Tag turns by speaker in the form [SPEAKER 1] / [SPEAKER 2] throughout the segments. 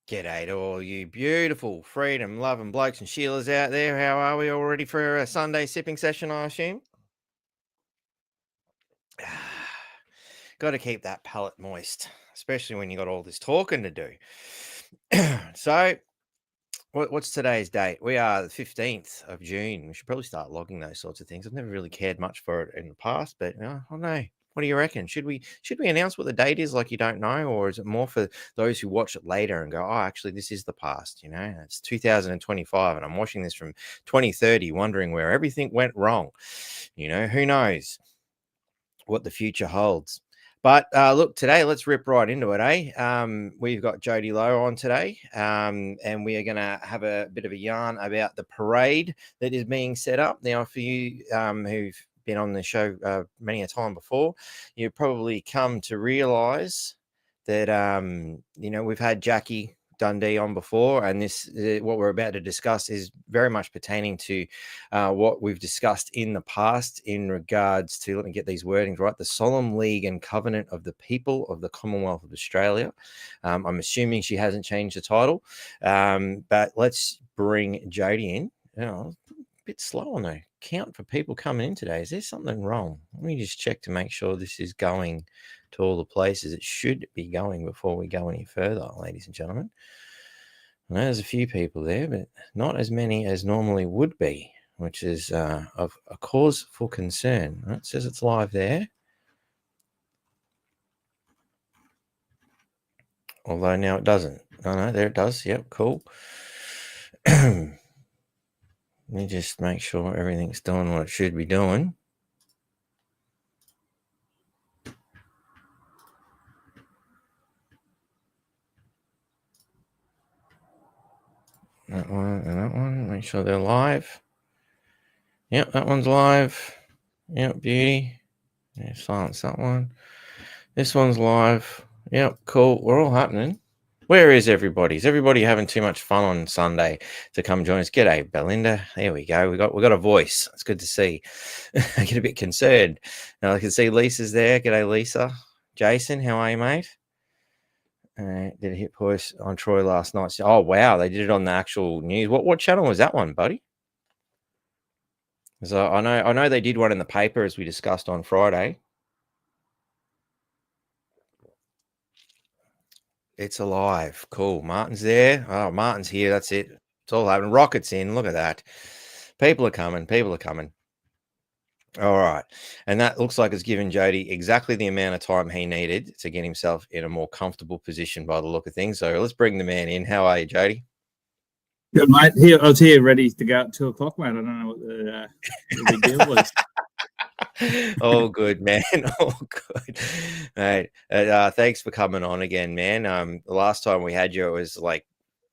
[SPEAKER 1] G'day to all you beautiful freedom loving blokes and Sheilas out there. How are we all ready for a Sunday sipping session, I assume? Got to keep that palate moist, especially when you got all this talking to do. So, what's today's date? We are the 15th of June. We should probably start logging those sorts of things. I've never really cared much for it in the past, but I don't know. What do you reckon? Should we announce what the date is, like you don't know, or is it more for those who watch it later and go, oh, actually, this is the past? It's 2025, and I'm watching this from 2030, wondering where everything went wrong. Who knows what the future holds. But look, today, let's rip right into it, eh? We've got Jody Lowe on today, and we are going to have a bit of a yarn about the parade that is being set up. Now, for you who've been on the show many a time before, you've probably come to realise that, we've had Jackie Dundee on before, and this what we're about to discuss is very much pertaining to what we've discussed in the past in regards to, let me get these wordings right, the Solemn League and Covenant of the People of the Commonwealth of Australia. I'm assuming she hasn't changed the title, but let's bring Jody in. A bit slow on the count for people coming in today. Is there something wrong? Let me just check to make sure this is going to all the places it should be going before we go any further, ladies and gentlemen. I know there's a few people there, but not as many as normally would be, which is of a cause for concern. It says it's live there. Although now it doesn't. Oh, no, there it does. Yep, cool. Let me just make sure everything's doing what it should be doing. That one and that one. Make sure they're live. Yep, that one's live. Yep, beauty. Yeah, silence that one. This one's live. Yep, cool. We're all happening. Where is everybody? Is everybody having too much fun on Sunday to come join us? G'day, Belinda. There we go. We got a voice. It's good to see. I get a bit concerned. Now I can see Lisa's there. G'day, Lisa. Jason, how are you, mate? Did a hit voice on Troy last night. Oh wow, they did it on the actual news. What channel was that one, buddy? So I know they did one in the paper as we discussed on Friday. It's alive. Cool. Martin's there. Oh, Martin's here. That's it. It's all happening. Rocket's in. Look at that. People are coming. All right. And that looks like it's given Jody exactly the amount of time he needed to get himself in a more comfortable position by the look of things. So let's bring the man in. How are you, Jody?
[SPEAKER 2] Good, mate. I was here ready to go at 2 o'clock, mate. I don't know what the big deal was.
[SPEAKER 1] All good, man. All good, mate. Thanks for coming on again, man. The last time we had you, it was like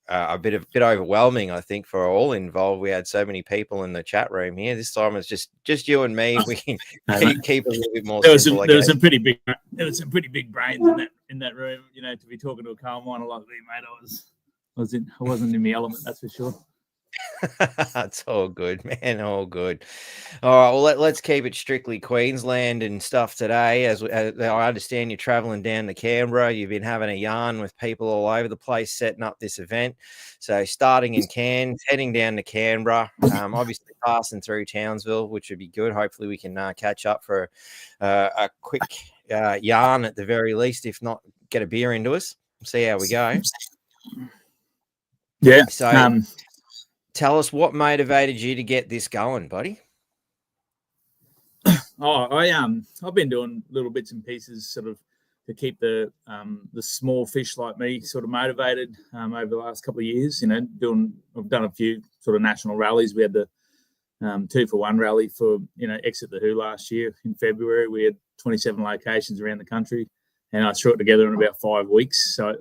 [SPEAKER 1] a bit overwhelming, I think, for all involved. We had so many people in the chat room here. This time it's just you and me. We can keep it a little bit more simple.
[SPEAKER 2] There was some pretty big brains in that room. To be talking to a calm miner like me, mate, I wasn't in my element, that's for sure.
[SPEAKER 1] It's all good, man. All good. All right. Well, let's keep it strictly Queensland and stuff today. As I understand, you're traveling down to Canberra. You've been having a yarn with people all over the place setting up this event. So starting in Cairns, heading down to Canberra, obviously passing through Townsville, which would be good. Hopefully we can catch up for a quick yarn at the very least, if not get a beer into us. See how we go.
[SPEAKER 2] Yeah.
[SPEAKER 1] So tell us what motivated you to get this going, buddy.
[SPEAKER 2] I've been doing little bits and pieces sort of to keep the small fish like me sort of motivated over the last couple of years. I've done a few sort of national rallies. We had the 2-for-1 rally for Exit the Who last year in February. We had 27 locations around the country, and I threw it together in about 5 weeks. So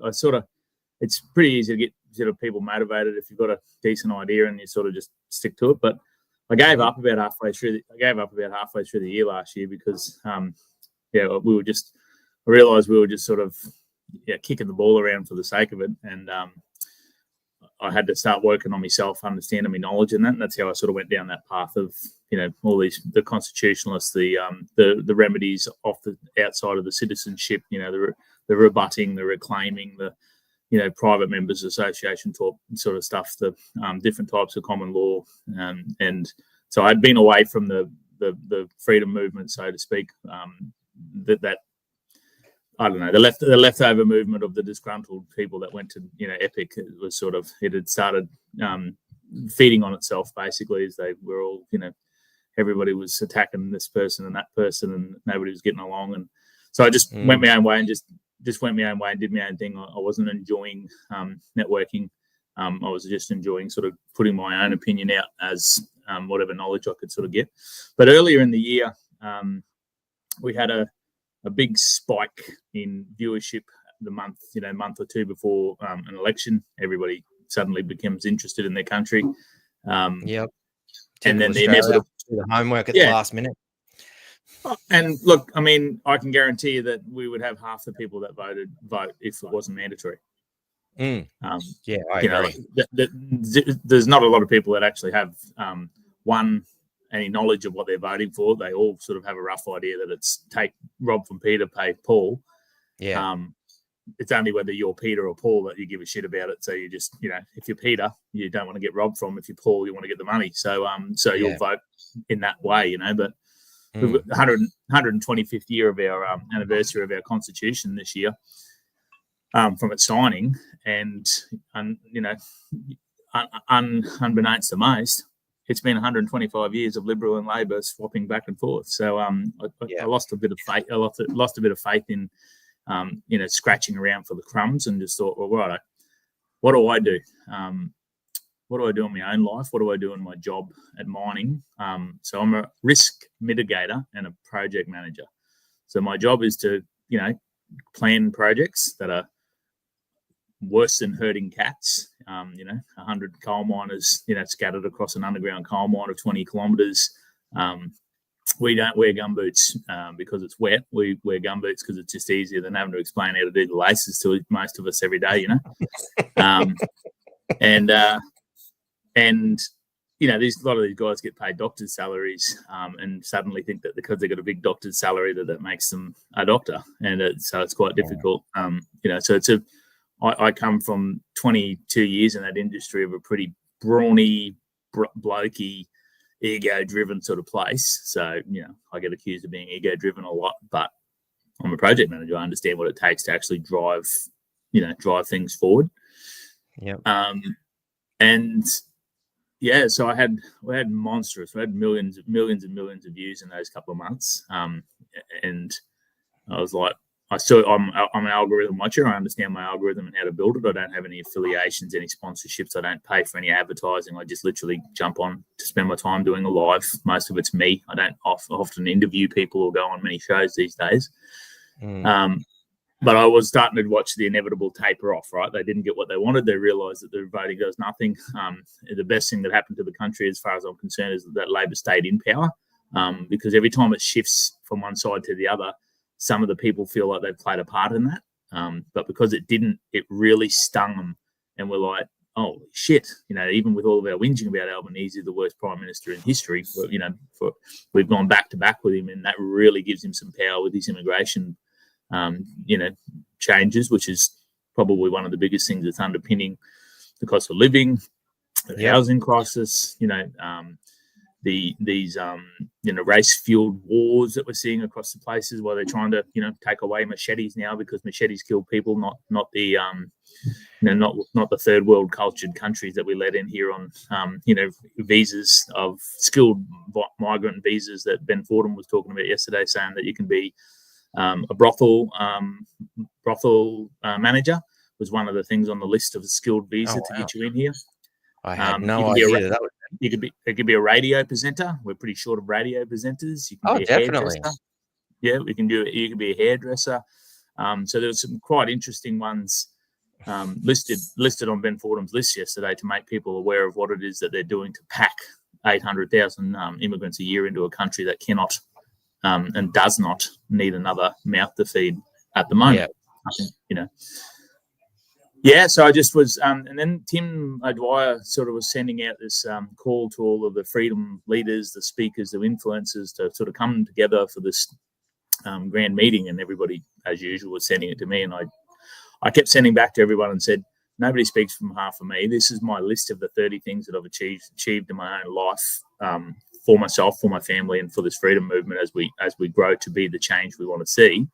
[SPEAKER 2] it's pretty easy to get sort of people motivated if you've got a decent idea and you sort of just stick to it. But I gave up about halfway through the year last year because I realised we were just sort of kicking the ball around for the sake of it, and I had to start working on myself, understanding my knowledge in that, and that's how I sort of went down that path of all the constitutionalists, the remedies off the outside of the citizenship, the rebutting, the reclaiming, private members association talk sort of stuff, the different types of common law, and so I'd been away from the freedom movement, so to speak. That I don't know, the leftover movement of the disgruntled people that went to Epic, it had started feeding on itself basically, as they were all everybody was attacking this person and that person, and nobody was getting along, and so I just went my own way and just went my own way and did my own thing. I wasn't enjoying networking. I was just enjoying sort of putting my own opinion out as whatever knowledge I could sort of get. But earlier in the year, we had a big spike in viewership the month or two before an election. Everybody suddenly becomes interested in their country.
[SPEAKER 1] Yep.
[SPEAKER 2] And then the inevitable
[SPEAKER 1] homework at the last minute.
[SPEAKER 2] And look, I mean, I can guarantee you that we would have half the people that vote if it wasn't mandatory.
[SPEAKER 1] I agree.
[SPEAKER 2] There's not a lot of people that actually have any knowledge of what they're voting for. They all sort of have a rough idea that it's take Rob from Peter, pay Paul.
[SPEAKER 1] Yeah.
[SPEAKER 2] It's only whether you're Peter or Paul that you give a shit about it. So you just, if you're Peter, you don't want to get robbed from. If you're Paul, you want to get the money. So you'll vote in that way, But we've got 125th year of our anniversary of our Constitution this year, from its signing, and unbeknownst to most, it's been 125 years of Liberal and Labor swapping back and forth. So I lost a bit of faith. I lost a bit of faith in scratching around for the crumbs, and just thought, well, right, what do I do? What do I do in my own life? What do I do in my job at mining? So I'm a risk mitigator and a project manager. So my job is to, plan projects that are worse than herding cats. 100 coal miners, scattered across an underground coal mine of 20 kilometres. We don't wear gumboots because it's wet. We wear gumboots because it's just easier than having to explain how to do the laces to most of us every day, And a lot of these guys get paid doctor's salaries, and suddenly think that because they got a big doctor's salary that makes them a doctor, and so it's quite difficult. So I come from 22 years in that industry of a pretty brawny, blokey, ego-driven sort of place. So I get accused of being ego-driven a lot, but I'm a project manager. I understand what it takes to actually drive things forward.
[SPEAKER 1] Yeah.
[SPEAKER 2] So we had monstrous. We had millions and millions of views in those couple of months. And I was like, I'm an algorithm watcher. I understand my algorithm and how to build it. I don't have any affiliations, any sponsorships. I don't pay for any advertising. I just literally jump on to spend my time doing a live. Most of it's me. I don't often interview people or go on many shows these days. But I was starting to watch the inevitable taper off, right? They didn't get what they wanted. They realised that their voting does nothing. The best thing that happened to the country, as far as I'm concerned, is that Labor stayed in power, because every time it shifts from one side to the other, some of the people feel like they've played a part in that. But because it didn't, it really stung them. And we're like, oh, shit. Even with all of our whinging about Albanese, the worst prime minister in history, we've gone back to back with him, and that really gives him some power with his immigration changes, which is probably one of the biggest things that's underpinning the cost of living, the housing crisis, these race-fueled wars that we're seeing across the places where they're trying to, take away machetes now because machetes kill people, not the third world cultured countries that we let in here on, visas of skilled migrant visas that Ben Fordham was talking about yesterday, saying that you can be a brothel manager was one of the things on the list of a skilled visa to get you in here.
[SPEAKER 1] I had no idea that was.
[SPEAKER 2] It could be a radio presenter. We're pretty short of radio presenters. You can be a
[SPEAKER 1] definitely.
[SPEAKER 2] hairdresser. Yeah, we can do it. You can be a hairdresser. So there were some quite interesting ones listed on Ben Fordham's list yesterday to make people aware of what it is that they're doing to pack 800,000 immigrants a year into a country that cannot and does not need another mouth to feed at the moment. So I just was, and then Tim O'Dwyer sort of was sending out this call to all of the freedom leaders, the speakers, the influencers to sort of come together for this grand meeting, and everybody, as usual, was sending it to me, and I I kept sending back to everyone and said, nobody speaks from half of me. This is my list of the 30 things that I've achieved in my own life, for myself, for my family, and for this freedom movement as we grow to be the change we want to see.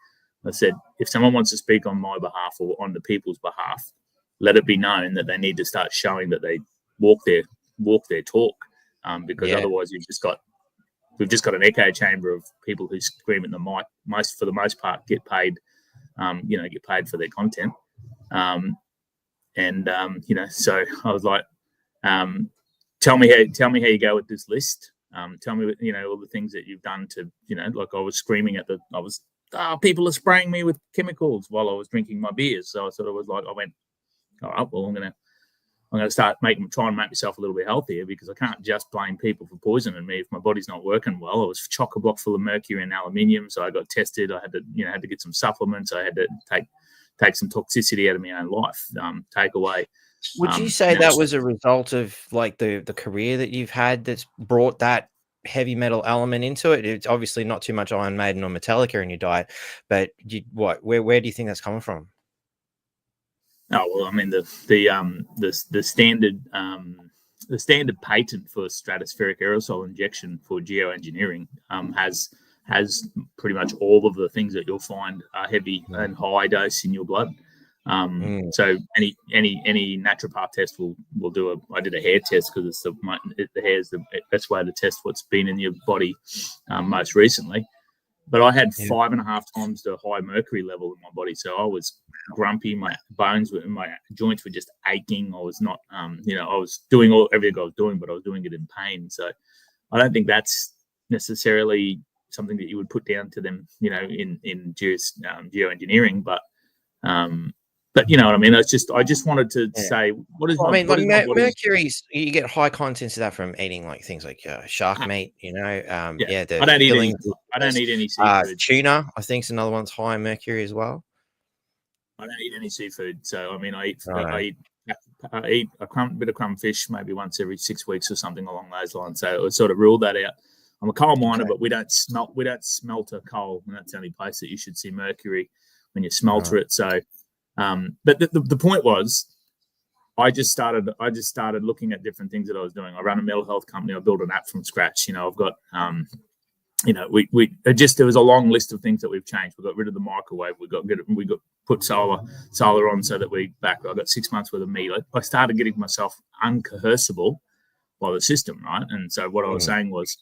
[SPEAKER 2] I said, if someone wants to speak on my behalf or on the people's behalf, let it be known that they need to start showing that they walk their talk, because otherwise we've just got an echo chamber of people who scream at the mic. For the most part, get paid for their content. So I was like, tell me how you go with this list. Tell me, all the things that you've done to, like I was screaming people are spraying me with chemicals while I was drinking my beers. So I went, all right, well, I'm going to start try and make myself a little bit healthier, because I can't just blame people for poisoning me if my body's not working well. I was chock-a-block full of mercury and aluminium, so I got tested. I had to get some supplements. I had to take some toxicity out of my own life, take away.
[SPEAKER 1] Would you say that was a result of like the career that you've had that's brought that heavy metal element into it? It's obviously not too much Iron Maiden or Metallica in your diet, but where do you think that's coming from?
[SPEAKER 2] Oh well, I mean the standard patent for stratospheric aerosol injection for geoengineering has pretty much all of the things that you'll find are heavy and high dose in your blood. So any naturopath test will do I did a hair test, because the hair is the best way to test what's been in your body most recently. But I had 5.5 times the high mercury level in my body, so I was grumpy. My joints were just aching. I was not, I was doing everything I was doing, but I was doing it in pain. So I don't think that's necessarily something that you would put down to them, in geoengineering. But you know what I mean. I just wanted to say,
[SPEAKER 1] mercury's, you get high contents of that from eating like things like shark meat.
[SPEAKER 2] I don't eat any seafood.
[SPEAKER 1] Tuna, I think, is another one's high in mercury as well.
[SPEAKER 2] I don't eat any seafood, so I mean, I eat a bit of crumb fish maybe once every 6 weeks or something along those lines. So it sort of ruled that out. I'm a coal miner, but we don't smelt a coal, and that's the only place that you should see mercury when you smelter it. So. But the point was, I just started looking at different things that I was doing. I run a mental health company. I built an app from scratch. I've got, there was a long list of things that we've changed. We got rid of the microwave. We got put solar on so that I got 6 months worth of meat. I started getting myself uncoercible by the system, right? And so what I was saying was,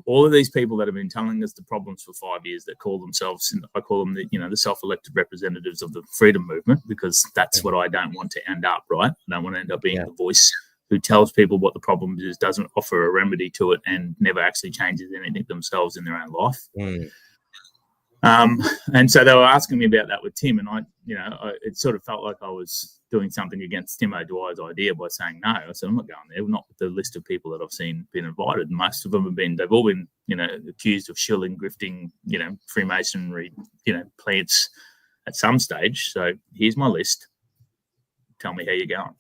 [SPEAKER 2] all of these people that have been telling us the problems for 5 years, that call themselves, I call them the self-elected representatives of the freedom movement, because that's what I don't want to end up, right? I don't want to end up being the voice who tells people what the problem is, doesn't offer a remedy to it, and never actually changes anything themselves in their own life. And so they were asking me about that with Tim, and it sort of felt like I was doing something against Tim O'Dwyer's idea by saying no. I said, I'm not going there, not with the list of people that I've seen been invited. Most of them they've all been, accused of shilling, grifting, Freemasonry, plants at some stage. So here's my list. Tell me how you're going.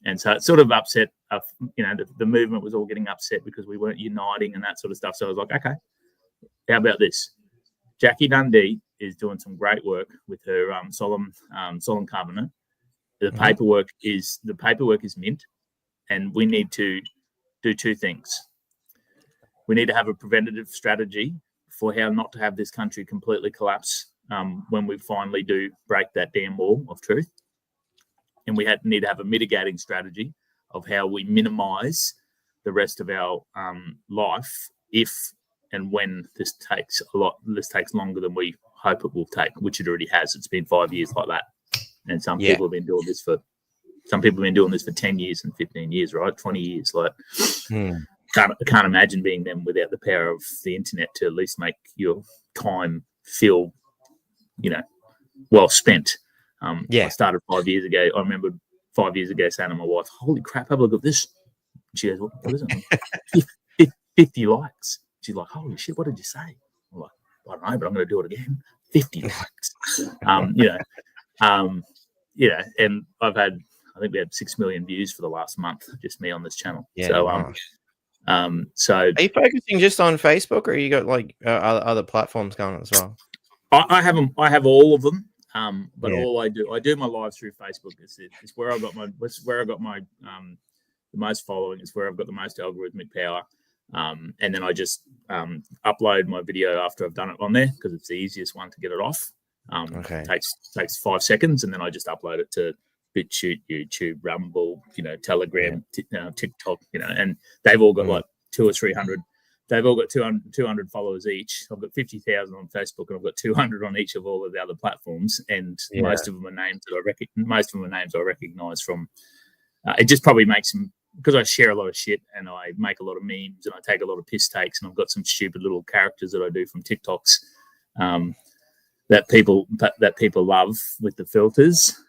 [SPEAKER 2] And so it sort of upset, the movement was all getting upset because we weren't uniting and that sort of stuff. So I was like, okay, how about this? Jackie Dundee is doing some great work with her solemn covenant. The paperwork is mint, and we need to do two things. We need to have a preventative strategy for how not to have this country completely collapse when we finally do break that damn wall of truth. And we need to have a mitigating strategy of how we minimise the rest of our life if and when this takes longer than we hope it will take, which it already has. It's been 5 years like that. And some people have been doing this for 10 years and 15 years, right? 20 years. Like, can't imagine being them without the power of the internet to at least make your time feel, well spent. I started 5 years ago. I remember 5 years ago saying to my wife, holy crap, have a look at this. She goes, what is it? 50 likes. She's like, holy shit, what did you say? I'm like, I don't know, but I'm going to do it again. 50 likes. And I think we had 6 million views for the last month, just me on this channel. So are you
[SPEAKER 1] focusing just on Facebook, or you got like other platforms going as well?
[SPEAKER 2] I have all of them. But all I do my lives through Facebook. It's where I got my the most following. It's where I've got the most algorithmic power. And then I just upload my video after I've done it on there because it's the easiest one to get it off. Takes 5 seconds, and then I just upload it to BitChute, YouTube, Rumble, Telegram, TikTok, and they've all got like 200 or 300. They've all got 200 followers each. I've got 50,000 on Facebook, and I've got 200 on each of all of the other platforms. And most of them are names I recognize from. It just probably makes them, because I share a lot of shit and I make a lot of memes and I take a lot of piss takes, and I've got some stupid little characters that I do from TikToks that people love with the filters.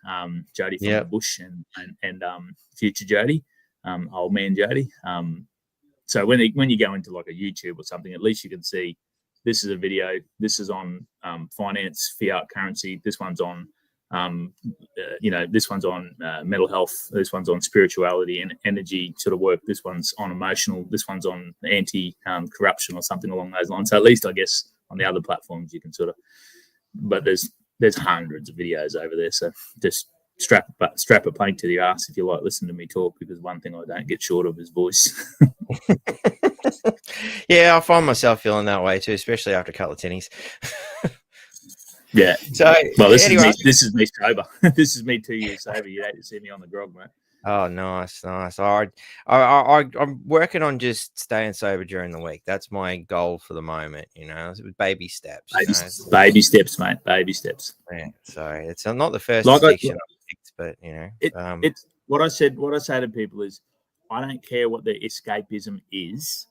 [SPEAKER 2] Jody from the bush and future Jody, old man Jody. So when you go into like a YouTube or something, at least you can see this is a video. This is on finance, fiat currency. This one's on this one's on mental health. This one's on spirituality and energy sort of work. This one's on emotional. This one's on anti-corruption or something along those lines. So at least I guess on the other platforms you can sort of. But there's hundreds of videos over there. So just strap a plank to the ass if you like listening to me talk, because one thing I don't get short of is voice.
[SPEAKER 1] Yeah, I find myself feeling that way too, especially after a couple of tinnies.
[SPEAKER 2] Yeah.
[SPEAKER 1] So,
[SPEAKER 2] well, this is me sober. This is me 2 years sober. You hate to see me on the grog, mate.
[SPEAKER 1] Oh, nice. I'm working on just staying sober during the week. That's my goal for the moment. With baby steps.
[SPEAKER 2] Baby steps, mate. Baby steps.
[SPEAKER 1] Yeah. So it's not the first addiction I've picked, but
[SPEAKER 2] it's what I said. What I say to people is, I don't care what the escapism is.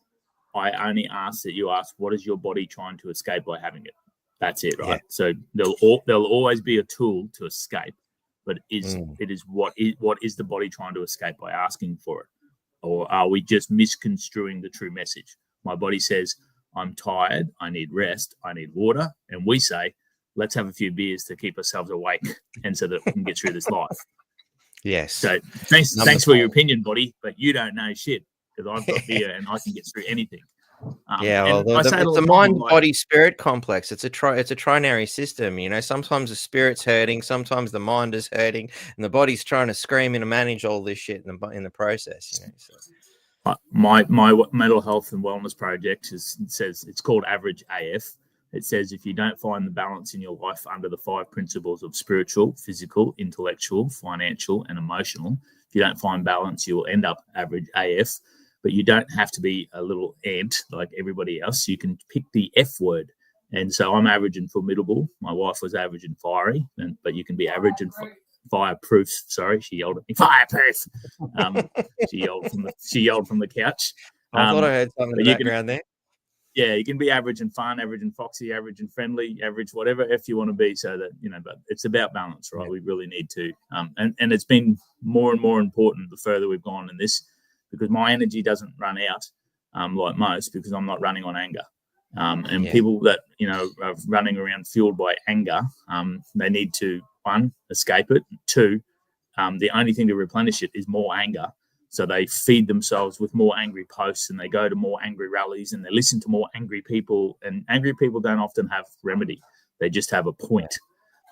[SPEAKER 2] I only ask that you ask, what is your body trying to escape by having it? That's it, right? Yeah. So there'll always be a tool to escape, but what is the body trying to escape by asking for it? Or are we just misconstruing the true message? My body says, I'm tired, I need rest, I need water. And we say, let's have a few beers to keep ourselves awake and so that we can get through this life.
[SPEAKER 1] Yes.
[SPEAKER 2] So thanks for your opinion, body, but you don't know shit, because I've got beer and I can get through anything.
[SPEAKER 1] It's a mind-body-spirit complex. It's a trinary system. Sometimes the spirit's hurting, sometimes the mind is hurting, and the body's trying to scream and manage all this shit in the process.
[SPEAKER 2] So. My mental health and wellness project says it's called Average AF. It says if you don't find the balance in your life under the 5 principles of spiritual, physical, intellectual, financial, and emotional, if you don't find balance, you will end up average AF. But you don't have to be a little ant like everybody else. You can pick the F word. And so I'm average and formidable. My wife was average and fiery, but you can be average and fireproof. Sorry, she yelled at me. Fireproof. She yelled from the couch.
[SPEAKER 1] I thought I heard something in the background there.
[SPEAKER 2] Yeah, you can be average and fun, average and foxy, average and friendly, average whatever if you want to be. So that but it's about balance, right? Yeah. We really need to. And it's been more and more important the further we've gone in this, because my energy doesn't run out like most, because I'm not running on anger. People that, are running around fueled by anger, they need to, 1, escape it. 2, the only thing to replenish it is more anger. So they feed themselves with more angry posts, and they go to more angry rallies, and they listen to more angry people. And angry people don't often have remedy. They just have a point.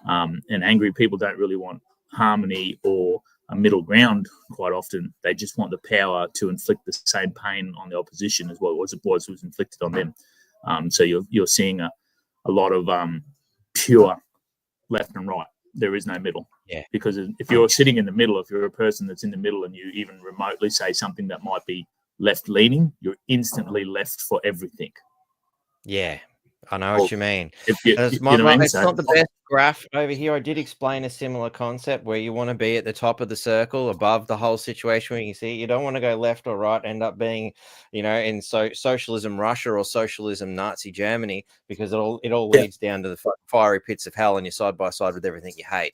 [SPEAKER 2] And angry people don't really want harmony or a middle ground quite often. They just want the power to inflict the same pain on the opposition as what was inflicted on them. So you're seeing a lot of pure left and right. There is no middle. Yeah. Because if you're sitting in the middle, if you're a person that's in the middle and you even remotely say something that might be left leaning, you're instantly left for everything.
[SPEAKER 1] Yeah. I know what you mean.
[SPEAKER 2] It's
[SPEAKER 1] not the best graph over here. I did explain a similar concept where you want to be at the top of the circle, above the whole situation, where you see you don't want to go left or right, end up being, in socialism Russia or socialism Nazi Germany, because it all leads down to the fiery pits of hell, and you're side by side with everything you hate.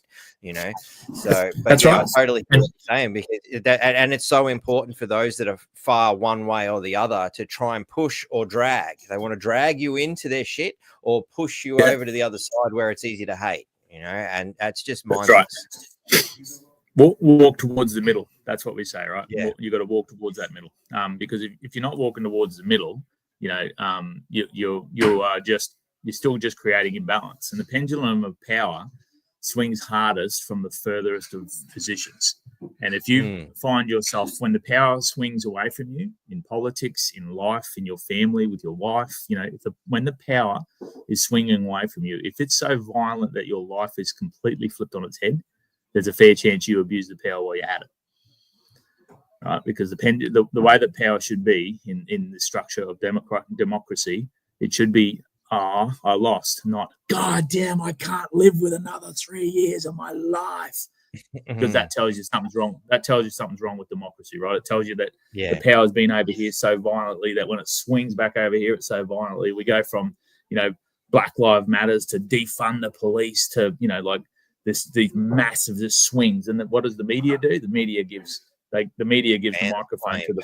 [SPEAKER 1] So but
[SPEAKER 2] that's right.
[SPEAKER 1] I totally get what you're saying, because and it's so important for those that are far one way or the other to try and push or drag. They want to drag you into their shit or push you over to the other side where it's easy to hate, and that's just mindless.
[SPEAKER 2] That's right. Walk towards the middle. That's what we say, right?
[SPEAKER 1] Yeah.
[SPEAKER 2] You got to walk towards that middle. Because if you're not walking towards the middle, you're still just creating imbalance. And the pendulum of power swings hardest from the furthest of positions. And if you find yourself, when the power swings away from you in politics, in life, in your family, with your wife, when the power is swinging away from you, if it's so violent that your life is completely flipped on its head, there's a fair chance you abuse the power while you're at it. Right? Because the way that power should be in the structure of democracy, it should be, I lost, not, God damn, I can't live with another 3 years of my life. Because that tells you something's wrong. That tells you something's wrong with democracy, right? It tells you that the power's been over here so violently that when it swings back over here, it's so violently. We go from, Black Lives Matters to defund the police to, these massive swings. And then what does the media do? The media gives the microphone to the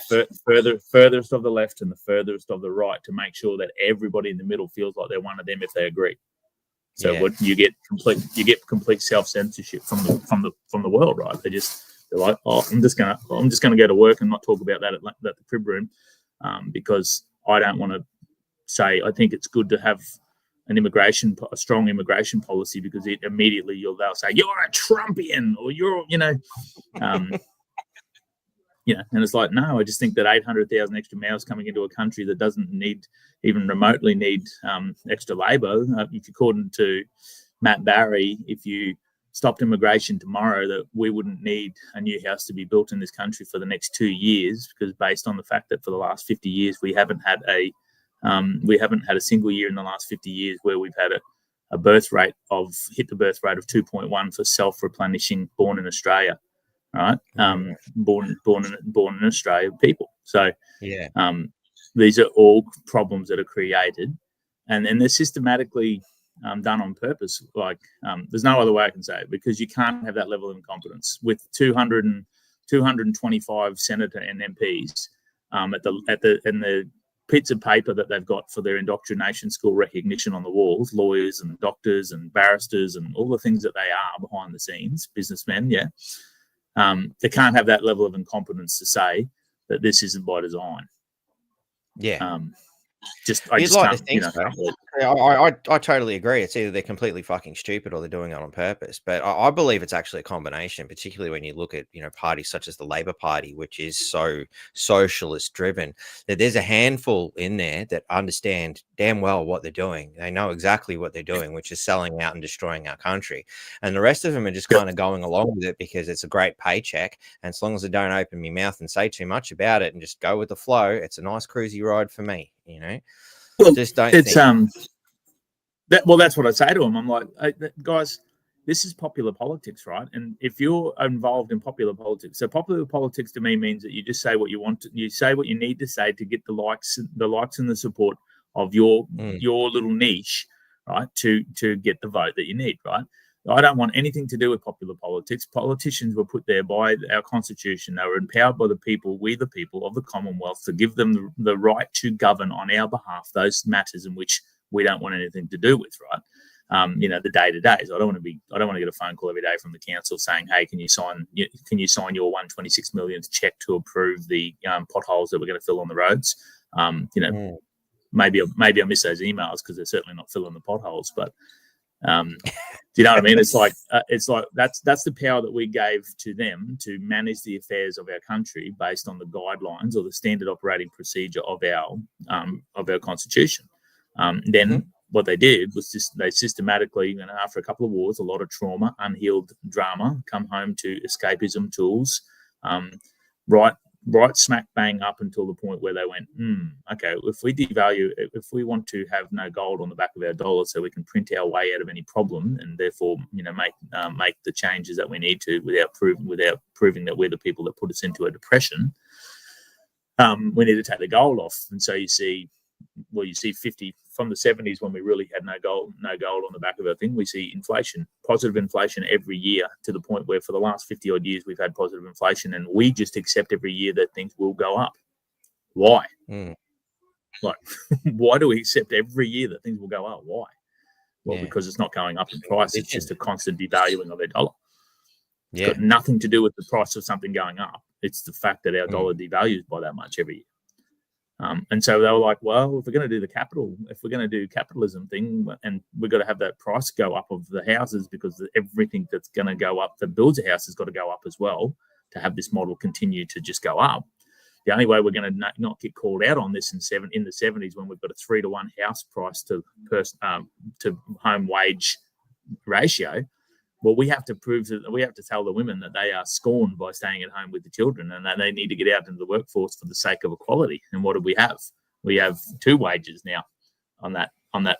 [SPEAKER 2] furthest of the left and the furthest of the right to make sure that everybody in the middle feels like they're one of them if they agree. So what you get complete self-censorship from the world, right? They're like, oh, I'm just gonna go to work and not talk about that at the crib room, because I don't want to say I think it's good to have a strong immigration policy, because they'll say you're a Trumpian or you're and it's like, no, I just think that 800,000 extra mouths coming into a country that doesn't even remotely need extra labour. If according to Matt Barry, if you stopped immigration tomorrow, that we wouldn't need a new house to be built in this country for the next 2 years, because based on the fact that for the last 50 years we haven't had a single year in the last 50 years where we've had a birth rate of 2.1 for self-replenishing born in Australia. Right, born in Australia people. So these are all problems that are created, and they're systematically done on purpose. Like there's no other way I can say it, because you can't have that level of incompetence with 225 senator and MPs in the bits of paper that they've got for their indoctrination school recognition on the walls, lawyers and doctors and barristers and all the things that they are behind the scenes, businessmen. They can't have that level of incompetence to say that this isn't by design.
[SPEAKER 1] I totally agree. It's either they're completely fucking stupid or they're doing it on purpose. But I believe it's actually a combination, particularly when you look at, parties such as the Labor Party, which is so socialist driven, that there's a handful in there that understand damn well what they're doing. They know exactly what they're doing, which is selling out and destroying our country. And the rest of them are just kind of going along with it because it's a great paycheck. And as long as I don't open my mouth and say too much about it and just go with the flow, it's a nice cruisy ride for me,
[SPEAKER 2] Well,
[SPEAKER 1] just don't
[SPEAKER 2] it's
[SPEAKER 1] think.
[SPEAKER 2] that's what I say to them. I'm like, guys, this is popular politics, right? And if you're involved in popular politics, so popular politics to me means that you just say what you want, you say what you need to say to get the likes and the support of your little niche, right? To get the vote that you need, right? I don't want anything to do with popular politics. Politicians were put there by our constitution. They were empowered by the people, we the people of the Commonwealth, to give them the right to govern on our behalf those matters in which we don't want anything to do with, right? The day-to-days. I don't want to get a phone call every day from the council saying, hey, can you sign your 126 million check to approve the potholes that we're going to fill on the roads? Maybe I miss those emails because they're certainly not filling the potholes, but do you know what I mean? It's like that's the power that we gave to them to manage the affairs of our country based on the guidelines or the standard operating procedure of our constitution. What they did was they systematically, after a couple of wars, a lot of trauma, unhealed drama, come home to escapism tools, right smack bang up until the point where they went, okay, if we devalue, if we want to have no gold on the back of our dollar so we can print our way out of any problem and therefore, make the changes that we need to without proving that we're the people that put us into a depression, we need to take the gold off. And so you see 50 from the 70s when we really had no gold on the back of our thing. We see positive inflation every year, to the point where for the last 50 odd years we've had positive inflation, and we just accept every year that things will go up. Why? Like, why do we accept every year that things will go up? Why? Well, because it's not going up in price. It's just a constant devaluing of our dollar. It's got nothing to do with the price of something going up. It's the fact that our dollar devalues by that much every year. And so they were like, well, if we're going to do capitalism thing, and we've got to have that price go up of the houses, because everything that's going to go up that builds a house has got to go up as well to have this model continue to just go up. The only way we're going to not get called out on this in the 70s, when we've got a 3-to-1 house price to home wage ratio, well, we have to tell the women that they are scorned by staying at home with the children, and that they need to get out into the workforce for the sake of equality. And what do we have? We have 2 wages now on that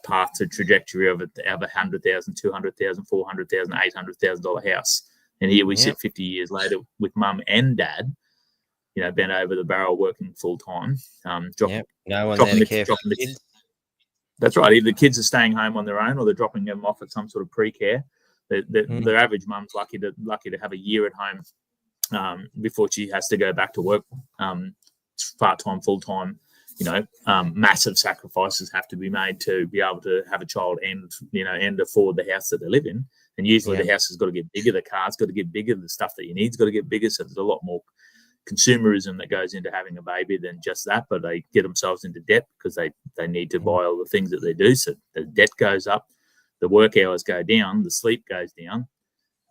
[SPEAKER 2] path to trajectory of $100,000, $200,000, $400,000, $800,000 house. And here we sit 50 years later with mum and dad, bent over the barrel, working full time.
[SPEAKER 1] No one there to care for the kids.
[SPEAKER 2] That's right. Either the kids are staying home on their own, or they're dropping them off at some sort of pre-care. The average mum's lucky to have a year at home before she has to go back to work, part-time, full-time. Massive sacrifices have to be made to be able to have a child and afford the house that they live in. And usually the house has got to get bigger, the car's got to get bigger, the stuff that you need's got to get bigger. So there's a lot more consumerism that goes into having a baby than just that. But they get themselves into debt because they need to buy all the things that they do. So the debt goes up, the work hours go down, the sleep goes down,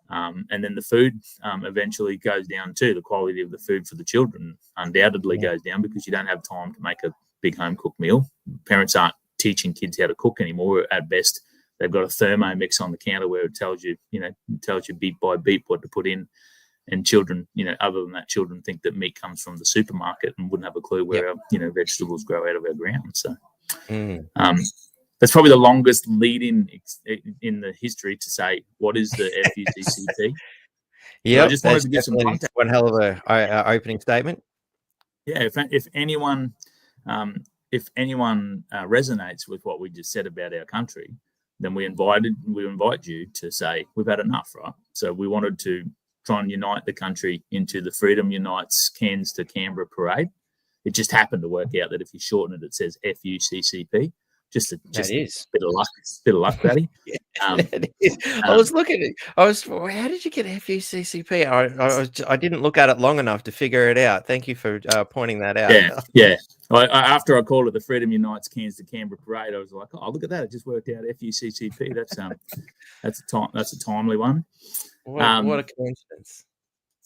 [SPEAKER 2] and then the food eventually goes down too. The quality of the food for the children undoubtedly goes down, because you don't have time to make a big home cooked meal. Parents aren't teaching kids how to cook anymore. At best, they've got a Thermomix on the counter where it tells you beat by beat what to put in. And children, other than that, children think that meat comes from the supermarket and wouldn't have a clue where our, vegetables grow out of our ground. So that's probably the longest lead in the history to say, what is the FUCCP?
[SPEAKER 1] Yeah,
[SPEAKER 2] I just wanted to give some context.
[SPEAKER 1] One hell of a opening statement.
[SPEAKER 2] Yeah, if anyone resonates with what we just said about our country, then we invite you to say we've had enough, right? So we wanted to try and unite the country into the Freedom Unites Cairns to Canberra Parade. It just happened to work out that if you shorten it, it says FUCCP. Just a bit of luck, buddy.
[SPEAKER 1] I was looking at it. How did you get FUCCP? I didn't look at it long enough to figure it out. Thank you for pointing that out.
[SPEAKER 2] Yeah. After I called it the Freedom Unites Cairns to Canberra Parade, I was like, oh, look at that! It just worked out. FUCCP. That's a timely one.
[SPEAKER 1] What a coincidence.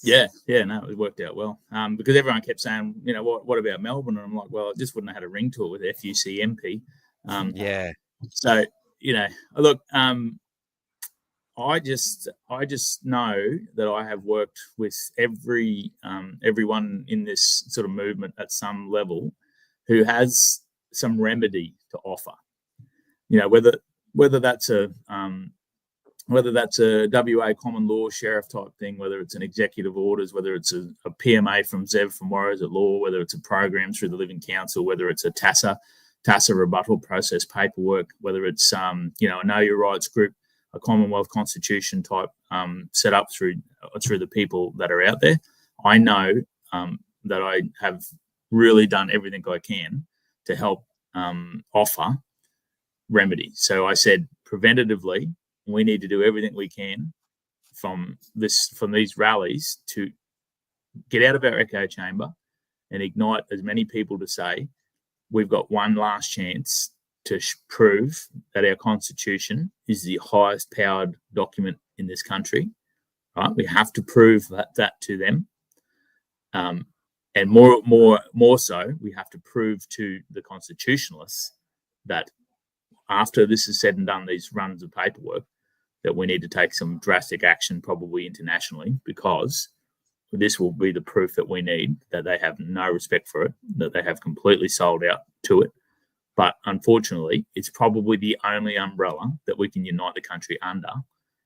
[SPEAKER 2] Yeah, no, it worked out well. Because everyone kept saying, what about Melbourne? And I'm like, well, it just wouldn't have had a ring to it with FUCMP. So, look, I just know that I have worked with everyone in this sort of movement at some level who has some remedy to offer. Whether that's a WA common law sheriff type thing, whether it's an executive orders, whether it's a PMA from Zev from Warriors at Law, whether it's a program through the Living Council, whether it's a TASA rebuttal process paperwork, whether it's a Know Your Rights group, a Commonwealth Constitution type set up through the people that are out there. I know that I have really done everything I can to help offer remedy. So I said preventatively, we need to do everything we can from these rallies to get out of our echo chamber and ignite as many people to say, we've got one last chance to prove that our Constitution is the highest powered document in this country. Right? We have to prove that to them. And more so, we have to prove to the constitutionalists that after this is said and done, these runs of paperwork, that we need to take some drastic action, probably internationally, because this will be the proof that we need that they have no respect for it, that they have completely sold out to it. But unfortunately, it's probably the only umbrella that we can unite the country under,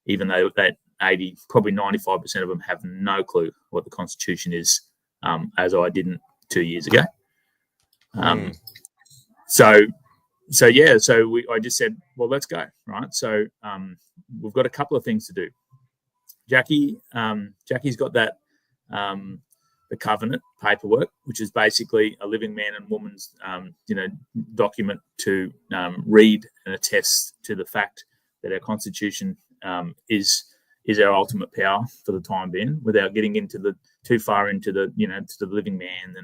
[SPEAKER 2] even though that 95% of them have no clue what the Constitution is, as I didn't 2 years ago. I just said, well, let's go, right? So we've got a couple of things to do. Jackie's got that the covenant paperwork, which is basically a living man and woman's document to read and attest to the fact that our Constitution is our ultimate power for the time being, without getting into too far into the to the living man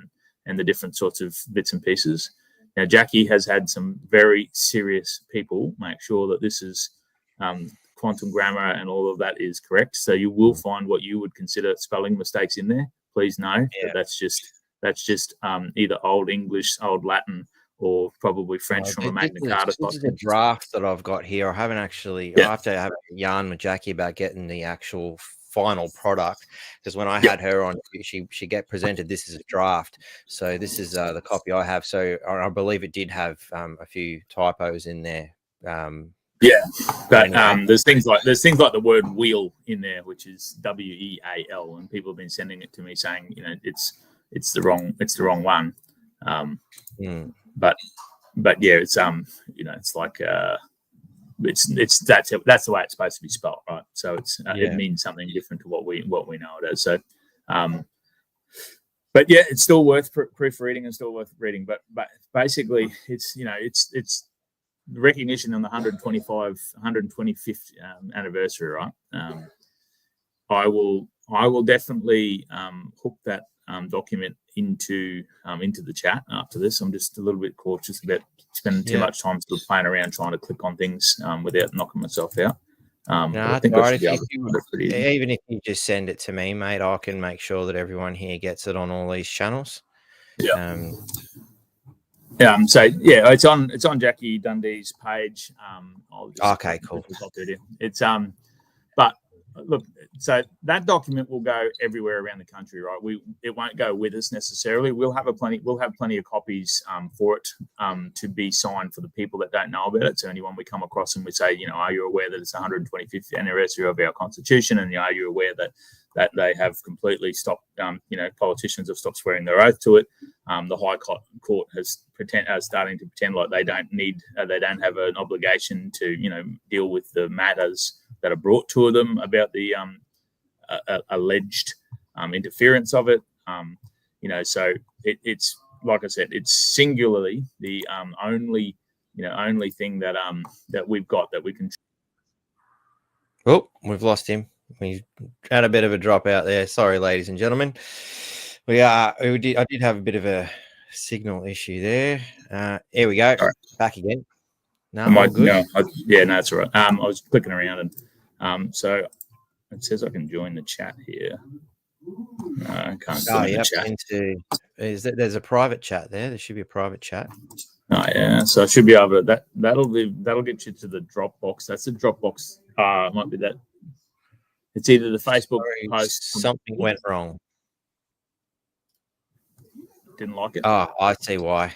[SPEAKER 2] the different sorts of bits and pieces. Now, Jackie has had some very serious people make sure that this is quantum grammar and all of that is correct. So you will find what you would consider spelling mistakes in there. Please know that that's just either Old English, Old Latin, or probably French from a Magna Carta.
[SPEAKER 1] This is a draft that I've got here. I haven't actually. I have to have a yarn with Jackie about getting the actual final product, because when I had her on, she get presented this as a draft. So this is the copy I have. So I believe it did have a few typos in there.
[SPEAKER 2] But anyway. there's things like the word wheel in there, which is WEAL, and people have been sending it to me saying, it's the wrong one. But yeah, it's it's like it's that's the way it's supposed to be spelled, right? So it's it means something different to what we know it as. So but yeah, it's still worth proofreading and still worth reading. But basically, it's recognition on the 125th anniversary, right? I will definitely hook that document into the chat after this. I'm just a little bit cautious about spending too much time sort of playing around trying to click on things without knocking myself out. I think I should be able to
[SPEAKER 1] even if you just send it to me, mate, I can make sure that everyone here gets it on all these channels.
[SPEAKER 2] So yeah, it's on Jackie Dundee's page.
[SPEAKER 1] Okay, cool.
[SPEAKER 2] It's but look, so that document will go everywhere around the country, right? It won't go with us necessarily. We'll have plenty of copies for it to be signed for the people that don't know about it. So anyone we come across and we say, are you aware that it's the 125th anniversary of our Constitution, and are you aware that they have completely stopped, politicians have stopped swearing their oath to it. The High Court has starting to pretend like they don't have an obligation to, deal with the matters that are brought to them about the alleged interference of it. So it's like I said, it's singularly the only thing that we've got that we can.
[SPEAKER 1] Oh, we've lost him. We had a bit of a drop out there. Sorry, ladies and gentlemen. I did have a bit of a signal issue there. Here we go. Right. Back again. No, all good.
[SPEAKER 2] No, that's all right. I was clicking around and so it says I can join the chat here. No, I can't join the chat.
[SPEAKER 1] There's a private chat there. There should be a private chat.
[SPEAKER 2] Oh yeah, so I should be able to that'll get you to the Dropbox. That's the Dropbox. It might be that. It's either the Facebook post.
[SPEAKER 1] Something went wrong.
[SPEAKER 2] Didn't like it.
[SPEAKER 1] Oh, I see why.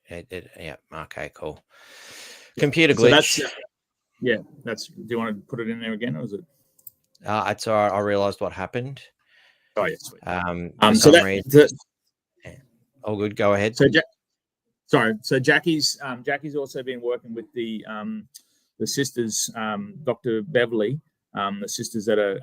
[SPEAKER 1] Yeah. Okay. Cool. Computer glitch.
[SPEAKER 2] So that's. Do you want to put it in there again, or is it?
[SPEAKER 1] It's all right. I realised what happened.
[SPEAKER 2] Oh yeah, sweet.
[SPEAKER 1] All good. Go ahead.
[SPEAKER 2] So Jackie's also been working with the sisters, Dr. Beverly. The sisters that are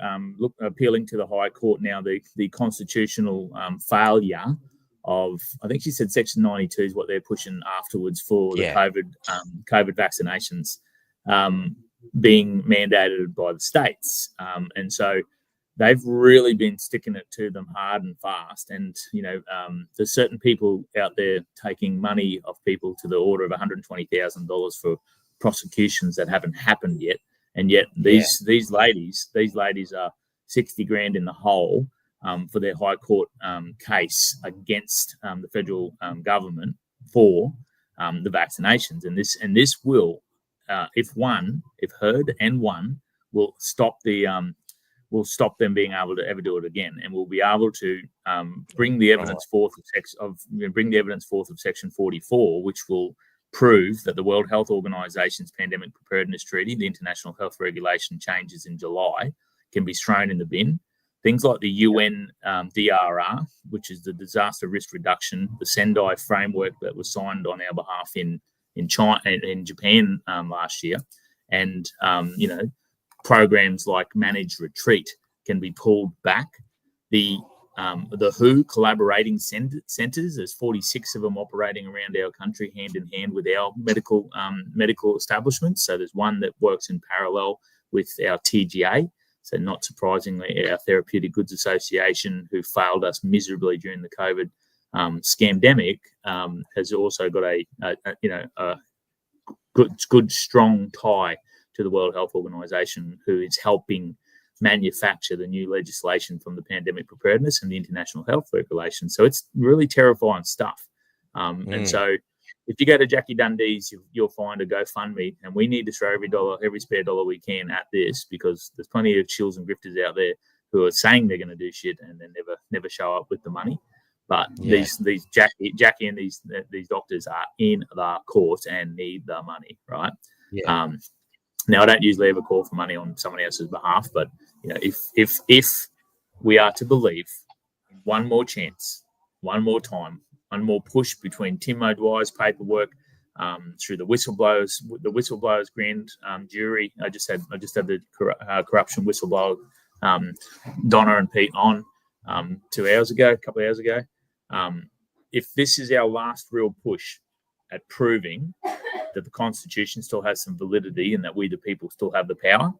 [SPEAKER 2] appealing to the High Court now the constitutional failure of, I think she said Section 92 is what they're pushing afterwards for the COVID vaccinations being mandated by the states, and so they've really been sticking it to them hard and fast. And there's certain people out there taking money off people to the order of $120,000 for prosecutions that haven't happened yet. And yet these ladies are $60,000 in the hole for their High Court case against the federal government for the vaccinations. And this will, if heard and won, will stop them being able to ever do it again, and we'll be able to bring the evidence forth of Section 44, which will prove that the World Health Organization's Pandemic Preparedness Treaty, the International Health Regulation changes in July, can be thrown in the bin. Things like the UN DRR, which is the Disaster Risk Reduction, the Sendai framework that was signed on our behalf in China, in Japan last year, and programs like Managed Retreat can be pulled back. The WHO collaborating centres, there's 46 of them operating around our country hand in hand with our medical establishments. So there's one that works in parallel with our TGA. So not surprisingly, our Therapeutic Goods Association, who failed us miserably during the COVID scamdemic has also got a good strong tie to the World Health Organization, who is helping manufacture the new legislation from the Pandemic Preparedness and the International Health Regulations. So it's really terrifying stuff. And so if you go to Jackie Dundee's, you'll find a GoFundMe, and we need to throw every spare dollar we can at this, because there's plenty of chills and grifters out there who are saying they're going to do shit and then never show up with the money. But these Jackie and these doctors are in the court and need the money, right? Yeah. Now, I don't usually ever call for money on someone else's behalf, but if we are to believe in one more chance, one more time, one more push between Tim O'Dwyer's paperwork through the whistleblowers grand jury. I just had the corruption whistleblower Donna and Pete on a couple of hours ago. If this is our last real push at proving that the Constitution still has some validity and that we, the people, still have the power,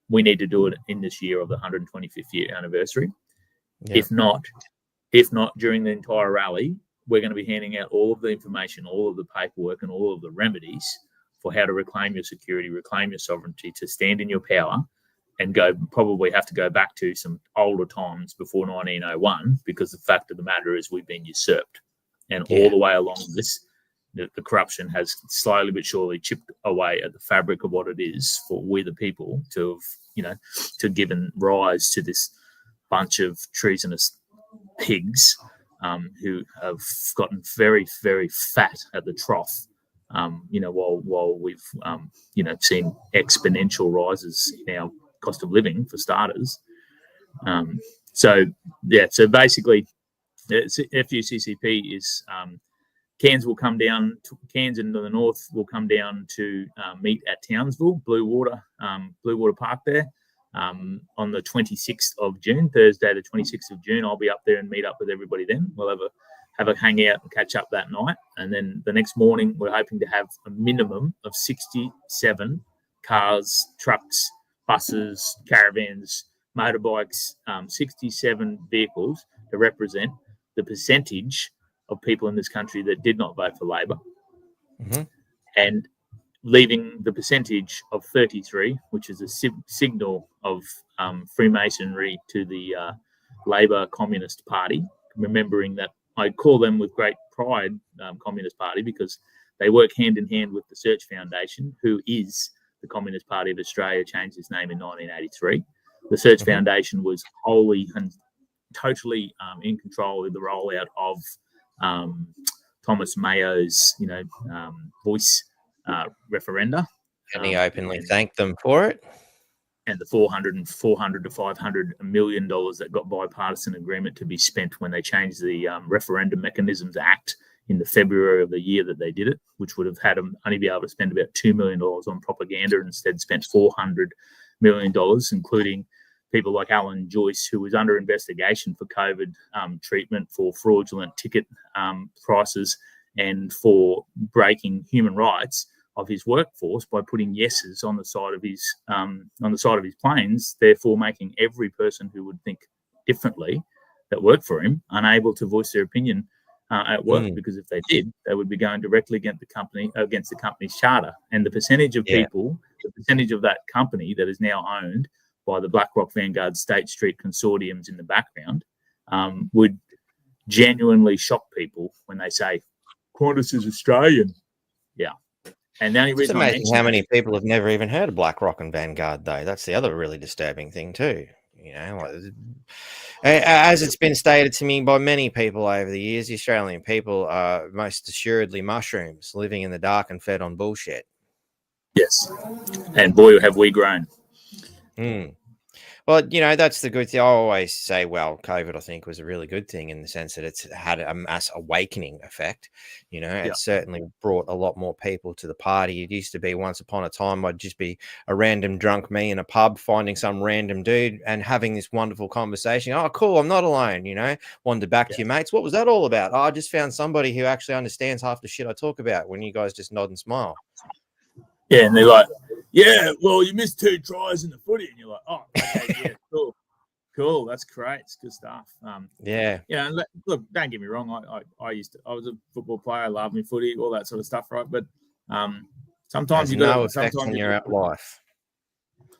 [SPEAKER 2] we need to do it in this year of the 125th year anniversary. Yeah. If not during the entire rally, we're going to be handing out all of the information, all of the paperwork, and all of the remedies for how to reclaim your security, reclaim your sovereignty, to stand in your power, and probably have to go back to some older times before 1901, because the fact of the matter is we've been usurped. And all the way along this, the corruption has slowly but surely chipped away at the fabric of what it is for we the people to have, to given rise to this bunch of treasonous pigs who have gotten very, very fat at the trough. While we've seen exponential rises in our cost of living for starters. So basically, FUCCP is Cairns will come down. Cairns in the north will come down to meet at Townsville, Blue Water Park there on the 26th of June, Thursday the 26th of June. I'll be up there and meet up with everybody then. We'll have a hangout and catch up that night, and then the next morning we're hoping to have a minimum of 67 cars, trucks, buses, caravans, motorbikes, 67 vehicles to represent the percentage of people in this country that did not vote for Labor, and leaving the percentage of 33, which is a signal of Freemasonry to the Labor Communist Party, remembering that I call them with great pride Communist Party, because they work hand in hand with the Search Foundation, who is the Communist Party of Australia, changed its name in 1983. The Search Foundation was wholly and totally in control of the rollout of Thomas Mayo's, voice referenda.
[SPEAKER 1] And he openly thanked them for it.
[SPEAKER 2] And the $400 to $500 million that got bipartisan agreement to be spent when they changed the Referendum Mechanisms Act in the February of the year that they did it, which would have had them only be able to spend about $2 million on propaganda, and instead spent $400 million, including people like Alan Joyce, who was under investigation for COVID treatment, for fraudulent ticket prices, and for breaking human rights of his workforce by putting yeses on the side of his planes, therefore making every person who would think differently that worked for him unable to voice their opinion at work, because if they did, they would be going directly against the company's charter. And the percentage of people, the percentage of that company that is now owned by the BlackRock, Vanguard, State Street consortiums in the background would genuinely shock people when they say Qantas is Australian. Yeah. And the only reason
[SPEAKER 1] it's amazing how many people have never even heard of BlackRock and Vanguard, though. That's the other really disturbing thing too. As it's been stated to me by many people over the years, the Australian people are most assuredly mushrooms living in the dark and fed on bullshit.
[SPEAKER 2] Yes. And boy, have we grown.
[SPEAKER 1] Well, that's the good thing. I always say, well, COVID, I think, was a really good thing in the sense that it's had a mass awakening effect. It certainly brought a lot more people to the party. It used to be once upon a time, I'd just be a random drunk me in a pub, finding some random dude and having this wonderful conversation. Oh, cool, I'm not alone, Wander back to your mates. What was that all about? Oh, I just found somebody who actually understands half the shit I talk about, when you guys just nod and smile.
[SPEAKER 2] Yeah, and they're like, yeah, well, you missed 2 tries in the footy. And you're like, oh, okay, yeah, cool. Cool. That's great. It's good stuff.
[SPEAKER 1] Yeah.
[SPEAKER 2] Yeah. Look, don't get me wrong. I was a football player. I love me footy, all that sort of stuff, right? But sometimes
[SPEAKER 1] Has
[SPEAKER 2] you got
[SPEAKER 1] no
[SPEAKER 2] to.
[SPEAKER 1] effect
[SPEAKER 2] Sometimes
[SPEAKER 1] on your life.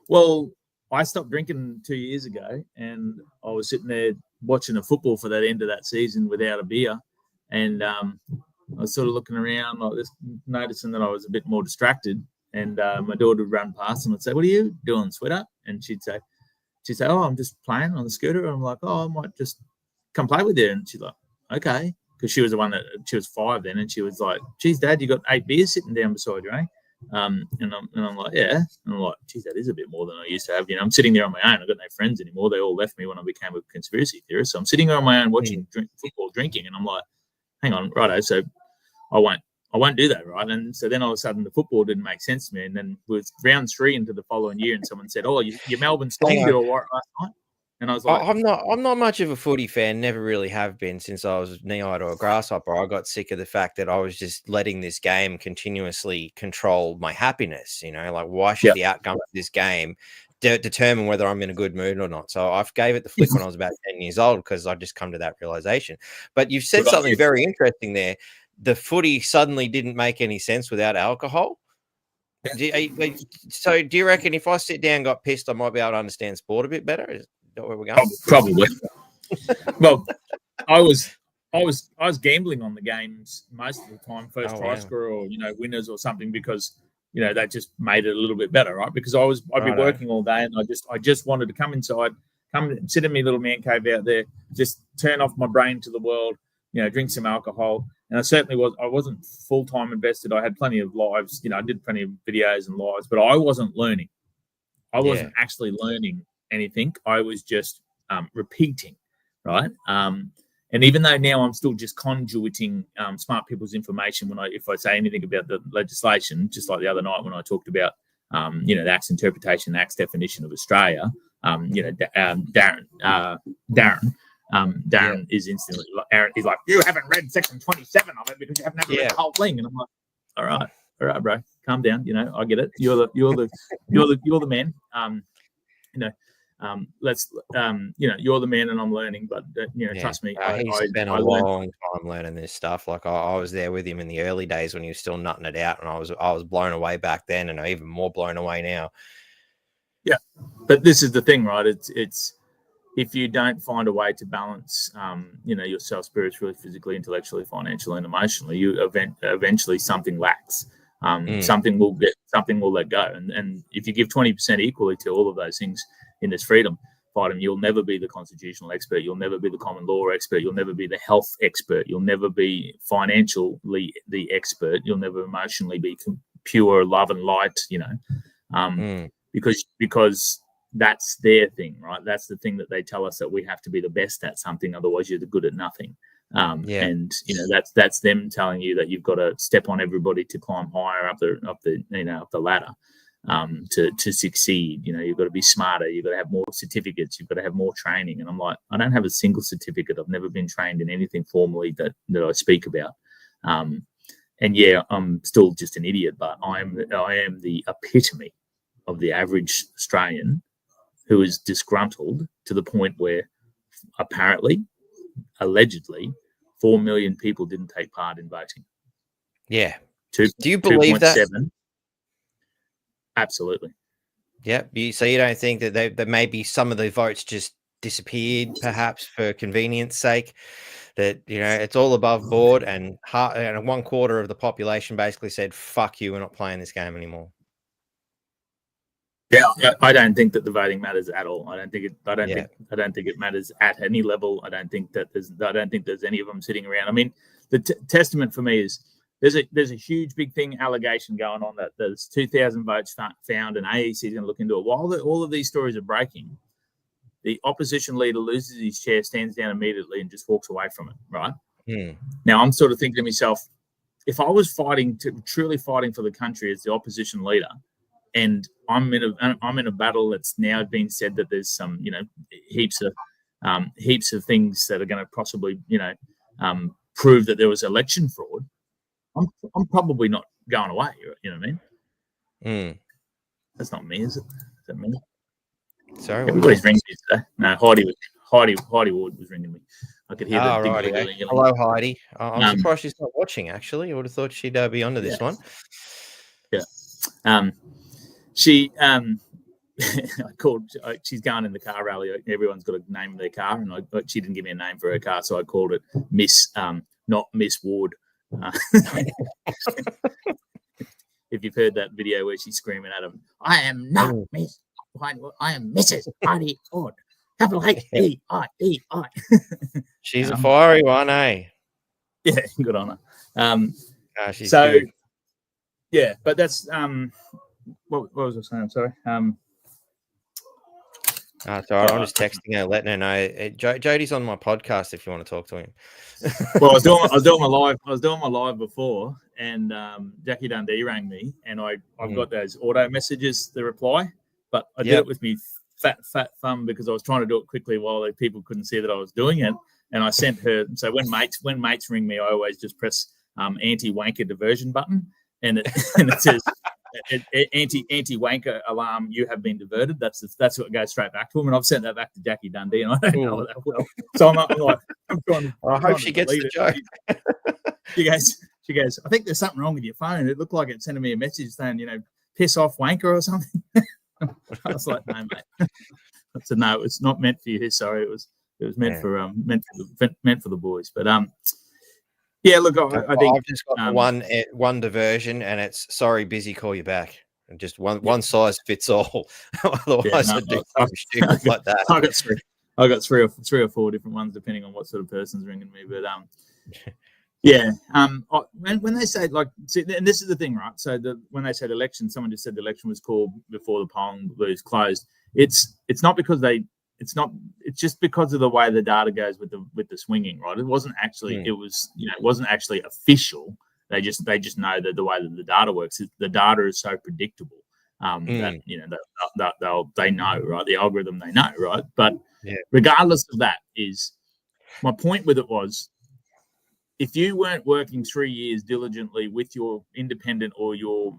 [SPEAKER 2] Well, I stopped drinking 2 years ago, and I was sitting there watching the football for that end of that season without a beer, and I was sort of looking around like this, noticing that I was a bit more distracted. And my daughter would run past and would say, "What are you doing, sweetheart?" And she'd say, "Oh, I'm just playing on the scooter." And I'm like, "Oh, I might just come play with you." And she's like, "Okay," because she was the one that she was 5 then, and she was like, "Geez, Dad, you got 8 beers sitting down beside you, eh?" And I'm like, "Yeah." And I'm like, "Geez, that is a bit more than I used to have." I'm sitting there on my own. I've got no friends anymore. They all left me when I became a conspiracy theorist. So I'm sitting there on my own watching football, drinking, and I'm like, "Hang on, righto." So I won't do that, right? And so then all of a sudden the football didn't make sense to me. And then it was round 3 into the following year, and someone said, "Oh, your Melbourne Storm did all right last night." And I was like,
[SPEAKER 1] I'm not much of a footy fan, never really have been since I was knee-eyed or a grasshopper. I got sick of the fact that I was just letting this game continuously control my happiness. Like, why should the outcome of this game determine whether I'm in a good mood or not? So I gave it the flick when I was about 10 years old, because I just come to that realization. But you've said something very interesting there. The footy suddenly didn't make any sense without alcohol. So do you reckon if I sit down and got pissed, I might be able to understand sport a bit better? Is that where we're going?
[SPEAKER 2] Probably. Well, I was gambling on the games most of the time, first try scorer or winners or something, because that just made it a little bit better, right? Because I'd be working all day, and I just wanted to come inside, come and sit in my little man cave out there, just turn off my brain to the world, drink some alcohol. And I wasn't full-time invested. I had plenty of lives, I did plenty of videos and lives, but I wasn't learning. I wasn't actually learning anything. I was just repeating, right? And even though now I'm still just conduiting smart people's information if I say anything about the legislation, just like the other night when I talked about, the Act's interpretation, the Act's definition of Australia, Darren is instantly he's like, "You haven't read section 27 of it because you haven't read the whole thing." And I'm like, all right, bro, calm down. I get it. You're the man. You're the man, and I'm learning. But trust me,
[SPEAKER 1] he's spent a long time learning this stuff. Like I was there with him in the early days when he was still nutting it out, and I was blown away back then, and I'm even more blown away now. Yeah,
[SPEAKER 2] but this is the thing, right? It's if you don't find a way to balance, yourself spiritually, physically, intellectually, financially, and emotionally, you eventually something lacks. Something will let go. And if you give 20% equally to all of those things in this freedom fighting, you'll never be the constitutional expert. You'll never be the common law expert. You'll never be the health expert. You'll never be financially the expert. You'll never emotionally be pure love and light, because that's their thing, right? That's the thing that they tell us, that we have to be the best at something, otherwise you're the good at nothing. And that's them telling you that you've got to step on everybody to climb higher up the ladder to succeed. You've got to be smarter. You've got to have more certificates. You've got to have more training. And I'm like, I don't have a single certificate. I've never been trained in anything formally that I speak about. And I'm still just an idiot, but I am the epitome of the average Australian who is disgruntled to the point where allegedly 4 million people didn't take part in voting.
[SPEAKER 1] Yeah. Do you believe that?
[SPEAKER 2] Absolutely.
[SPEAKER 1] Yeah. So you don't think that maybe some of the votes just disappeared, perhaps for convenience sake, that, it's all above board, and 1/4 of the population basically said, "Fuck you, we're not playing this game anymore"?
[SPEAKER 2] Yeah, I don't think that the voting matters at all. I don't think it matters at any level. I don't think there's any of them sitting around. I mean, the testament for me is there's a huge big allegation going on that there's 2,000 votes found, and AEC is going to look into it. While all of these stories are breaking, the opposition leader loses his chair, stands down immediately, and just walks away from it. Right. Now I'm sort of thinking to myself, if I was truly fighting for the country as the opposition leader, and I'm in a battle that's now been said that there's some heaps of things that are going to possibly prove that there was election fraud, I'm probably not going away. You know what I mean? That's not me, is it? Is that me?
[SPEAKER 1] Sorry,
[SPEAKER 2] everybody's ringing me today. No, Heidi Ward was ringing me. I could hear the
[SPEAKER 1] right. Hello, Heidi. I'm surprised she's not watching. Actually, I would have thought she'd be onto this one.
[SPEAKER 2] Yeah. She I called. She's going in the car rally. Everyone's got a name of their car, and she didn't give me a name for her car, so I called it Miss, not Miss Ward. If you've heard that video where she's screaming at him, I am not Miss Heidi, I am Mrs. Heidi Ward. Capital H-E-I-E-I.
[SPEAKER 1] She's a fiery one, eh?
[SPEAKER 2] Yeah, good on her.
[SPEAKER 1] She's good.
[SPEAKER 2] Yeah, but that's what was I saying? Sorry.
[SPEAKER 1] It's all right. I'm just texting her, letting her know. Jody's on my podcast if you want to talk to him.
[SPEAKER 2] Well, I was doing my live before, and Jackie Dundee rang me, and I've got those auto messages, the reply, but I did it with me fat thumb because I was trying to do it quickly while people couldn't see that I was doing it, and I sent her. So when mates ring me, I always just press anti-wanker diversion button, and it says anti-wanker alarm, you have been diverted. That's what goes straight back to him, and I've sent that back to Jackie Dundee, and I don't know that well. So I'm trying. I hope
[SPEAKER 1] she gets the joke.
[SPEAKER 2] She goes, I think there's something wrong with your phone. It looked like it's sending me a message saying, piss off wanker or something. I was like, no, mate. I said, no, it's not meant for you. Sorry, it was meant for the boys. But yeah, look, I think
[SPEAKER 1] I've just got one diversion, and it's sorry, busy, call you back. And just one size fits all. Otherwise, I'd do something stupid like that.
[SPEAKER 2] I got three or four different ones depending on what sort of person's ringing me. But yeah. When they say and this is the thing, right? So when they said election, someone just said the election was called before the polling was closed. It's not because it's just because of the way the data goes with the swinging, right? It wasn't actually. It wasn't actually official. They just know that the way that the data works, the data is so predictable that they know, right? The algorithm they know, right? But regardless of that, is my point with it was, if you weren't working 3 years diligently with your independent or your,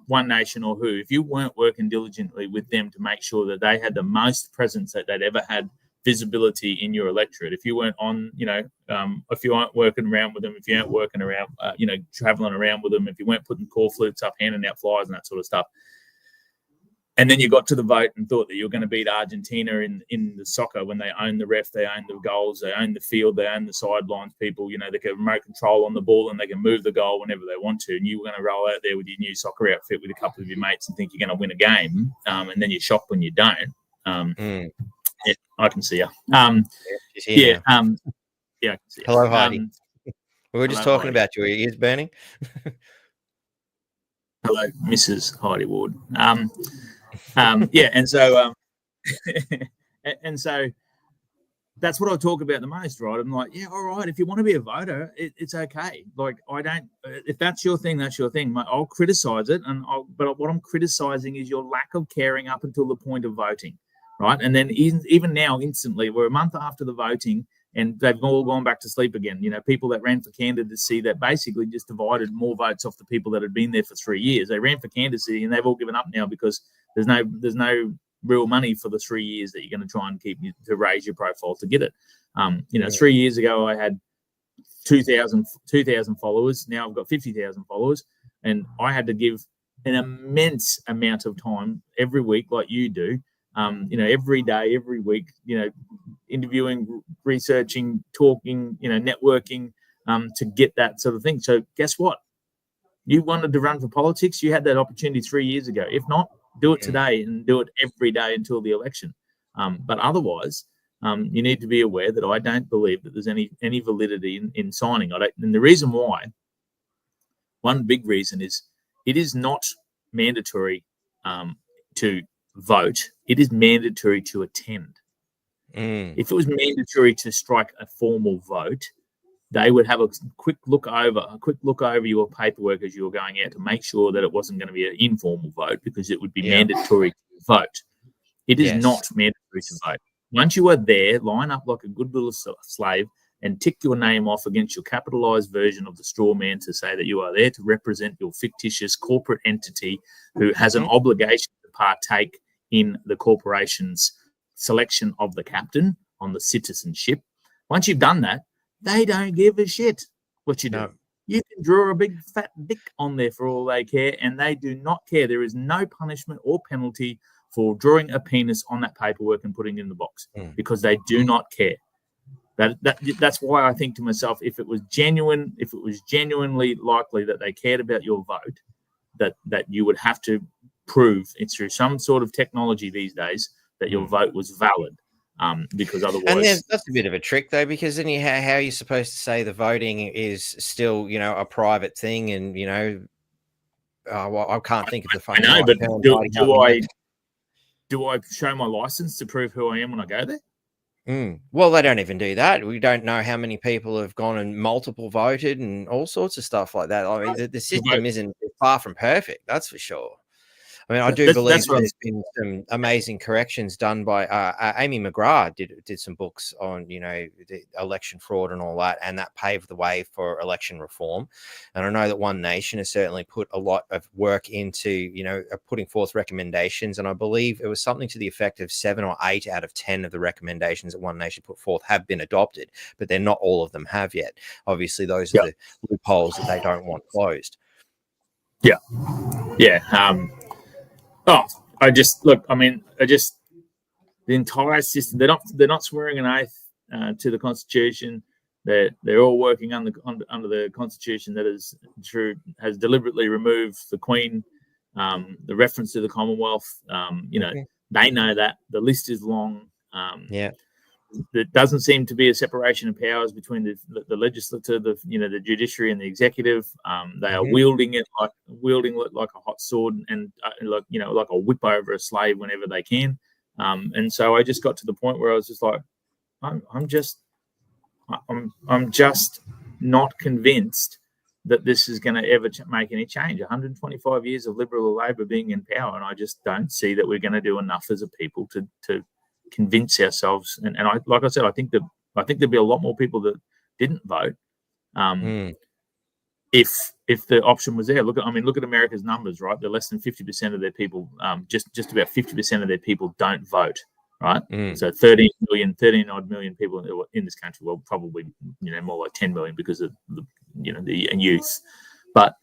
[SPEAKER 2] One Nation or who, if you weren't working diligently with them to make sure that they had the most presence that they'd ever had visibility in your electorate, if you weren't on, if you aren't working around with them, if you aren't working around, traveling around with them, if you weren't putting call flutes up, handing out flyers and that sort of stuff, and then you got to the vote and thought that you were going to beat Argentina in the soccer when they own the ref, they own the goals, they own the field, they own the sidelines, people, they can remote control on the ball and they can move the goal whenever they want to. And you were going to roll out there with your new soccer outfit with a couple of your mates and think you're going to win a game. And then you're shocked when you don't. Yeah, I can see you. Yeah, I can see you.
[SPEAKER 1] Hello, Heidi. We were just talking about your ears burning.
[SPEAKER 2] Hello, Mrs. Heidi Ward. Yeah, and so and so that's what I talk about the most, right? I'm like, yeah, all right, if you want to be a voter, it's okay. Like, if that's your thing, that's your thing. I'll criticize it, but what I'm criticizing is your lack of caring up until the point of voting, right? And then even now, instantly, we're a month after the voting, and they've all gone back to sleep again. People that ran for candidacy that basically just divided more votes off the people that had been there for 3 years. They ran for candidacy and they've all given up now because there's no real money for the 3 years that you're going to try and keep to raise your profile to get it. 3 years ago I had 2,000 followers. Now I've got 50,000 followers, and I had to give an immense amount of time every week, like you do. Every day, every week, interviewing, researching, talking, networking, to get that sort of thing. So guess what? You wanted to run for politics. You had that opportunity 3 years ago. If not, do it today and do it every day until the election. But otherwise, you need to be aware that I don't believe that there's any validity in signing. And the reason why, one big reason is it is not mandatory to vote. It is mandatory to attend. If it was mandatory to strike a formal vote, they would have a quick look over your paperwork as you were going out to make sure that it wasn't going to be an informal vote, because it would be mandatory to vote. It is not mandatory to vote. Once you are there, line up like a good little slave and tick your name off against your capitalized version of the straw man to say that you are there to represent your fictitious corporate entity who has an obligation to partake in the corporation's selection of the captain on the citizenship. Once you've done that, they don't give a shit what you do.
[SPEAKER 1] No.
[SPEAKER 2] You can draw a big fat dick on there for all they care, and they do not care. There is no punishment or penalty for drawing a penis on that paperwork and putting it in the box because they do not care. That's why I think to myself, if it was genuinely likely that they cared about your vote, that you would have to prove it's through some sort of technology these days that your vote was valid. Because otherwise,
[SPEAKER 1] and that's a bit of a trick though, because then how are you supposed to say the voting is still, a private thing, and well, I can't think of the fucking.
[SPEAKER 2] I know, but do I show my license to prove who I am when I go there?
[SPEAKER 1] Well, they don't even do that. We don't know how many people have gone and multiple voted and all sorts of stuff like that. I mean, the system isn't far from perfect. That's for sure. I mean, I do believe there's been some amazing corrections done by Amy McGrath did some books on, the election fraud and all that, and that paved the way for election reform. And I know that One Nation has certainly put a lot of work into, putting forth recommendations. And I believe it was something to the effect of 7 or 8 out of 10 of the recommendations that One Nation put forth have been adopted, but they're not all of them have yet. Obviously, those are the loopholes that they don't want closed.
[SPEAKER 2] Yeah. The entire system, they're not swearing an oath to the Constitution. They're all working under the Constitution that has deliberately removed the Queen, the reference to the Commonwealth. They know that the list is long. There doesn't seem to be a separation of powers between the legislature, the judiciary, and the executive. They are wielding it like a hot sword, and like a whip over a slave whenever they can. And so I just got to the point where I was just like, I'm just not convinced that this is going to ever make any change. 125 years of Liberal or Labor being in power, and I just don't see that we're going to do enough as a people to convince ourselves. And I, like I said, I think there'd be a lot more people that didn't vote if the option was there. Look at America's numbers, right? They're less than 50% of their people. Just about 50% of their people don't vote, right? So 13 odd million people in this country. Well, probably more like 10 million because of the youth. But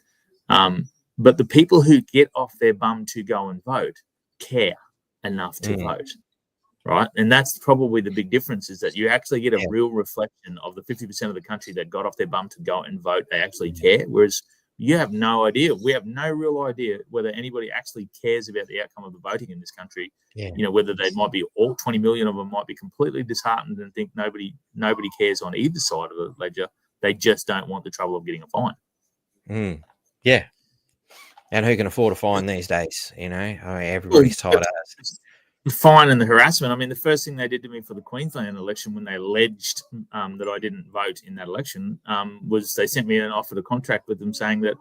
[SPEAKER 2] the people who get off their bum to go and vote care enough to vote. Right. And that's probably the big difference, is that you actually get a real reflection of the 50% of the country that got off their bum to go and vote. They actually care. Whereas you have no idea. We have no real idea whether anybody actually cares about the outcome of the voting in this country. Whether they might be, all 20 million of them might be completely disheartened and think nobody cares on either side of the ledger. They just don't want the trouble of getting a fine.
[SPEAKER 1] Yeah. And who can afford a fine these days? Everybody's tired of it.
[SPEAKER 2] The fine and the harassment. I mean, the first thing they did to me for the Queensland election, when they alleged that I didn't vote in that election, was they sent me an offer to contract with them, saying that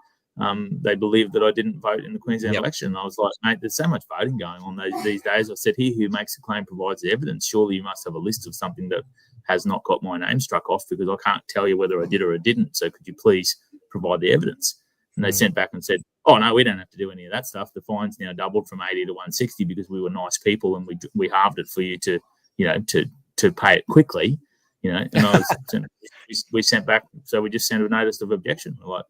[SPEAKER 2] they believed that I didn't vote in the Queensland election. And I was like, mate, there's so much voting going on these days. I said, he who makes a claim provides the evidence. Surely you must have a list of something that has not got my name struck off, because I can't tell you whether I did or I didn't. So could you please provide the evidence? And they sent back and said, oh, no, we don't have to do any of that stuff. The fine's now doubled from 80 to 160 because we were nice people and we halved it for you to pay it quickly, And we sent back, so we just sent a notice of objection. Like,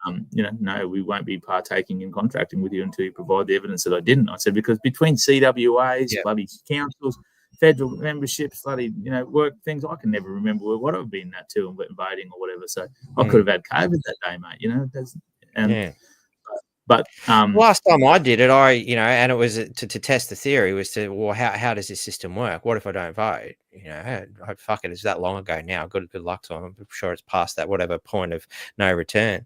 [SPEAKER 2] no, we won't be partaking in contracting with you until you provide the evidence that I didn't. I said, because between CWAs, bloody councils, federal memberships, bloody, work things, I can never remember what I've been at to and voting or whatever. So I could have had COVID that day, mate, But
[SPEAKER 1] last time I did it, and it was to test the theory, was how does this system work? What if I don't vote? Fuck it, it's that long ago now. Good luck to them. I'm sure it's past that whatever point of no return.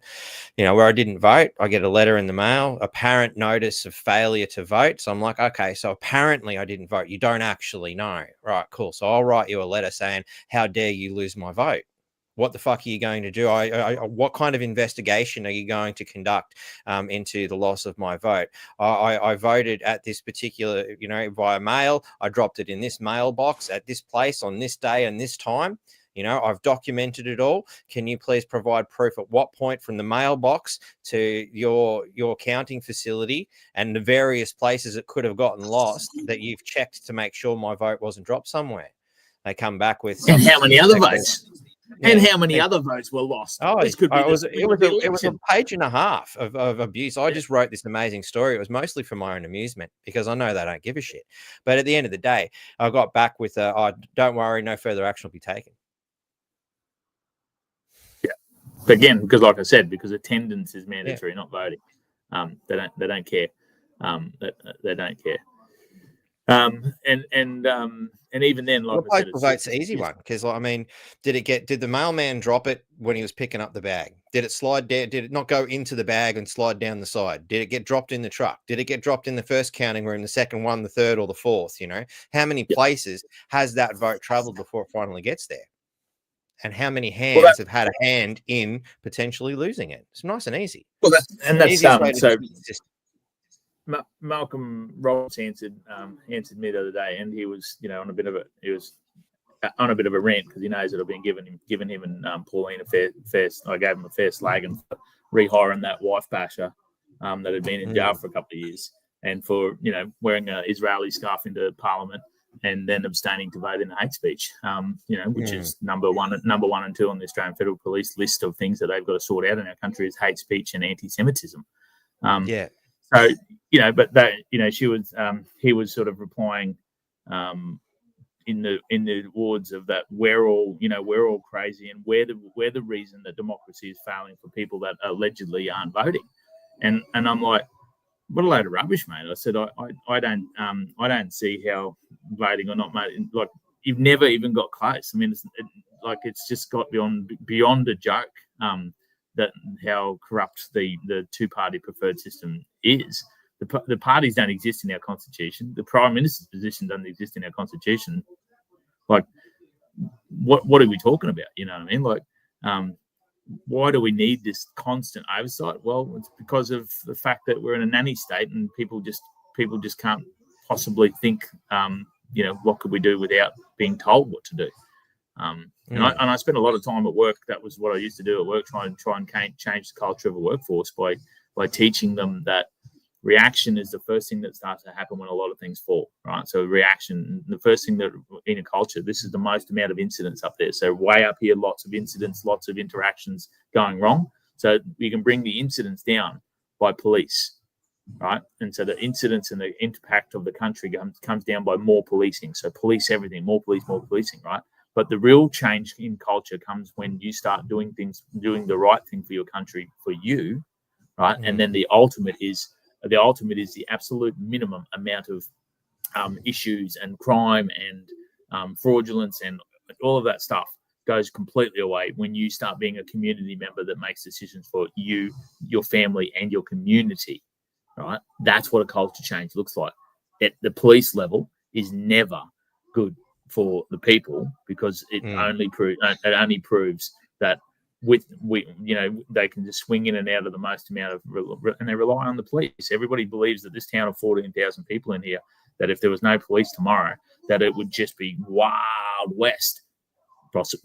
[SPEAKER 1] Where I didn't vote, I get a letter in the mail, apparent notice of failure to vote. So I'm like, okay, so apparently I didn't vote. You don't actually know, right? Cool. So I'll write you a letter saying, how dare you lose my vote? What the fuck are you going to do? What kind of investigation are you going to conduct into the loss of my vote? I voted at this particular, via mail. I dropped it in this mailbox at this place on this day and this time. You know, I've documented it all. Can you please provide proof at what point from the mailbox to your counting facility and the various places it could have gotten lost that you've checked to make sure my vote wasn't dropped somewhere? They come back with
[SPEAKER 2] and how many other votes?
[SPEAKER 1] Yeah.
[SPEAKER 2] And how many other votes were lost?
[SPEAKER 1] Oh,
[SPEAKER 2] This could be
[SPEAKER 1] it was a page and a half of abuse. I just wrote this amazing story. It was mostly for my own amusement because I know they don't give a shit. But at the end of the day, I got back with, don't worry, no further action will be taken.
[SPEAKER 2] Yeah, but again, because like I said, because attendance is mandatory, not voting. They don't care. They don't care. And even then, like I said,
[SPEAKER 1] vote's an easy one because, like, I mean, did the mailman drop it when he was picking up the bag? Did it slide down? Did it not go into the bag and slide down the side? Did it get dropped in the truck? Did it get dropped in the first counting room, the second one, the third, or the fourth? You know, how many places has that vote traveled before it finally gets there? And how many hands have had a hand in potentially losing it? It's nice and easy.
[SPEAKER 2] Well, that's Malcolm Roberts answered me the other day, and he was, on a bit of a rant because he knows that I've been giving him and Pauline a fair. I gave him a fair slagging for rehiring that wife basher that had been in jail for a couple of years, and for wearing an Israeli scarf into Parliament and then abstaining to vote in hate speech. Which is number one and two on the Australian Federal Police list of things that they've got to sort out in our country is hate speech and anti-Semitism. So, but that, he was sort of replying in the words of that we're all crazy, and we're the reason that democracy is failing for people that allegedly aren't voting. And I'm like, what a load of rubbish, mate. I said, I don't see how voting or not, mate. Like, you've never even got close. I mean, it's just got beyond a joke. That how corrupt the two-party preferred system is. The parties don't exist in our constitution. The Prime Minister's position doesn't exist in our constitution. Like, what are we talking about? You know what I mean? Like, why do we need this constant oversight? Well, it's because of the fact that we're in a nanny state, and people just can't possibly think. What could we do without being told what to do? And I spent a lot of time at work. That was what I used to do at work, try and change the culture of a workforce by teaching them that reaction is the first thing that starts to happen when a lot of things fall, right? So reaction, the first thing that in a culture, this is the most amount of incidents up there. So way up here, lots of incidents, lots of interactions going wrong. So you can bring the incidents down by police, right? And so the incidents and the impact of the country comes down by more policing. So police everything, more policing, right? But the real change in culture comes when you start doing the right thing for your country, for you, right? And then the ultimate is the absolute minimum amount of issues and crime and fraudulence and all of that stuff goes completely away when you start being a community member that makes decisions for you, your family, and your community, right? That's what a culture change looks like. At the police level is never good for the people because it only proves that they can just swing in and out of the most amount of, and they rely on the police. Everybody believes that this town of 14,000 people in here, that if there was no police tomorrow, that it would just be wild west.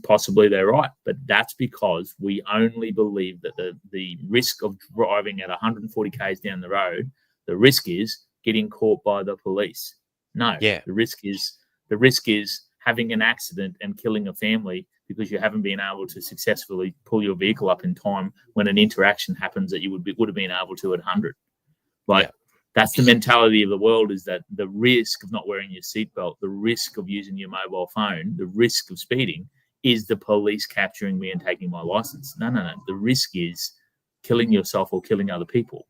[SPEAKER 2] Possibly they're right, but that's because we only believe that the risk of driving at 140 k's down the road, the risk is getting caught by the police. No, the risk is having an accident and killing a family because you haven't been able to successfully pull your vehicle up in time when an interaction happens that you would have been able to at 100. That's the mentality of the world, is that the risk of not wearing your seatbelt, the risk of using your mobile phone, the risk of speeding is the police capturing me and taking my license. No. The risk is killing yourself or killing other people.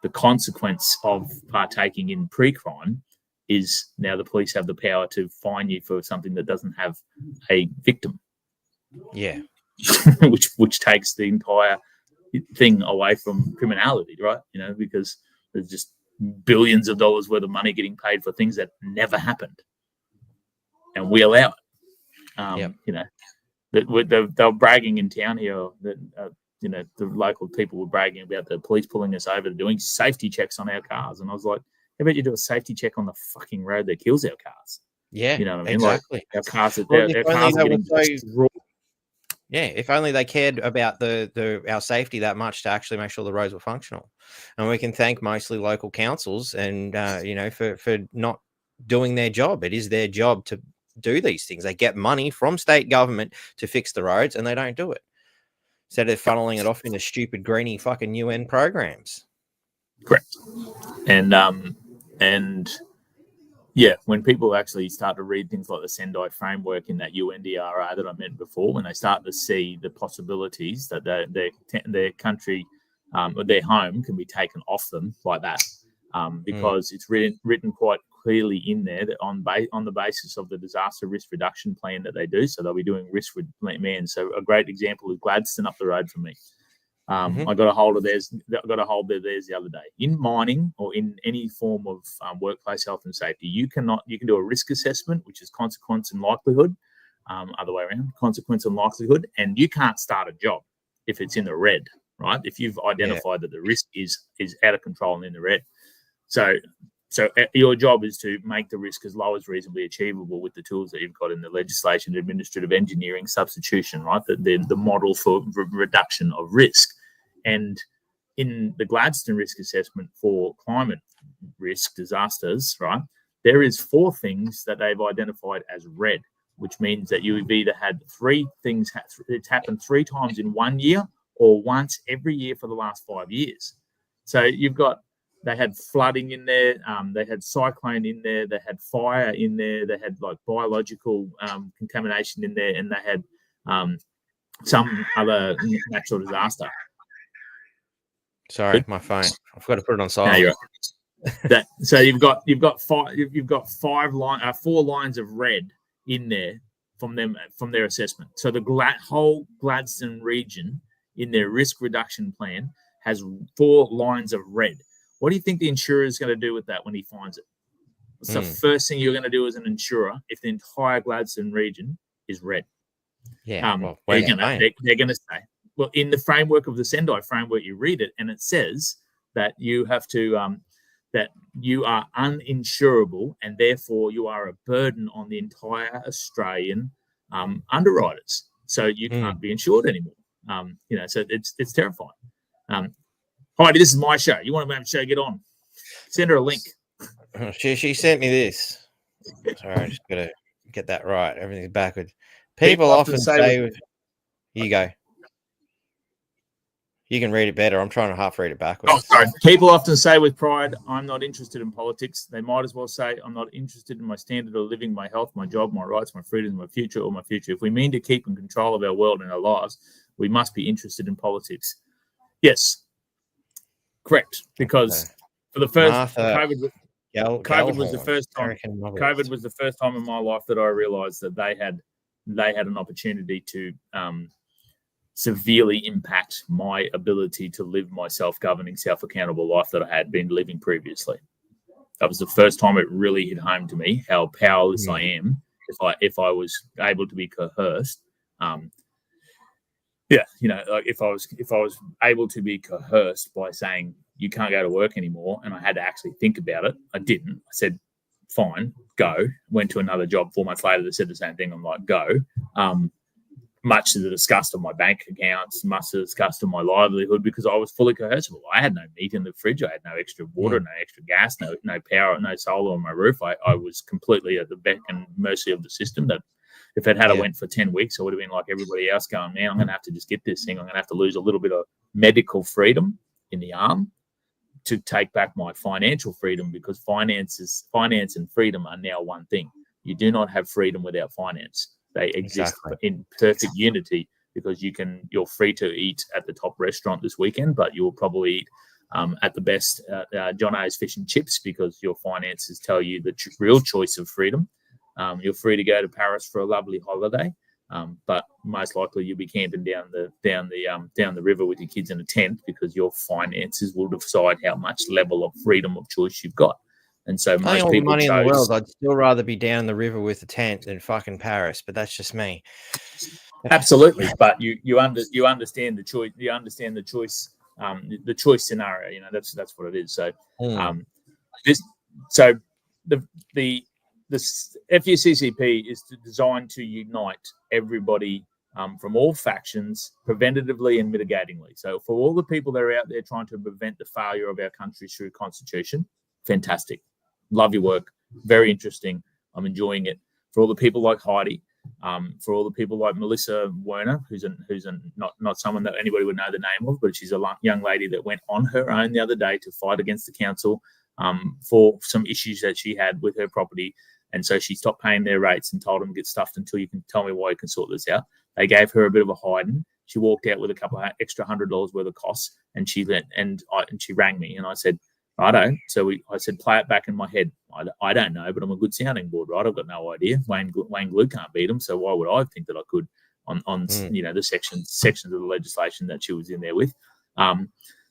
[SPEAKER 2] The consequence of partaking in pre-crime is now the police have the power to fine you for something that doesn't have a victim.
[SPEAKER 1] Yeah.
[SPEAKER 2] which takes the entire thing away from criminality, right? Because there's just billions of dollars worth of money getting paid for things that never happened. And we allow it. They were bragging in town here that, the local people were bragging about the police pulling us over, doing safety checks on our cars. And I was like, how about you do a safety check on the fucking road that kills our cars?
[SPEAKER 1] Yeah,
[SPEAKER 2] you know what I mean?
[SPEAKER 1] exactly.
[SPEAKER 2] Like our cars,
[SPEAKER 1] Well,
[SPEAKER 2] our cars are getting destroyed.
[SPEAKER 1] yeah, if only they cared about our safety that much to actually make sure the roads were functional. And we can thank mostly local councils and for not doing their job. It is their job to do these things. They get money from state government to fix the roads, and they don't do it. Instead of funneling it off into stupid greeny fucking UN programs.
[SPEAKER 2] Correct. And yeah, when people actually start to read things like the Sendai framework in that UNDRA that I mentioned before, when they start to see the possibilities that their country or their home can be taken off them like that, because it's written quite clearly in there that on the basis of the disaster risk reduction plan that they do, so they'll be doing risk man. So a great example is Gladstone up the road from me. I got a hold of theirs. The other day. In mining or in any form of workplace health and safety, you can do a risk assessment, which is consequence and likelihood, other way around, consequence and likelihood, and you can't start a job if it's in the red, right? If you've identified that the risk is out of control and in the red. So your job is to make the risk as low as reasonably achievable with the tools that you've got in the legislation, administrative engineering, substitution, right? The model for reduction of risk. And in the Gladstone risk assessment for climate risk disasters, right, there is 4 things that they've identified as red, which means that you've either had 3 things, it's happened 3 times in 1 year or once every year for the last 5 years. So they had flooding in there, they had cyclone in there, they had fire in there, they had like biological contamination in there, and they had some other natural disaster.
[SPEAKER 1] Sorry, my phone. I've got to put it on silent.
[SPEAKER 2] No, you're right. So you've got 4 lines of red in there from their assessment. So the whole Gladstone region in their risk reduction plan has 4 lines of red. What do you think the insurer is going to do with that when he finds it? What's the first thing you're going to do as an insurer if the entire Gladstone region is red?
[SPEAKER 1] Yeah,
[SPEAKER 2] they're going to say, well, in the framework of the Sendai framework, you read it, and it says that you have to that you are uninsurable, and therefore you are a burden on the entire Australian underwriters. So you can't be insured anymore. So it's terrifying. Heidi, this is my show. You want to make the show? Get on. Send her a link.
[SPEAKER 1] She sent me this. Sorry, I just got to get that right. Everything's backwards. People often say you go. You can read it better. I'm trying to half read it backwards.
[SPEAKER 2] Oh, sorry. People often say with pride, I'm not interested in politics. They might as well say, I'm not interested in my standard of living, my health, my job, my rights, my freedoms, my future, or my future. If we mean to keep in control of our world and our lives, we must be interested in politics. Yes, correct. Because for the first COVID was the first time. COVID was the first time in my life that I realised that they had an opportunity to severely impact my ability to live my self-governing, self-accountable life that I had been living previously. That was the first time it really hit home to me how powerless I am if I was able to be coerced. If I was able to be coerced by saying you can't go to work anymore, and I had to actually think about it. I didn't. I said, fine, go. Went to another job 4 months later that said the same thing. I'm like, go. Much to the disgust of my bank accounts, much to the disgust of my livelihood, because I was fully coercible. I had no meat in the fridge. I had no extra water, no extra gas, no power, no solar on my roof. I was completely at the beck and mercy of the system. That if it had went for 10 weeks, I would have been like everybody else going, man, I'm going to have to just get this thing. I'm going to have to lose a little bit of medical freedom in the arm to take back my financial freedom, because finance and freedom are now one thing. You do not have freedom without finance. They exist in perfect unity, because you're free to eat at the top restaurant this weekend, but you will probably eat at the best John O's fish and chips, because your finances tell you the real choice of freedom. You're free to go to Paris for a lovely holiday, but most likely you'll be camping down the river with your kids in a tent, because your finances will decide how much level of freedom of choice you've got. And so most
[SPEAKER 1] all
[SPEAKER 2] people
[SPEAKER 1] the money in the world, I'd still rather be down the river with a tent than fucking Paris, but that's just me.
[SPEAKER 2] Absolutely, but you understand the choice. You understand the choice. The choice scenario. That's what it is. So this FUCCP is designed to unite everybody from all factions, preventatively and mitigatingly. So for all the people that are out there trying to prevent the failure of our country through constitution, fantastic. Love your work. Very interesting. I'm enjoying it. For all the people like Heidi, for all the people like Melissa Werner, who's not someone that anybody would know the name of, but she's a young lady that went on her own the other day to fight against the council for some issues that she had with her property. And so she stopped paying their rates and told them to get stuffed until you can tell me why you can sort this out. They gave her a bit of a hiding. She walked out with a couple of extra $100 worth of costs, and she rang me, and I said, righto. So I said, play it back in my head. I don't know, but I'm a good sounding board, right? I've got no idea. Wayne Glue can't beat them, so why would I think that I could on the sections of the legislation that she was in there with?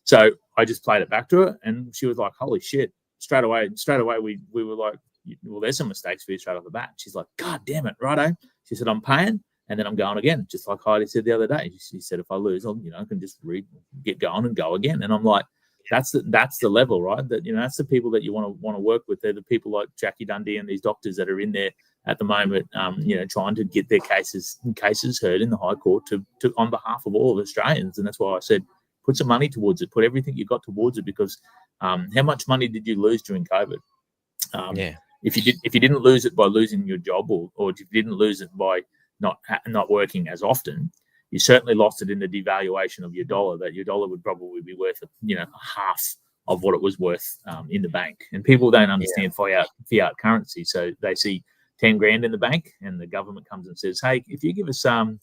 [SPEAKER 2] So I just played it back to her, and she was like, holy shit. Straight away, we were like, well, there's some mistakes for you straight off the bat. She's like, God damn it, righto. She said, I'm paying, and then I'm going again, just like Heidi said the other day. She said, if I lose, I can just get going and go again. And I'm like, that's the level, right? That that's the people that you want to work with. They're the people like Jackie Dundee and these doctors that are in there at the moment, trying to get their cases heard in the High Court to on behalf of all of Australians. And that's why I said, put some money towards it. Put everything you got towards it, because how much money did you lose during COVID? If you didn't lose it by losing your job, or if you didn't lose it by not working as often, you certainly lost it in the devaluation of your dollar. That your dollar would probably be worth half of what it was worth in the bank. And people don't understand fiat currency, so they see 10 grand in the bank, and the government comes and says, hey, if you give us $3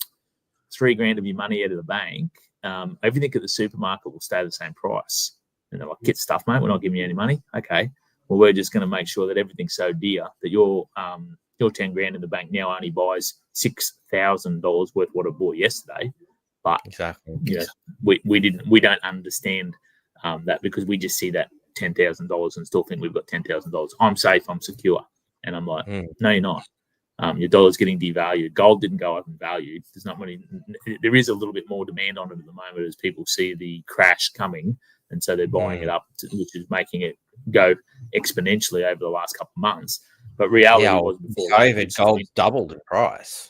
[SPEAKER 2] grand of your money out of the bank, everything at the supermarket will stay the same price. And they're like, get stuff, mate. We're not giving you any money. Okay. Well, we're just going to make sure that everything's so dear that your 10 grand in the bank now only buys $6,000 worth what it bought yesterday. But
[SPEAKER 1] exactly,
[SPEAKER 2] we don't understand that, because we just see that $10,000 and still think we've got $10,000. I'm safe, I'm secure, and I'm like, no, you're not. Your dollar's getting devalued. Gold didn't go up in value. There is a little bit more demand on it at the moment as people see the crash coming, and so they're buying it up, which is making it go exponentially over the last couple of months. But reality was before
[SPEAKER 1] COVID, gold doubled in price.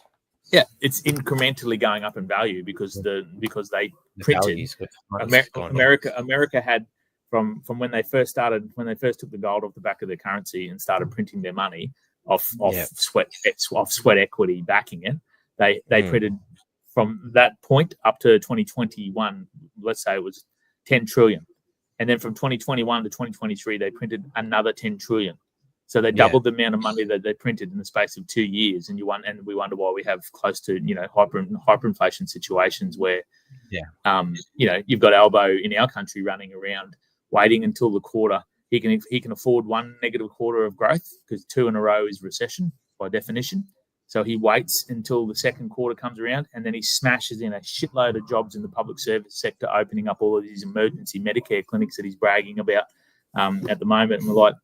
[SPEAKER 2] Yeah, it's incrementally going up in value because they printed. America had from when they first took the gold off the back of their currency and started printing their money off sweat equity backing it. They printed from that point up to 2021. Let's say it was 10 trillion. And then from 2021 to 2023, they printed another 10 trillion. So they doubled the amount of money that they printed in the space of 2 years. And we wonder why we have close to, hyperinflation situations where, you've got Albo in our country running around waiting until the quarter. He can afford one negative quarter of growth, because 2 in a row is recession by definition. So he waits until the second quarter comes around, and then he smashes in a shitload of jobs in the public service sector, opening up all of these emergency Medicare clinics that he's bragging about at the moment. And we're like,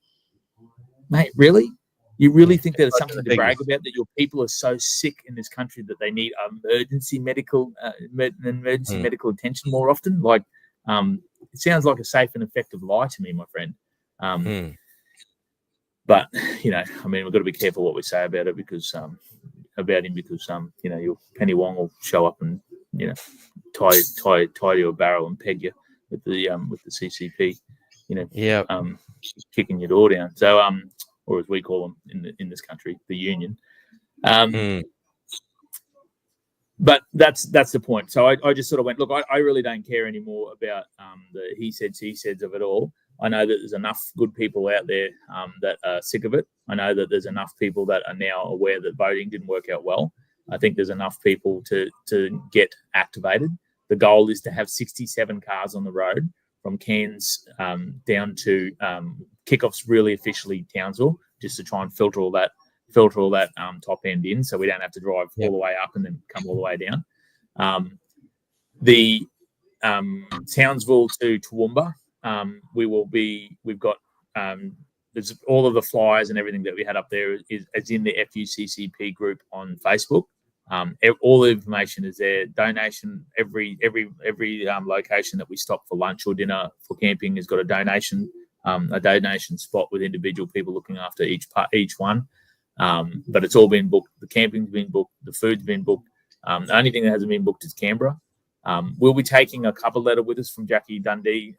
[SPEAKER 2] mate, really? You really think that it's something to brag about, that your people are so sick in this country that they need emergency medical medical attention more often? Like, it sounds like a safe and effective lie to me, my friend. But we've got to be careful what we say about it, because your Penny Wong will show up and tie you to a barrel and peg you with the CCP, kicking your door down. So or as we call them in this country, the union. But that's the point. So I just sort of went, look, I really don't care anymore about the he said, she said of it all. I know that there's enough good people out there that are sick of it. I know that there's enough people that are now aware that voting didn't work out well. I think there's enough people to get activated. The goal is to have 67 cars on the road from Cairns down to kickoffs really officially Townsville, just to try and filter all that top end in, so we don't have to drive all the way up and then come all the way down. The Townsville to Toowoomba, we've got there's all of the flyers and everything that we had up there is in the FUCCP group on Facebook. All the information is there. Donation, every location that we stop for lunch or dinner for camping has got a donation spot with individual people looking after each one. But it's all been booked. The camping's been booked. The food's been booked. The only thing that hasn't been booked is Canberra. We'll be taking a cover letter with us from Jackie Dundee,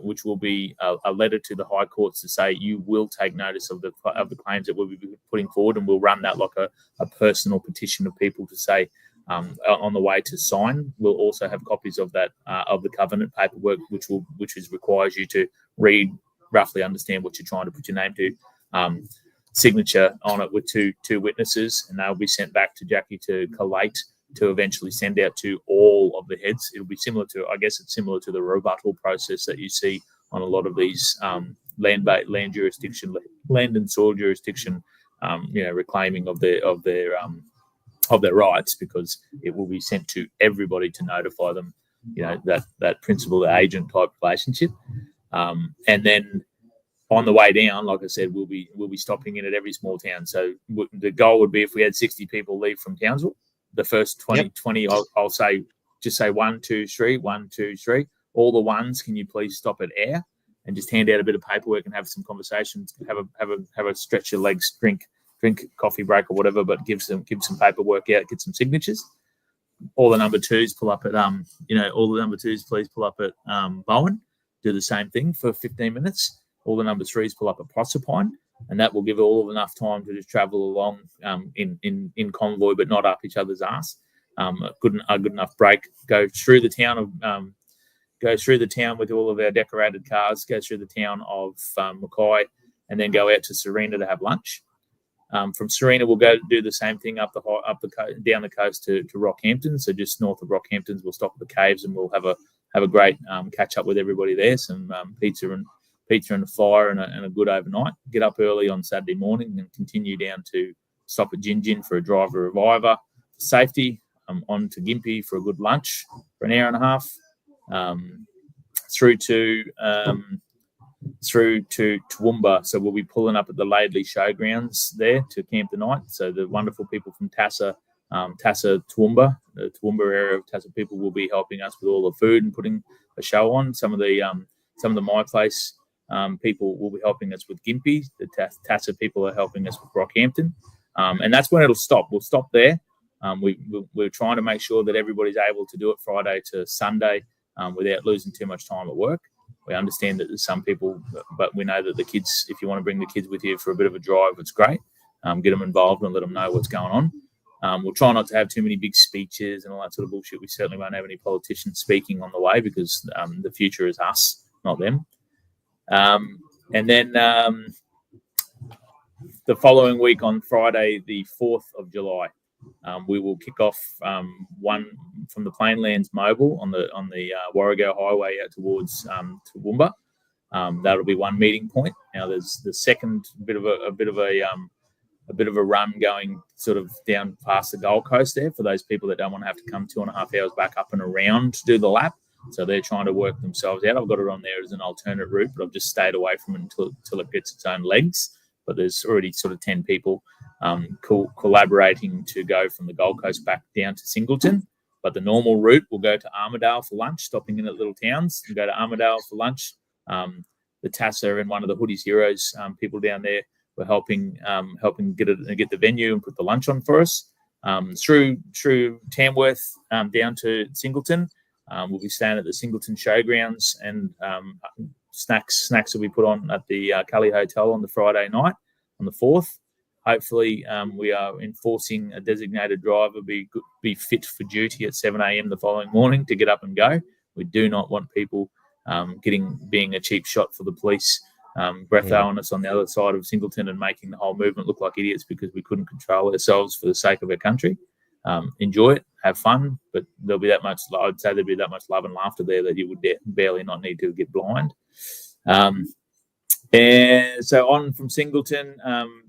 [SPEAKER 2] which will be a letter to the High Courts to say you will take notice of the claims that we'll be putting forward, and we'll run that like a personal petition of people to say on the way to sign. We'll also have copies of that of the covenant paperwork, which requires you to read, roughly understand what you're trying to put your name to. Signature on it with two witnesses, and they'll be sent back to Jackie to collate, to eventually send out to all of the heads. It'll be similar to, I guess it's similar to the rebuttal process that you see on a lot of these land jurisdiction, land and soil jurisdiction, reclaiming of their rights, because it will be sent to everybody to notify them, that principal to agent type relationship. And then on the way down, like I said, we'll be stopping in at every small town. So the goal would be, if we had 60 people leave from Townsville, the first 20, I'll say, just say 1, 2, 3, 1, 2, 3. All the ones, can you please stop at Air and just hand out a bit of paperwork and have some conversations, have a stretch your legs, drink coffee break or whatever, but give some paperwork out, get some signatures. All the number 2s pull up at all the number 2s please pull up at Bowen, do the same thing for 15 minutes. All the number 3s pull up at Proserpine, and that will give all enough time to just travel along in convoy, but not up each other's ass. A good enough break. Go through the town with all of our decorated cars. Go through the town of Mackay, and then go out to Serena to have lunch. From Serena, we'll go do the same thing down the coast to Rockhampton. So just north of Rockhampton, we'll stop at the caves, and we'll have a great catch up with everybody there. Some pizza and a fire and a good overnight. Get up early on Saturday morning and continue down to stop at Gin for a driver reviver for safety. On to Gympie for a good lunch for an hour and a half. Through to Toowoomba. So we'll be pulling up at the Laidley Showgrounds there to camp the night. So the wonderful people from Toowoomba, the Toowoomba area of Tassa people, will be helping us with all the food and putting a show on. Some of the My Place people will be helping us with Gympie. The Tassa people are helping us with Rockhampton. And that's when it'll stop. We'll stop there. We're trying to make sure that everybody's able to do it Friday to Sunday without losing too much time at work. We understand that there's some people, but we know that the kids, if you want to bring the kids with you for a bit of a drive, it's great. Get them involved and let them know what's going on. We'll try not to have too many big speeches and all that sort of bullshit. We certainly won't have any politicians speaking on the way, because the future is us, not them. And then the following week on Friday, the 4th of July, we will kick off one from the Plainlands Mobile on the Warrego Highway out towards Toowoomba. That'll be one meeting point. Now there's the second bit of a run going sort of down past the Gold Coast there for those people that don't want to have to come 2.5 hours back up and around to do the lap. So they're trying to work themselves out. I've got it on there as an alternate route, but I've just stayed away from it until it gets its own legs. But there's already sort of 10 people collaborating to go from the Gold Coast back down to Singleton. But the normal route will go to Armidale for lunch, stopping in at little towns, and go to Armidale for lunch. The Tassa and one of the Hoodies Heroes people down there were helping get the venue and put the lunch on for us. Through Tamworth down to Singleton. We'll be staying at the Singleton Showgrounds, and snacks will be put on at the Cully Hotel on the Friday night on the 4th. Hopefully, we are enforcing a designated driver be fit for duty at 7 a.m. the following morning to get up and go. We do not want people being a cheap shot for the police, breathing us on the other side of Singleton and making the whole movement look like idiots because we couldn't control ourselves for the sake of our country. Enjoy it, have fun, but there'll be that much. I'd say there'll be that much love and laughter there that you would barely not need to get blind. And so on from Singleton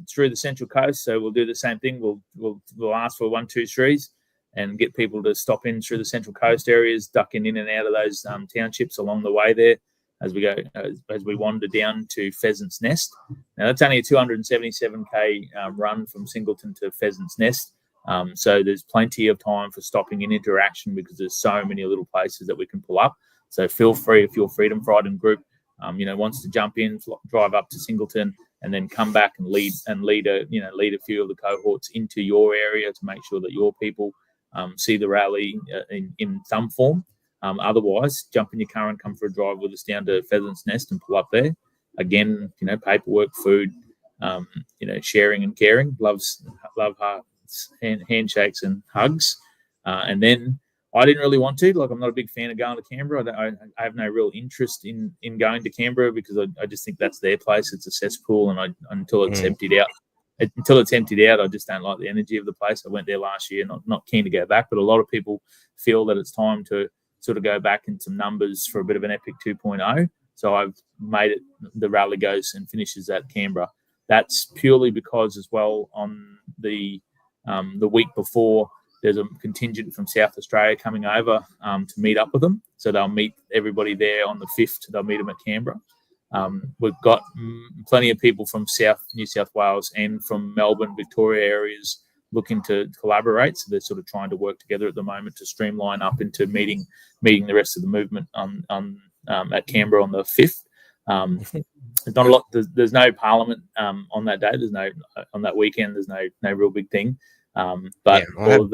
[SPEAKER 2] through the Central Coast. So we'll do the same thing. We'll ask for 1, 2, 3s and get people to stop in through the Central Coast areas, ducking in and out of those townships along the way there as we go as we wander down to Pheasant's Nest. Now that's only a 277k run from Singleton to Pheasant's Nest. So there's plenty of time for stopping and interaction because there's so many little places that we can pull up. So feel free, if your Freedom Friday group, wants to jump in, drive up to Singleton and then come back and lead a few of the cohorts into your area to make sure that your people see the rally in some form. Otherwise, jump in your car and come for a drive with us down to Pheasant's Nest and pull up there. Again, paperwork, food, sharing and caring. Love hearts, handshakes and hugs. And then I didn't really want to. Like, I'm not a big fan of going to Canberra. I have no real interest in going to Canberra because I just think that's their place. It's a cesspool, and until it's emptied out, I just don't like the energy of the place. I went there last year, not keen to go back, but a lot of people feel that it's time to sort of go back in some numbers for a bit of an epic 2.0. So I've made it, the rally goes and finishes at Canberra. That's purely because as well on the week before, there's a contingent from South Australia coming over to meet up with them. So they'll meet everybody there on the 5th. They'll meet them at Canberra. We've got plenty of people from New South Wales and from Melbourne, Victoria areas looking to collaborate. So they're sort of trying to work together at the moment to streamline up into meeting the rest of the movement at Canberra on the 5th. There's not a lot. There's no parliament on that day. There's no on that weekend. There's no real big thing. But all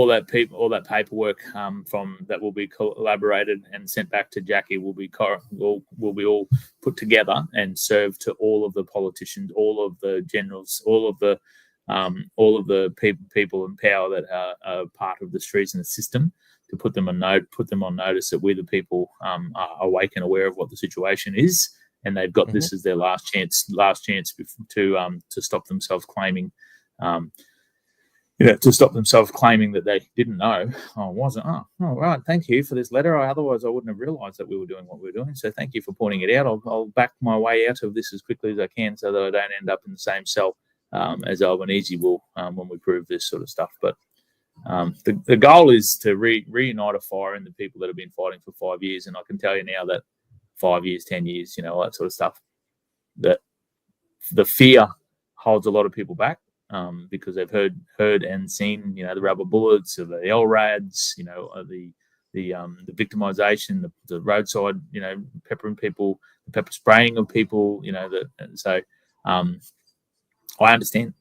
[SPEAKER 2] that paperwork from that will be collaborated and sent back to Jackie will be all put together and served to all of the politicians, all of the generals, all of the people in power that are part of the treason system, to put them on notice that we the people are awake and aware of what the situation is, and they've got this as their last chance to stop themselves claiming. To stop themselves claiming that they didn't know. Oh, wasn't. Oh, right. Thank you for this letter. Otherwise, I wouldn't have realised that we were doing what we were doing. So thank you for pointing it out. I'll back my way out of this as quickly as I can so that I don't end up in the same cell as Albanese will when we prove this sort of stuff. But the goal is to reunite a fire in the people that have been fighting for 5 years. And I can tell you now that 5 years, 10 years, all that sort of stuff, that the fear holds a lot of people back. Because they've heard and seen, the rubber bullets, or the LRADs, the victimization, the roadside, peppering people, the pepper spraying of people, so I understand.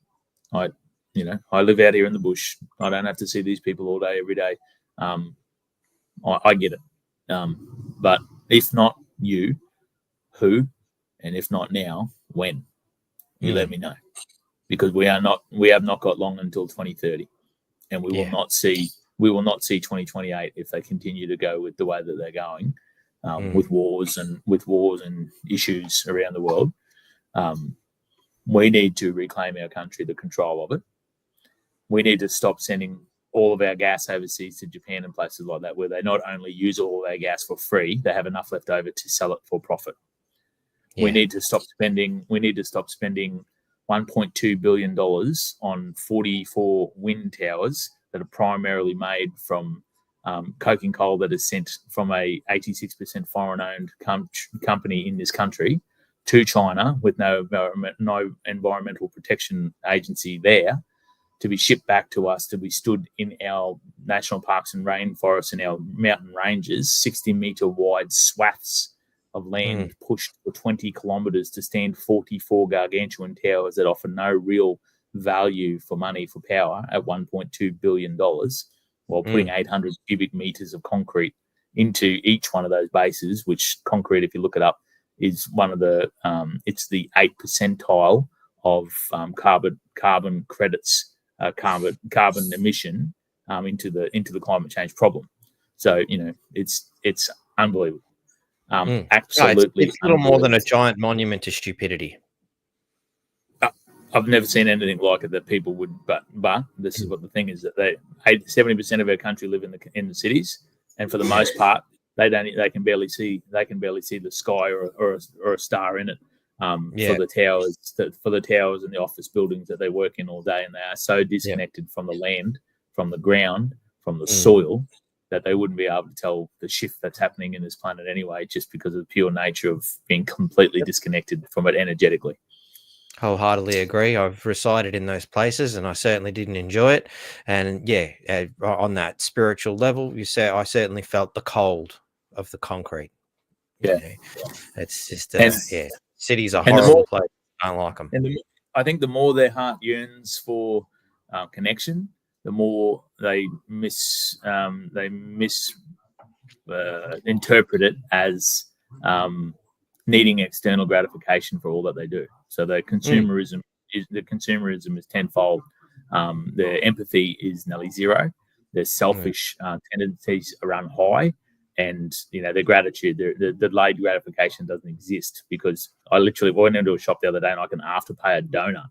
[SPEAKER 2] I live out here in the bush. I don't have to see these people all day, every day. I get it. But if not you, who? And if not now, when? You let me know. Because we have not got long until 2030, and we will not see 2028 if they continue to go with the way that they're going, with wars and issues around the world. We need to reclaim our country, the control of it. We need to stop sending all of our gas overseas to Japan and places like that, where they not only use all their gas for free, they have enough left over to sell it for profit. We need to stop spending $1.2 billion on 44 wind towers that are primarily made from coking coal that is sent from a 86% foreign-owned company in this country to China with no environmental protection agency there, to be shipped back to us, to be stood in our national parks and rainforests and our mountain ranges, 60-metre wide swaths of land pushed for 20 kilometres to stand 44 gargantuan towers that offer no real value for money, for power, at $1.2 billion, while putting 800 cubic metres of concrete into each one of those bases, which concrete, if you look it up, is one of the it's the 8th percentile of carbon credits, carbon emission into the climate change problem. So it's unbelievable. Absolutely,
[SPEAKER 1] it's little more than a giant monument to stupidity.
[SPEAKER 2] I've never seen anything like it that people would. But this is what the thing is, that 70% of our country live in the cities, and for the most part, they can barely see the sky or a star in it. For the towers and the office buildings that they work in all day, and they are so disconnected from the land, from the ground, from the soil, that they wouldn't be able to tell the shift that's happening in this planet anyway, just because of the pure nature of being completely disconnected from it energetically.
[SPEAKER 1] Wholeheartedly agree. I've resided in those places, and I certainly didn't enjoy it. And on that spiritual level, I certainly felt the cold of the concrete.
[SPEAKER 2] Yeah.
[SPEAKER 1] You know? It's just,
[SPEAKER 2] And-
[SPEAKER 1] cities are
[SPEAKER 2] and the
[SPEAKER 1] horrible
[SPEAKER 2] more-
[SPEAKER 1] places. I don't like them.
[SPEAKER 2] And I think the more their heart yearns for connection, the more they interpret it as needing external gratification for all that they do. So the consumerism is tenfold. Their empathy is nearly zero. Their selfish tendencies are run high, and their gratitude, the delayed gratification doesn't exist, because I literally went into a shop the other day and I can afterpay a donut.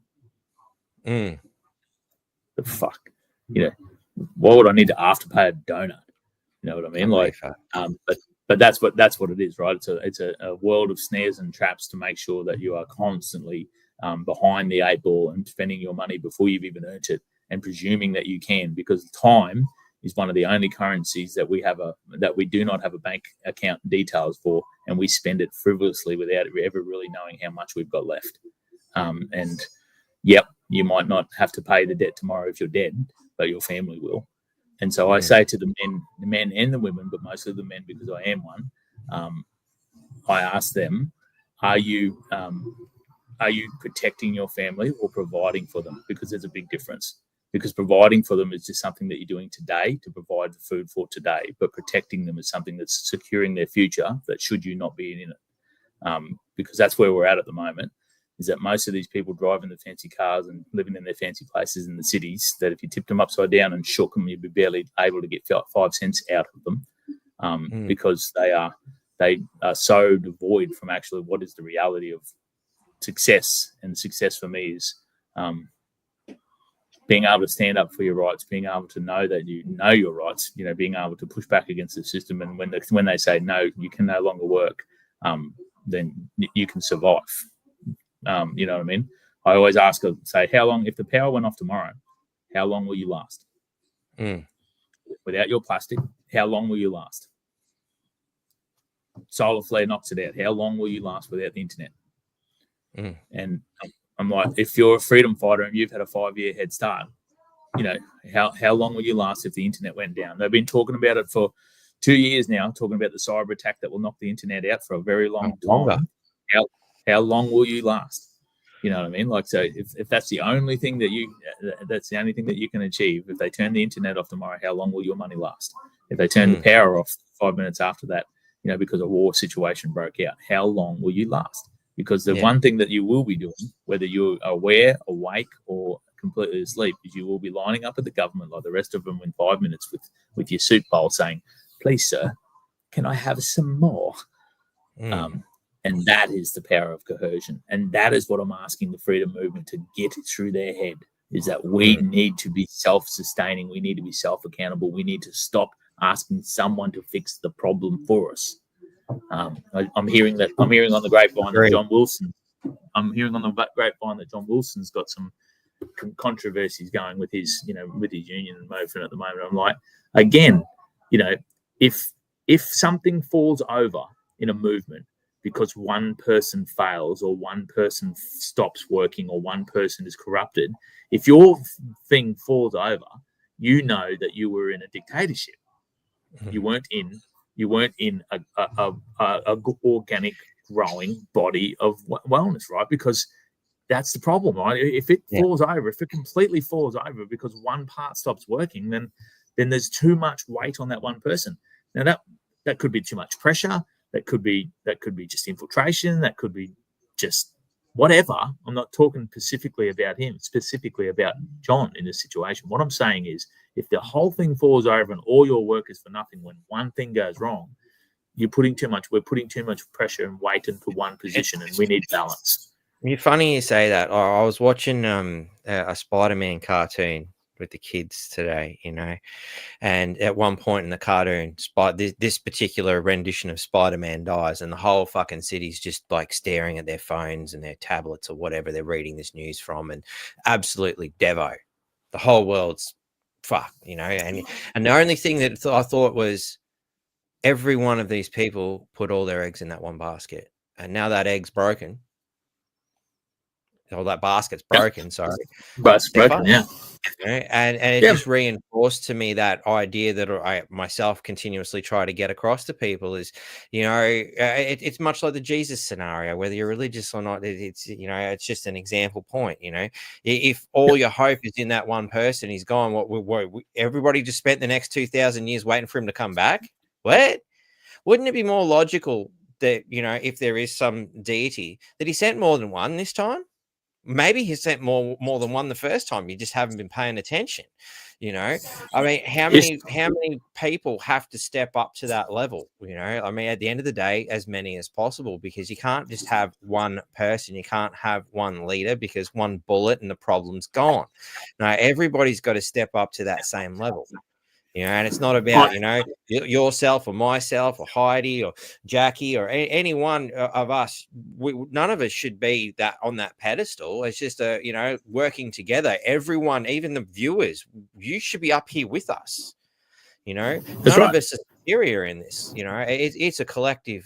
[SPEAKER 2] The fuck, why would I need to afterpay a donut? You know what I mean? But that's what it is, right? It's a world of snares and traps to make sure that you are constantly behind the eight ball and spending your money before you've even earned it, and presuming that you can, because time is one of the only currencies that we do not have a bank account details for, and we spend it frivolously without ever really knowing how much we've got left. And yep, you might not have to pay the debt tomorrow if you're dead, but your family will. And so I say to the men and the women, but mostly the men because I am one, I ask them, are you protecting your family or providing for them? Because there's a big difference. Because providing for them is just something that you're doing today to provide the food for today, but protecting them is something that's securing their future, that should you not be in it. Because that's where we're at the moment, is that most of these people driving the fancy cars and living in their fancy places in the cities, that if you tipped them upside down and shook them, you'd be barely able to get 5 cents out of them, because they are so devoid from actually what is the reality of success. And success for me is being able to stand up for your rights, being able to know that you know your rights, being able to push back against the system. And when they say, no, you can no longer work, then you can survive. You know what I mean? I always ask them, say, how long, if the power went off tomorrow, how long will you last? Without your plastic, how long will you last? Solar flare knocks it out. How long will you last without the internet? And I'm like, if you're a freedom fighter and you've had a 5-year head start, how long will you last if the internet went down? They've been talking about it for 2 years now, talking about the cyber attack that will knock the internet out for a very long time. How long will you last? You know what I mean? Like, so if that's the only thing that's the only thing that you can achieve. If they turn the internet off tomorrow, how long will your money last? If they turn the power off 5 minutes after that, because a war situation broke out, how long will you last? Because the one thing that you will be doing, whether you're aware, awake, or completely asleep, is you will be lining up at the government like the rest of them in 5 minutes with your soup bowl saying, please, sir, can I have some more? And that is the power of coercion. And that is what I'm asking the freedom movement to get through their head, is that we need to be self-sustaining. We need to be self-accountable. We need to stop asking someone to fix the problem for us. I'm hearing on the grapevine that John Wilson. I'm hearing on the grapevine that John Wilson's got some controversies going with his union and movement at the moment. I'm like, again, if something falls over in a movement because one person fails or one person stops working or one person is corrupted, if your thing falls over, you know that you were in a dictatorship. You weren't in a organic growing body of wellness, right? Because that's the problem, right? If it falls over, if it completely falls over because one part stops working, then there's too much weight on that one person. Now that could be too much pressure. That could be just infiltration. That could be just whatever. I'm not talking specifically about him, specifically about John in this situation. What I'm saying is, if the whole thing falls over and all your work is for nothing when one thing goes wrong, we're putting too much pressure and weight into one position, and we need balance.
[SPEAKER 1] It's funny you say that. I was watching a Spider-Man cartoon with the kids today, and at one point in the cartoon, this particular rendition of Spider-Man dies, and the whole fucking city's just like staring at their phones and their tablets or whatever they're reading this news from, and absolutely devo. The whole world's fucked, and the only thing that I thought was, every one of these people put all their eggs in that one basket, and now that egg's broken. or that basket's broken. Sorry,
[SPEAKER 2] but broken, yeah.
[SPEAKER 1] You know, and it just reinforced to me that idea that I myself continuously try to get across to people is, you know, it's much like the Jesus scenario, whether you're religious or not. It's, you know, it's just an example point. You know, if all your hope is in that one person, he's gone. Everybody just spent the next 2,000 years waiting for him to come back. What? Wouldn't it be more logical that, you know, if there is some deity, that he sent more than one this time? Maybe he sent more than one the first time. You just haven't been paying attention. You know, I mean, how many people have to step up to that level? You know, I mean, at the end of the day, as many as possible, because you can't just have one person. You can't have one leader, because one bullet and the problem's gone. No, everybody's got to step up to that same level. You know, and it's not about, you know, yourself or myself or Heidi or Jackie or any one of us. None of us should be that on that pedestal. It's just you know, working together. Everyone, even the viewers, you should be up here with us. You know, none of us are superior in this. You know, it's a collective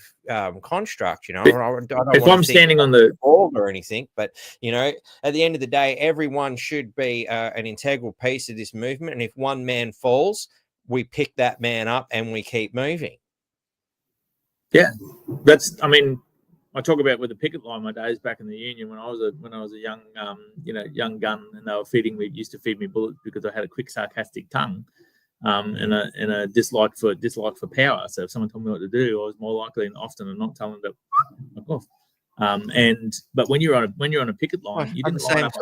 [SPEAKER 1] construct. You know, I don't
[SPEAKER 2] if I'm standing on the
[SPEAKER 1] org or anything, but you know, at the end of the day, everyone should be an integral piece of this movement. And if one man falls, we pick that man up and we keep moving.
[SPEAKER 2] Yeah, that's. I mean, I talk about with the picket line my days back in the union when I was a young young gun, and they were used to feed me bullets because I had a quick sarcastic tongue. And a dislike for power. So if someone told me what to do, I was more likely and often than not telling them to fuck off. But when you're on a picket line, you didn't line up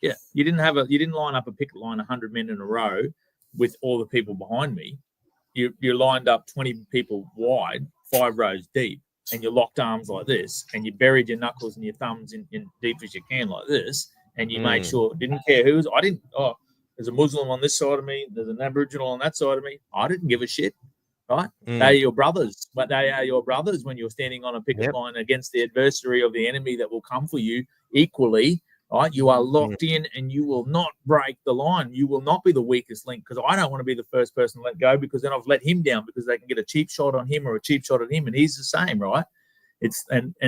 [SPEAKER 2] you didn't line up a picket line 100 men in a row with all the people behind me. You lined up 20 people wide, 5 rows deep, and you locked arms like this, and you buried your knuckles and your thumbs in deep as you can like this, and you made sure, didn't care who's. There's a Muslim on this side of me. There's an Aboriginal on that side of me. I didn't give a shit, right? They're your brothers, but they are your brothers when you're standing on a picket line against the adversary of the enemy that will come for you equally, right? You are locked in, and you will not break the line. You will not be the weakest link, because I don't want to be the first person to let go, because then I've let him down, because they can get a cheap shot on him or a cheap shot at him, and he's the same, right?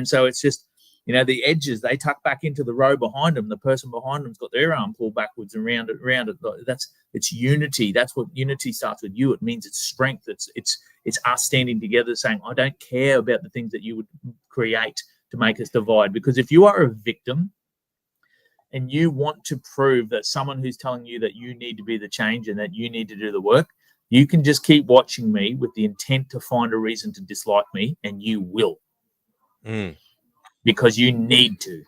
[SPEAKER 2] So it's just, you know, the edges, they tuck back into the row behind them. The person behind them's got their arm pulled backwards and round it. It's unity. That's what unity starts with you. It means it's strength. It's us standing together saying, I don't care about the things that you would create to make us divide. Because if you are a victim and you want to prove that someone who's telling you that you need to be the change and that you need to do the work, you can just keep watching me with the intent to find a reason to dislike me, and you will. Because you need to.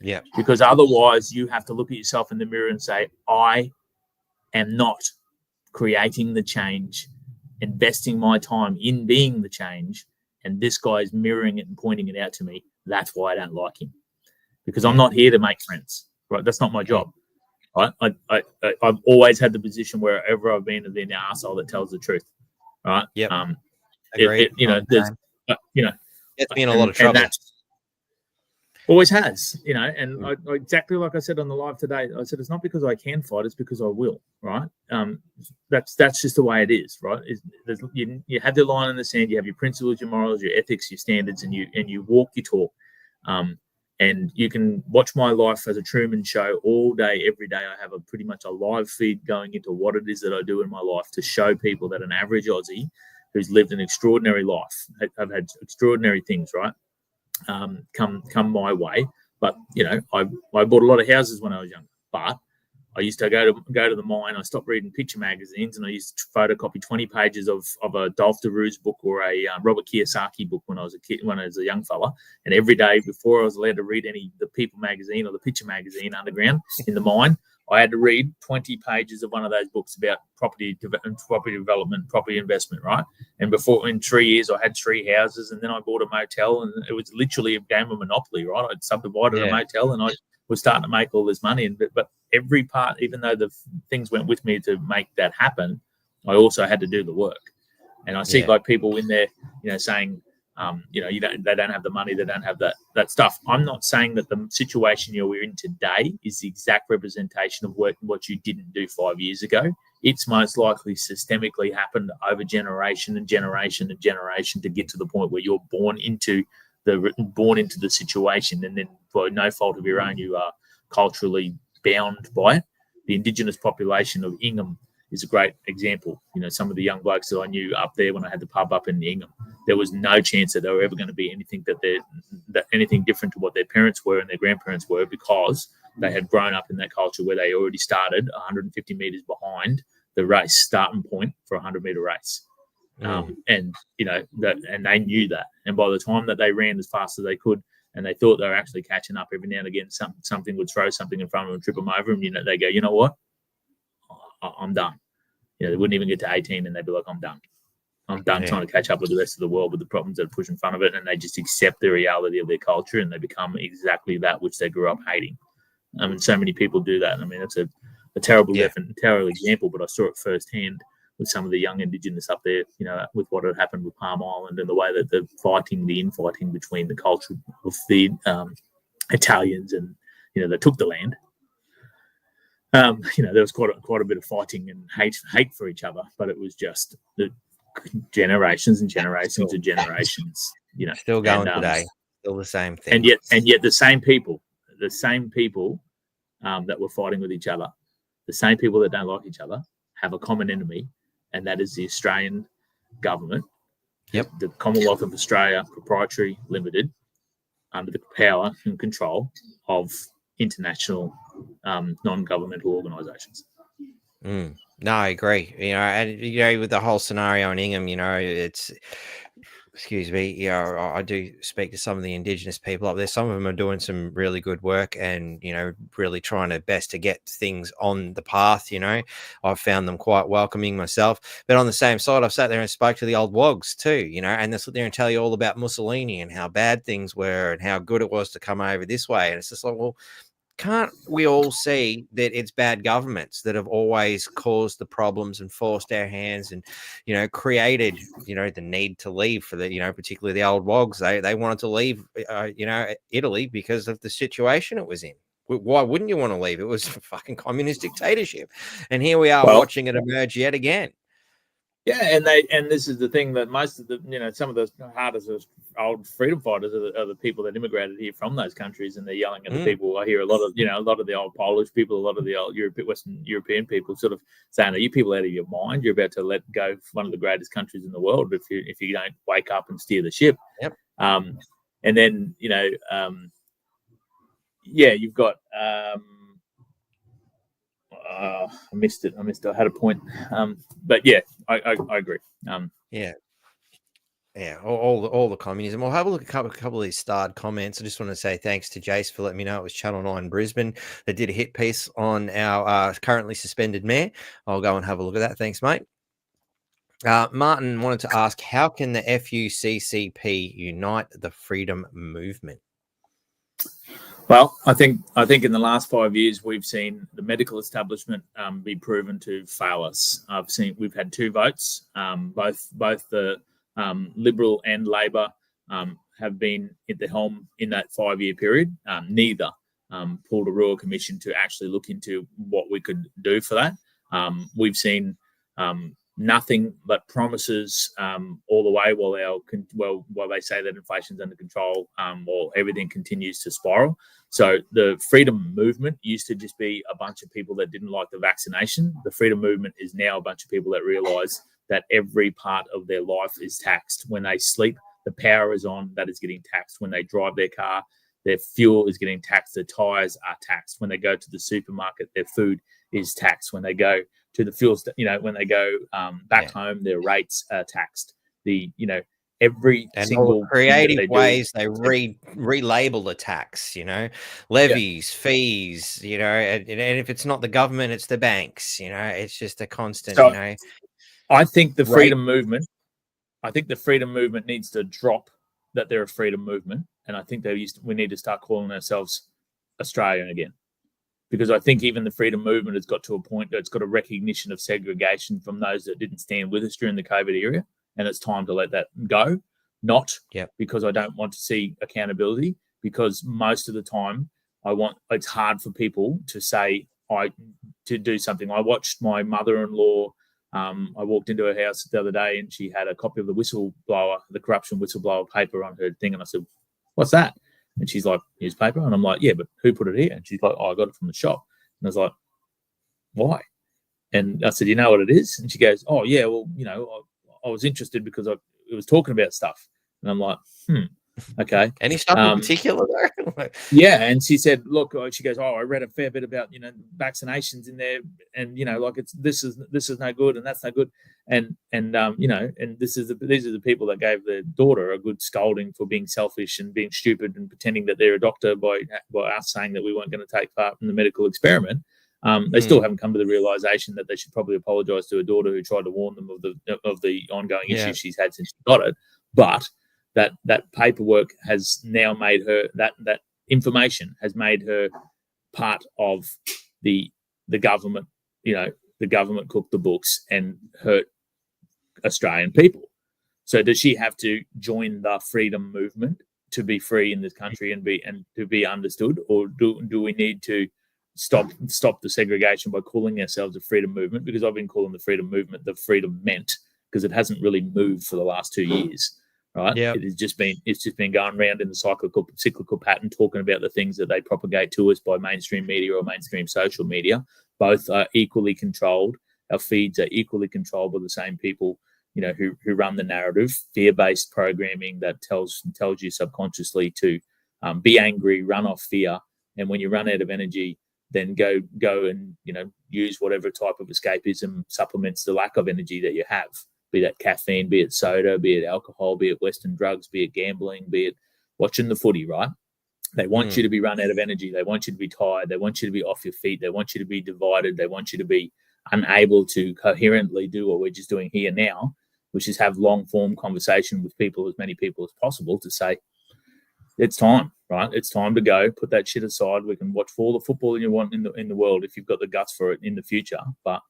[SPEAKER 1] Yeah.
[SPEAKER 2] Because otherwise you have to look at yourself in the mirror and say, I am not creating the change, investing my time in being the change, and this guy is mirroring it and pointing it out to me. That's why I don't like him. Because I'm not here to make friends, right? That's not my job. Right? I've always had the position wherever I've been, the arsehole that tells the truth. Right?
[SPEAKER 1] Yep.
[SPEAKER 2] Agreed. There's
[SPEAKER 1] it's been a lot of trouble.
[SPEAKER 2] Always has, you know, and exactly like I said on the live today, I said it's not because I can fight, it's because I will, right? That's just the way it is, right? You have the line in the sand, you have your principles, your morals, your ethics, your standards, and you walk your talk. And you can watch my life as a Truman Show all day, every day. I have pretty much a live feed going into what it is that I do in my life to show people that an average Aussie who's lived an extraordinary life, I've had extraordinary things, right? Come my way, but you know, I bought a lot of houses when I was young. But I used to go to the mine. I stopped reading picture magazines, and I used to photocopy 20 pages of a Dolph DeRue's book or a Robert Kiyosaki book when I was a kid, when I was a young fella. And every day before I was allowed to read the People magazine or the picture magazine underground in the mine, I had to read 20 pages of one of those books about property development, property investment, right? And in 3 years, I had 3 houses, and then I bought a motel, and it was literally a game of Monopoly, right? I'd subdivided a motel, and I was starting to make all this money. But every part, even though the things went with me to make that happen, I also had to do the work. And I see like people in there, you know, saying, they don't have the money, they don't have that stuff. I'm not saying that the situation you're in today is the exact representation of what you didn't do 5 years ago. It's most likely systemically happened over generation and generation and generation to get to the point where you're born into they're born into the situation, and then by no fault of your own, you are culturally bound by it. The Indigenous population of Ingham is a great example. You know, some of the young blokes that I knew up there when I had the pub up in Ingham, there was no chance that they were ever going to be anything anything different to what their parents were and their grandparents were, because they had grown up in that culture where they already started 150 meters behind the race starting point for a 100-meter race. And you know and they knew that. And by the time that they ran as fast as they could, and they thought they were actually catching up, every now and again something would throw something in front of them and trip them over, and you know they go, you know what, I'm done. You know, they wouldn't even get to 18 and they'd be like, I'm done trying to catch up with the rest of the world with the problems that push in front of it. And they just accept the reality of their culture, and they become exactly that which they grew up hating. I mean, so many people do that. I mean, that's a terrible example, but I saw it firsthand with some of the young Indigenous up there, you know, with what had happened with Palm Island and the way that the infighting between the culture of the Italians and, you know, they took the land. You know, there was quite a bit of fighting and hate for each other, but it was just the generations and generations and generations, you know,
[SPEAKER 1] still going today, still the same thing.
[SPEAKER 2] And yet the same people that were fighting with each other, the same people that don't like each other, have a common enemy, and that is the Australian government.
[SPEAKER 1] Yep.
[SPEAKER 2] The Commonwealth of Australia Proprietary Limited, under the power and control of international non-governmental organisations.
[SPEAKER 1] No, I agree. You know, and you know, with the whole scenario in Ingham, you know, it's, excuse me, you know, I do speak to some of the Indigenous people up there. Some of them are doing some really good work, and you know, really trying their best to get things on the path. You know, I've found them quite welcoming myself. But on the same side, I've sat there and spoke to the old wogs too. You know, and they sit there and tell you all about Mussolini and how bad things were and how good it was to come over this way. And it's just like, well, can't we all see that it's bad governments that have always caused the problems and forced our hands and, you know, created, you know, the need to leave for the, you know, particularly the old wogs. They wanted to leave, you know, Italy because of the situation it was in. Why wouldn't you want to leave? It was a fucking communist dictatorship. And here we are watching it emerge yet again.
[SPEAKER 2] Yeah, and this is the thing that most of the, you know, some of the hardest old freedom fighters are the people that immigrated here from those countries, and they're yelling at the people. I hear a lot of the old Polish people, a lot of the old Western European people sort of saying, "Are you people out of your mind? You're about to let go of one of the greatest countries in the world if you don't wake up and steer the ship."
[SPEAKER 1] Yep.
[SPEAKER 2] And then, you know, you've got. I missed it. I had a point. But yeah, I agree.
[SPEAKER 1] All the communism. We'll have a look at a couple of these starred comments. I just want to say thanks to Jace for letting me know it was Channel 9 Brisbane that did a hit piece on our currently suspended mayor. I'll go and have a look at that. Thanks, mate. Martin wanted to ask, how can the FUCCP unite the freedom movement?
[SPEAKER 2] Well, I think in the last 5 years we've seen the medical establishment be proven to fail us. We've had two votes. Both the Liberal and Labor have been at the helm in that 5-year period. Neither pulled a royal commission to actually look into what we could do for that. We've seen nothing but promises all the way while they say that inflation's under control, while everything continues to spiral. So the freedom movement used to just be a bunch of people that didn't like the vaccination. The freedom movement is now a bunch of people that realise that every part of their life is taxed. When they sleep, the power is on, that is getting taxed. When they drive their car, their fuel is getting taxed. Their tyres are taxed. When they go to the supermarket, their food is taxed. When they go to the fuel, when they go back home, their rates are taxed. Every
[SPEAKER 1] and
[SPEAKER 2] single
[SPEAKER 1] creative ways they relabel the tax, levies, fees, and if it's not the government, it's the banks. It's just a constant.
[SPEAKER 2] I think the freedom movement. I think the freedom movement needs to drop that they're a freedom movement, and I think we need to start calling ourselves Australian again. Because I think even the freedom movement has got to a point that it's got a recognition of segregation from those that didn't stand with us during the COVID era, and it's time to let that go. Because I don't want to see accountability, because most of the time it's hard for people to say to do something. I watched my mother-in-law. I walked into her house the other day and she had a copy of the corruption whistleblower paper on her thing, and I said, what's that? And she's like, newspaper. And I'm like, yeah, but who put it here? And she's like, oh, I got it from the shop. And I was like, why? And I said, you know what it is? And she goes, oh, yeah, well, I was interested because it was talking about stuff. And I'm like, okay.
[SPEAKER 1] Any stuff in particular though?
[SPEAKER 2] Yeah. And she said, look, she goes, oh, I read a fair bit about, vaccinations in there, and, like this is no good and that's no good. And these are the people that gave their daughter a good scolding for being selfish and being stupid and pretending that they're a doctor by us saying that we weren't going to take part in the medical experiment. They still haven't come to the realization that they should probably apologize to a daughter who tried to warn them of the ongoing issues she's had since she got it. But that paperwork has now made her, that information has made her part of the government. The government cooked the books and hurt Australian people. So does she have to join the freedom movement to be free in this country and to be understood, or do we need to stop the segregation by calling ourselves a freedom movement? Because I've been calling the freedom movement the freedom meant, because it hasn't really moved for the last 2 years, right?
[SPEAKER 1] Yep.
[SPEAKER 2] It's just been going around in the cyclical pattern, talking about the things that they propagate to us by mainstream media or mainstream social media. Both are equally controlled. Our feeds are equally controlled by the same people, who run the narrative. Fear-based programming that tells you subconsciously to be angry, run off fear, and when you run out of energy, then go and use whatever type of escapism supplements the lack of energy that you have, be that caffeine, be it soda, be it alcohol, be it Western drugs, be it gambling, be it watching the footy, right? They want you to be run out of energy. They want you to be tired. They want you to be off your feet. They want you to be divided. They want you to be unable to coherently do what we're just doing here now, which is have long-form conversation with people, as many people as possible, to say, it's time, right? It's time to go. Put that shit aside. We can watch all the football you want in the world if you've got the guts for it in the future. But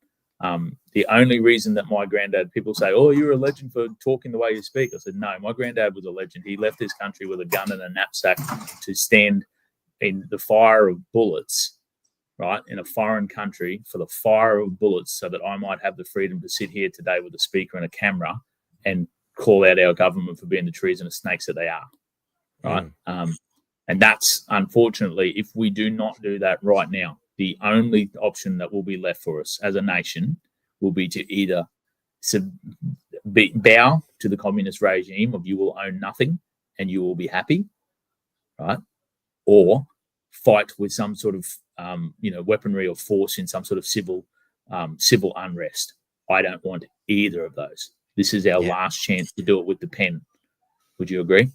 [SPEAKER 2] the only reason that my granddad, people say, oh, you're a legend for talking the way you speak. I said, no, my granddad was a legend. He left his country with a gun and a knapsack to stand in the fire of bullets, right, in a foreign country, for the fire of bullets, so that I might have the freedom to sit here today with a speaker and a camera and call out our government for being the treasonous snakes that they are. Right. And that's, unfortunately, if we do not do that right now, the only option that will be left for us as a nation will be to either bow to the communist regime of you will own nothing and you will be happy, right? Or fight with some sort of weaponry or force in some sort of civil unrest. I don't want either of those. This is our last chance to do it with the pen. Would you agree?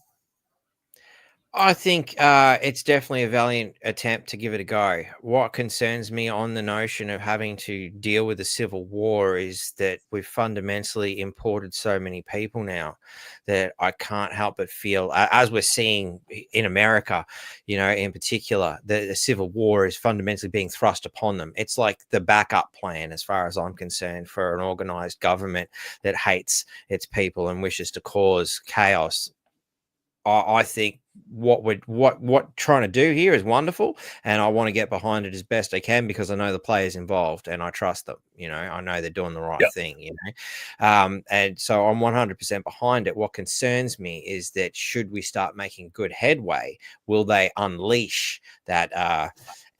[SPEAKER 1] I think it's definitely a valiant attempt to give it a go. What concerns me on the notion of having to deal with a civil war is that we've fundamentally imported so many people now that I can't help but feel, as we're seeing in America, in particular, the civil war is fundamentally being thrust upon them. It's like the backup plan, as far as I'm concerned, for an organized government that hates its people and wishes to cause chaos. I think what trying to do here is wonderful, and I want to get behind it as best I can because I know the players involved and I trust them. I know they're doing the right thing. And so I'm 100% behind it. What concerns me is that should we start making good headway, will they unleash that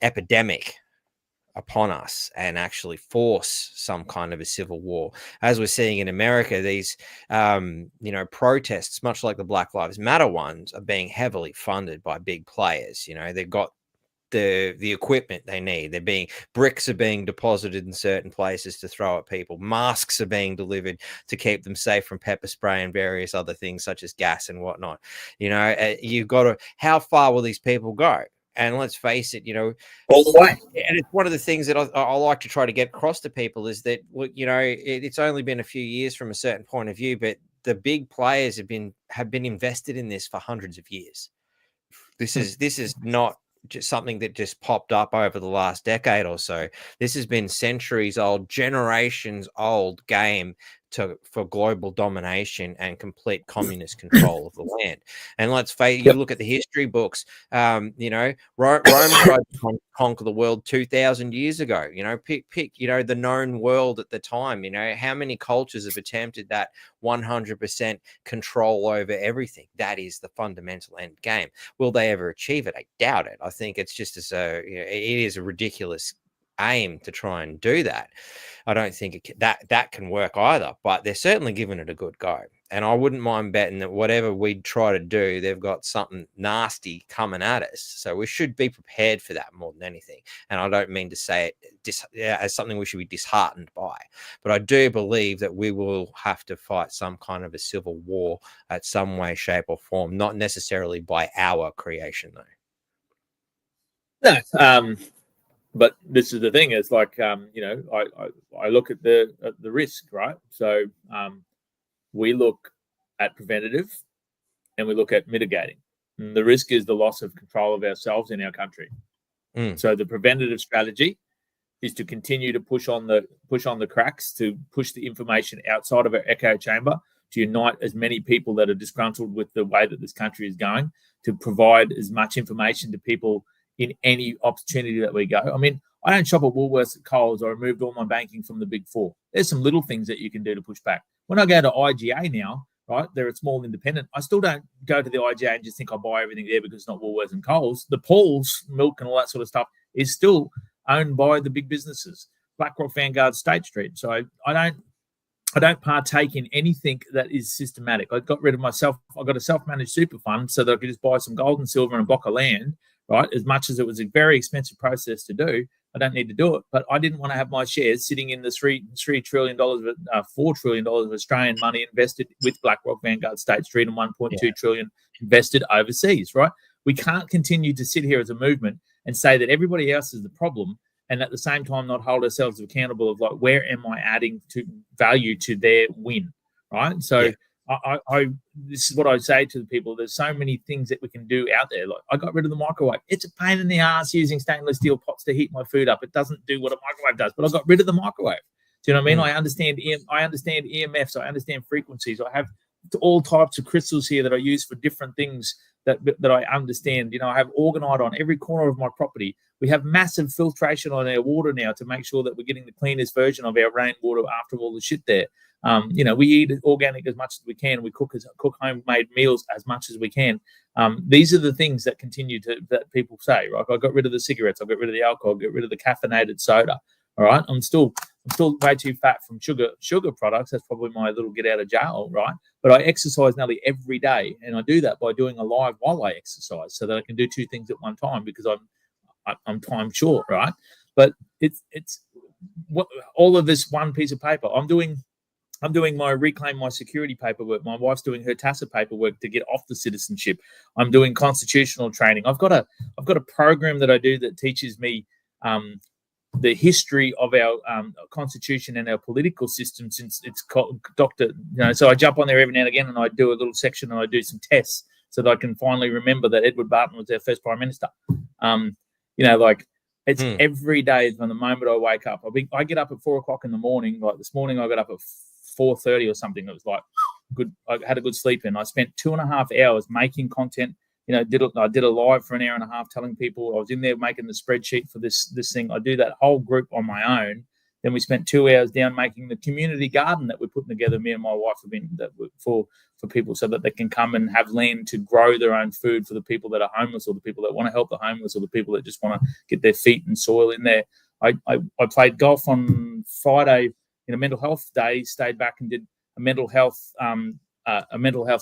[SPEAKER 1] epidemic upon us and actually force some kind of a civil war, as we're seeing in America? These protests, much like the Black Lives Matter ones, are being heavily funded by big players. They've got the equipment they need. Bricks are being deposited in certain places to throw at people. Masks are being delivered to keep them safe from pepper spray and various other things such as gas and whatnot. You've got to, how far will these people go? And let's face it,
[SPEAKER 2] all the way.
[SPEAKER 1] And it's one of the things that I like to try to get across to people is that, it's only been a few years from a certain point of view, but the big players have been invested in this for hundreds of years. This is not just something that just popped up over the last decade or so. This has been centuries old, generations old game for global domination and complete communist control of the land. And let's face it, you look at the history books, you know, Rome tried to conquer the world 2,000 years ago. You know, pick, you know, the known world at the time. You know, how many cultures have attempted that 100% control over everything? That is the fundamental end game. Will they ever achieve it? I doubt it. I think it's just as a, you know, it is a ridiculous aim to try and do that. I don't think that can work either, but they're certainly giving it a good go. And I wouldn't mind betting that whatever we try to do, they've got something nasty coming at us. So we should be prepared for that more than anything. And I don't mean to say it as something we should be disheartened by, but I do believe that we will have to fight some kind of a civil war at some way, shape, or form, not necessarily by our creation, though.
[SPEAKER 2] No, but this is the thing. It's like, you know, I look at the risk, right? So we look at preventative and we look at mitigating. And the risk is the loss of control of ourselves in our country. So the preventative strategy is to continue to push on the cracks, to push the information outside of our echo chamber, to unite as many people that are disgruntled with the way that this country is going, to provide as much information to people in any opportunity that we go. I mean, I don't shop at Woolworths, at Coles. I removed all my banking from the big four. There's some little things that you can do to push back. When I go to IGA now, right, they're a small independent. I still don't go to the IGA and just think I'll buy everything there because it's not Woolworths and Coles. The Paul's milk and all that sort of stuff is still owned by the big businesses, BlackRock, Vanguard, State Street. So I don't partake in anything that is systematic. I got rid of myself. I got a self-managed super fund so that I could just buy some gold and silver and a block of land, right? As much as it was a very expensive process to do, I don't need to do it. But I didn't want to have my shares sitting in the $3 trillion, $4 trillion of Australian money invested with BlackRock, Vanguard, State Street, and 1.2 trillion invested overseas, right? We can't continue to sit here as a movement and say that everybody else is the problem, and at the same time not hold ourselves accountable of like, where am I adding to value to their win, right? So I this is what I say to the people. There's so many things that we can do out there. Like, I got rid of the microwave. It's a pain in the ass using stainless steel pots to heat my food up. It doesn't do what a microwave does, but I got rid of the microwave. Do you know what I mean? I understand EMFs. I understand frequencies. I have all types of crystals here that I use for different things that I understand. You know, I have orgonite on every corner of my property. We have massive filtration on our water now to make sure that we're getting the cleanest version of our rainwater after all the shit there. You know, we eat organic as much as we can. We cook homemade meals as much as we can. These are the things that continue that people say, right? I got rid of the cigarettes. I got rid of the alcohol. Got rid of the caffeinated soda. All right. I'm still way too fat from sugar products. That's probably my little get out of jail, right? But I exercise nearly every day, and I do that by doing a live while I exercise, so that I can do two things at one time because I'm time short, right? But it's what all of this one piece of paper. I'm doing my reclaim my security paperwork. My wife's doing her TASA paperwork to get off the citizenship. I'm doing constitutional training. I've got a program that I do that teaches me the history of our constitution and our political system, since it's called Dr. You know, so I jump on there every now and again and I do a little section and I do some tests so that I can finally remember that Edward Barton was our first prime minister. You know, like it's every day from the moment I wake up. I get up at 4 o'clock in the morning. Like this morning, I got up at 4:30 or something. It was like good. I had a good sleep in. I spent 2.5 hours making content. You know, I did a live for an hour and a half telling people. I was in there making the spreadsheet for this thing. I do that whole group on my own. Then we spent 2 hours down making the community garden that we're putting together. Me and my wife have been for people so that they can come and have land to grow their own food for the people that are homeless or the people that want to help the homeless or the people that just want to get their feet and soil in there. I played golf on Friday in a mental health day. Stayed back and did a mental health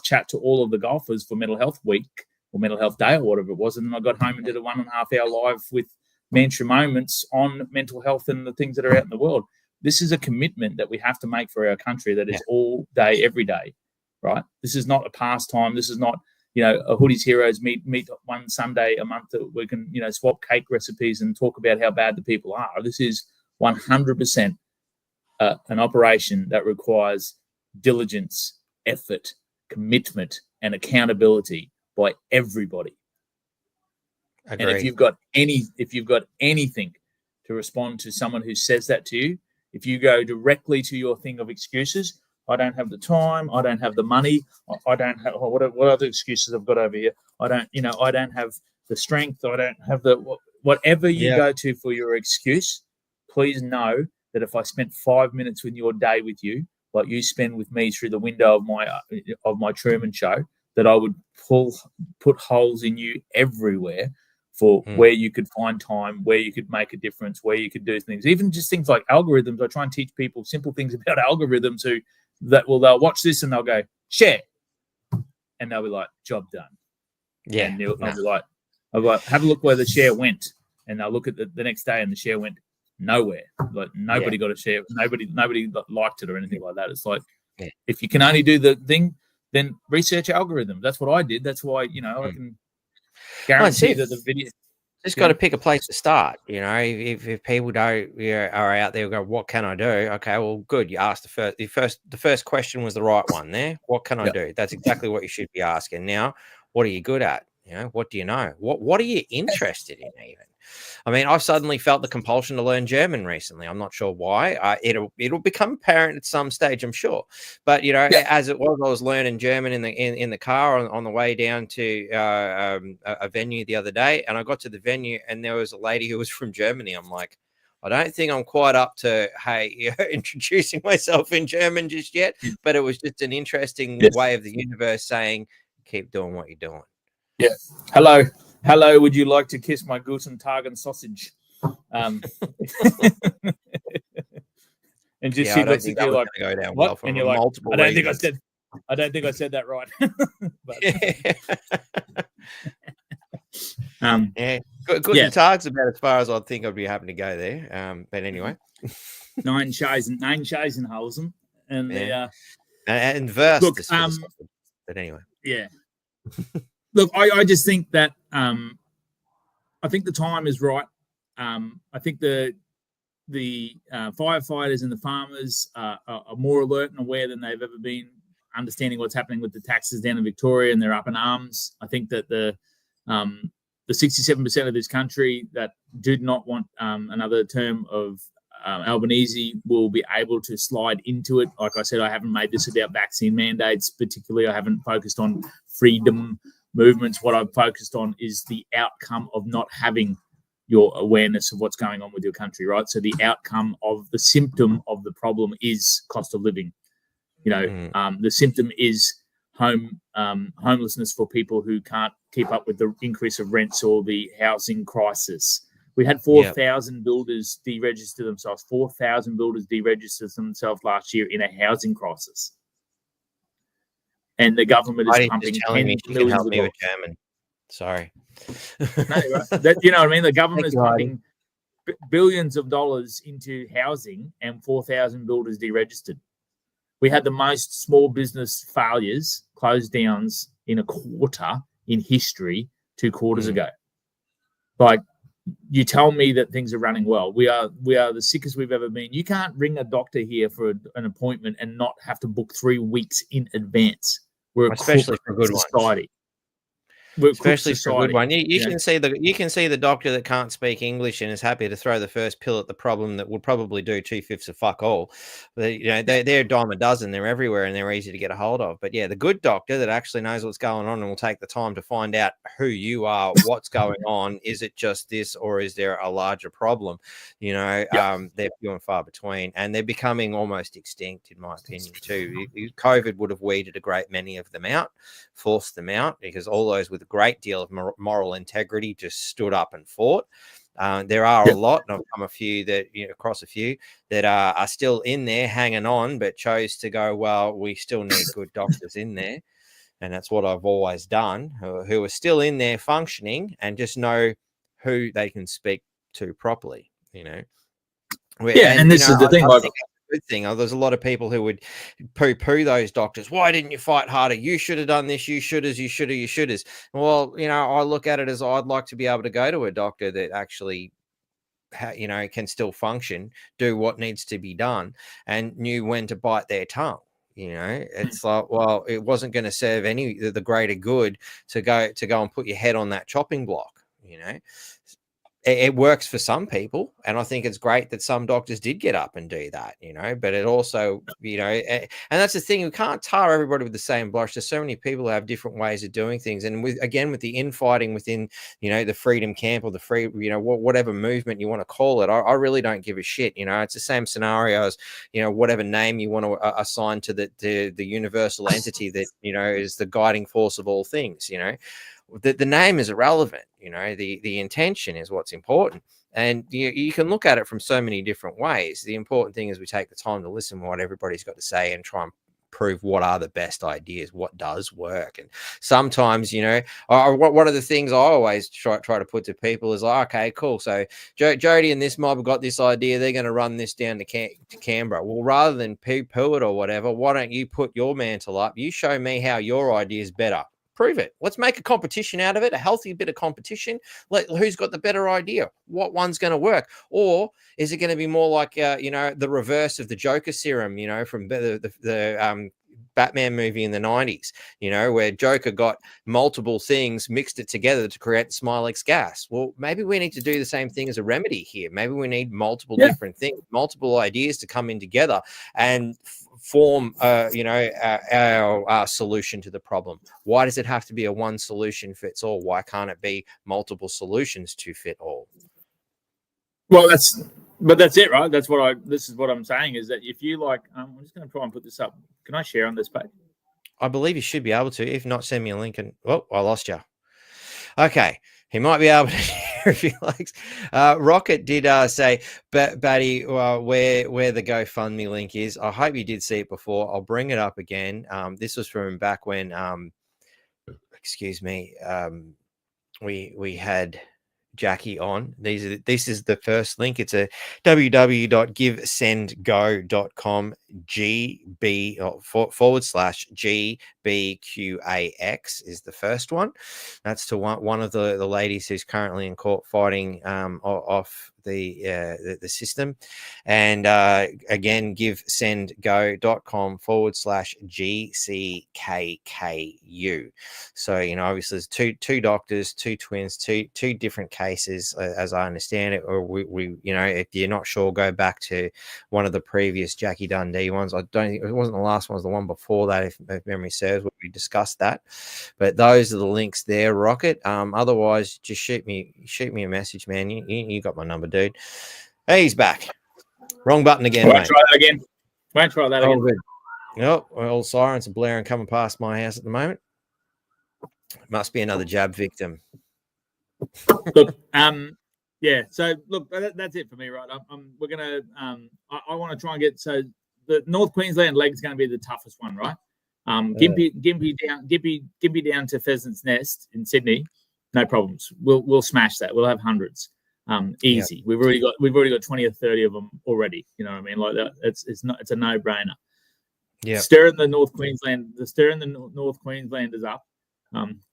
[SPEAKER 2] chat to all of the golfers for Mental Health Week or Mental Health Day or whatever it was. And then I got home and did a 1.5 hour live with Mantra Moments on mental health and the things that are out in the world. This is a commitment that we have to make for our country that is all day, every day, right? This is not a pastime. This is not, you know, a Hoodies Heroes meet one Sunday a month that we can, you know, swap cake recipes and talk about how bad the people are. This is 100% an operation that requires diligence, effort, commitment, and accountability by everybody. Agreed. And if you've got anything to respond to someone who says that to you, if you go directly to your thing of excuses, I don't have the time. I don't have the money. I don't have what other excuses I've got over here. I don't have the strength. I don't have the whatever you go to for your excuse. Please know that if I spent 5 minutes in your day with you, like you spend with me through the window of my Truman Show, that I would put holes in you everywhere for where you could find time, where you could make a difference, where you could do things, even just things like algorithms. I try and teach people simple things about algorithms they'll watch this and they'll go, share. And they'll be like, job done.
[SPEAKER 1] Yeah.
[SPEAKER 2] And I'll be like, have a look where the share went. And they'll look at the next day and the share went nowhere. Like nobody got a share. Nobody liked it or anything like that. It's like, if you can only do the thing, then research algorithms. That's what I did. That's why, I can guarantee that the video.
[SPEAKER 1] Just got to pick a place to start. If people don't are out there go, what can I do? Okay, well, good. You asked the first question was the right one there. What can I do? That's exactly what you should be asking. Now, what are you good at? What do you know? What are you interested in even? I mean, I've suddenly felt the compulsion to learn German recently. I'm not sure why. It'll become apparent at some stage, I'm sure. But as it was, I was learning German in the car on the way down to a venue the other day, and I got to the venue, and there was a lady who was from Germany. I'm like, I don't think I'm quite up to introducing myself in German just yet. But it was just an interesting way of the universe saying, keep doing what you're doing.
[SPEAKER 2] Yeah. Hello. Would you like to kiss my Guten Tag and sausage? And just she looks at you like,
[SPEAKER 1] go down
[SPEAKER 2] what?
[SPEAKER 1] Well for
[SPEAKER 2] and you're like,
[SPEAKER 1] multiple
[SPEAKER 2] I don't think I said that right. But,
[SPEAKER 1] Guten Tag's about as far as I think I'd be happy to go there. But anyway,
[SPEAKER 2] nine Scheisenhausen, and
[SPEAKER 1] and verse.
[SPEAKER 2] Look,
[SPEAKER 1] but anyway,
[SPEAKER 2] Look, I just think that I think the time is right. I think the firefighters and the farmers are more alert and aware than they've ever been, understanding what's happening with the taxes down in Victoria, and they're up in arms. I think that the 67% of this country that did not want another term of Albanese will be able to slide into it. Like I said, I haven't made this about vaccine mandates, particularly. I haven't focused on freedom movements. What I've focused on is the outcome of not having your awareness of what's going on with your country, right? So the outcome of the symptom of the problem is cost of living. The symptom is homelessness for people who can't keep up with the increase of rents or the housing crisis. We had 4,000 builders deregister themselves. 4,000 builders deregistered themselves last year in a housing crisis. And the government is pumping $10 million.
[SPEAKER 1] Help me with German. Sorry.
[SPEAKER 2] No, right. You know what I mean? The government is pumping billions of dollars into housing, and 4,000 builders deregistered. We had the most small business failures, closed downs in a quarter in history 2 quarters ago. Like, you tell me that things are running well. We are the sickest we've ever been. You can't ring a doctor here for an appointment and not have to book 3 weeks in advance. We're
[SPEAKER 1] especially for good
[SPEAKER 2] society.
[SPEAKER 1] Especially for a good one. You can see the doctor that can't speak English and is happy to throw the first pill at the problem that would probably do 2/5 of fuck all. They're a dime a dozen. They're everywhere and they're easy to get a hold of. But the good doctor that actually knows what's going on and will take the time to find out who you are, what's going on. Is it just this, or is there a larger problem? They're few and far between, and they're becoming almost extinct, in my opinion, too. COVID would have weeded a great many of them out, forced them out, because all those with a great deal of moral integrity just stood up and fought. There are a lot, and I've come across a few that are still in there hanging on, but chose to go, well, we still need good doctors in there. And that's what I've always done, who are still in there functioning and just know who they can speak to properly,
[SPEAKER 2] and this is the thing.
[SPEAKER 1] Good thing. There's a lot of people who would poo-poo those doctors. Why didn't you fight harder? You should have done this. You should have. Well, I look at it as I'd like to be able to go to a doctor that actually, can still function, do what needs to be done, and knew when to bite their tongue. It's like, well, it wasn't going to serve the greater good to go and put your head on that chopping block. it works for some people, and I think it's great that some doctors did get up and do that, but it also, and that's the thing, we can't tar everybody with the same brush. There's so many people who have different ways of doing things, and with the infighting within, the freedom camp or the free, whatever movement you want to call it, I really don't give a shit. It's the same scenario as, whatever name you want to assign to the universal entity that, is the guiding force of all things. The name is irrelevant. The intention is what's important. And you can look at it from so many different ways. The important thing is we take the time to listen to what everybody's got to say and try and prove what are the best ideas, what does work. And sometimes, one of the things I always try to put to people is like, okay, cool. So Jody and this mob have got this idea. They're going to run this down to Canberra. Well, rather than poo it or whatever, why don't you put your mantle up? You show me how your idea is better. Prove it. Let's make a competition out of it, a healthy bit of competition. Who's got the better idea? What one's going to work? Or is it going to be more like, the reverse of the Joker serum, from the Batman movie in the 90s, where Joker got multiple things, mixed it together to create the Smilex gas. Well, maybe we need to do the same thing as a remedy here. Maybe we need multiple different things, multiple ideas to come in together and form, our solution to the problem. Why does it have to be a one solution fits all? Why can't it be multiple solutions to fit all?
[SPEAKER 2] Well, that's it, right? This is what I'm saying is that if you like, I'm just going to try and put this up. Can I share on this page?
[SPEAKER 1] I believe you should be able to. If not, send me a link. And I lost you. Okay, he might be able to share if he likes. Rocket did say, Batty, where the GoFundMe link is. I hope you did see it before. I'll bring it up again. This was from back when, we had Jackie on. This is the first link. It's a www.givesendgo.com /GBQAX is the first one. That's to one of the ladies who's currently in court fighting off the system. And again, givesendgo.com /GCKKU. So, obviously there's two doctors, two twins, two different cases, as I understand it. Or we if you're not sure, go back to one of the previous Jackie Dundee ones. I don't think it wasn't the last one, it was the one before that, if memory serves, where we discussed that. But those are the links there, Rocket. Otherwise, just shoot me a message, man. You got my number, dude. Hey, he's back. Wrong button again, mate.
[SPEAKER 2] Try that again. Won't try that again.
[SPEAKER 1] Good. Nope, all sirens are blaring coming past my house at the moment. Must be another jab victim.
[SPEAKER 2] Look, yeah. So look, that's it for me, right? We're gonna. I want to try and get the North Queensland leg is going to be the toughest one, right? Gympie down to Pheasant's Nest in Sydney, no problems. We'll smash that. We'll have hundreds. Easy. Yep. We've already got 20 or 30 of them already. You know what I mean? Like that. It's a no-brainer. Yeah. Stirring the North Queenslanders up.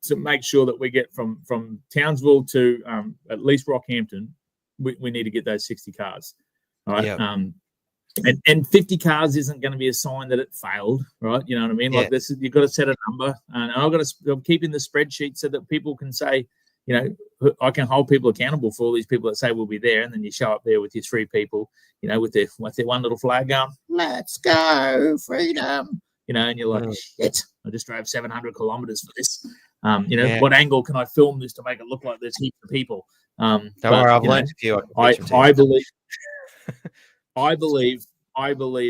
[SPEAKER 2] To make sure that we get from Townsville to at least Rockhampton, we need to get those 60 cars. All right. Yep. And 50 cars isn't going to be a sign that it failed, right? You know what I mean? Like this is, you've got to set a number, and I'm keeping the spreadsheet so that people can say, I can hold people accountable for all these people that say we'll be there, and then you show up there with your three people, with their one little flag going, let's go, freedom, and you're like, shit, I just drove 700 kilometers for this. What angle can I film this to make it look like there's heaps of people?
[SPEAKER 1] Don't worry, I've learned a few.
[SPEAKER 2] I believe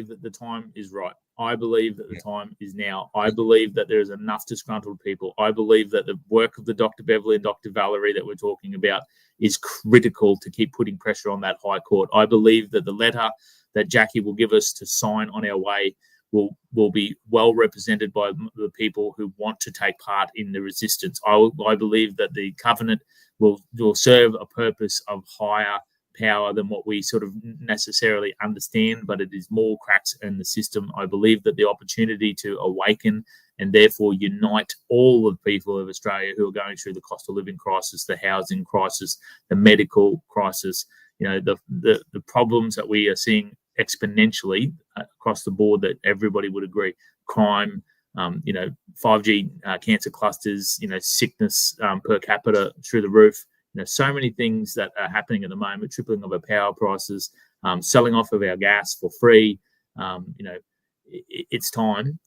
[SPEAKER 2] that the time is right. I believe that the time is now. I believe that there is enough disgruntled people. I believe that the work of the Dr. Beverly and Dr. Valerie that we're talking about is critical to keep putting pressure on that High Court. I believe that the letter that Jackie will give us to sign on our way will be well represented by the people who want to take part in the resistance. I believe that the covenant will serve a purpose of higher power than what we sort of necessarily understand, but it is more cracks in the system. I believe that the opportunity to awaken and therefore unite all of the people of Australia who are going through the cost of living crisis, the housing crisis, the medical crisis, the problems that we are seeing exponentially across the board, that everybody would agree: crime, 5G cancer clusters, sickness per capita through the roof. so many things that are happening at the moment, tripling of our power prices, selling off of our gas for free. It's time.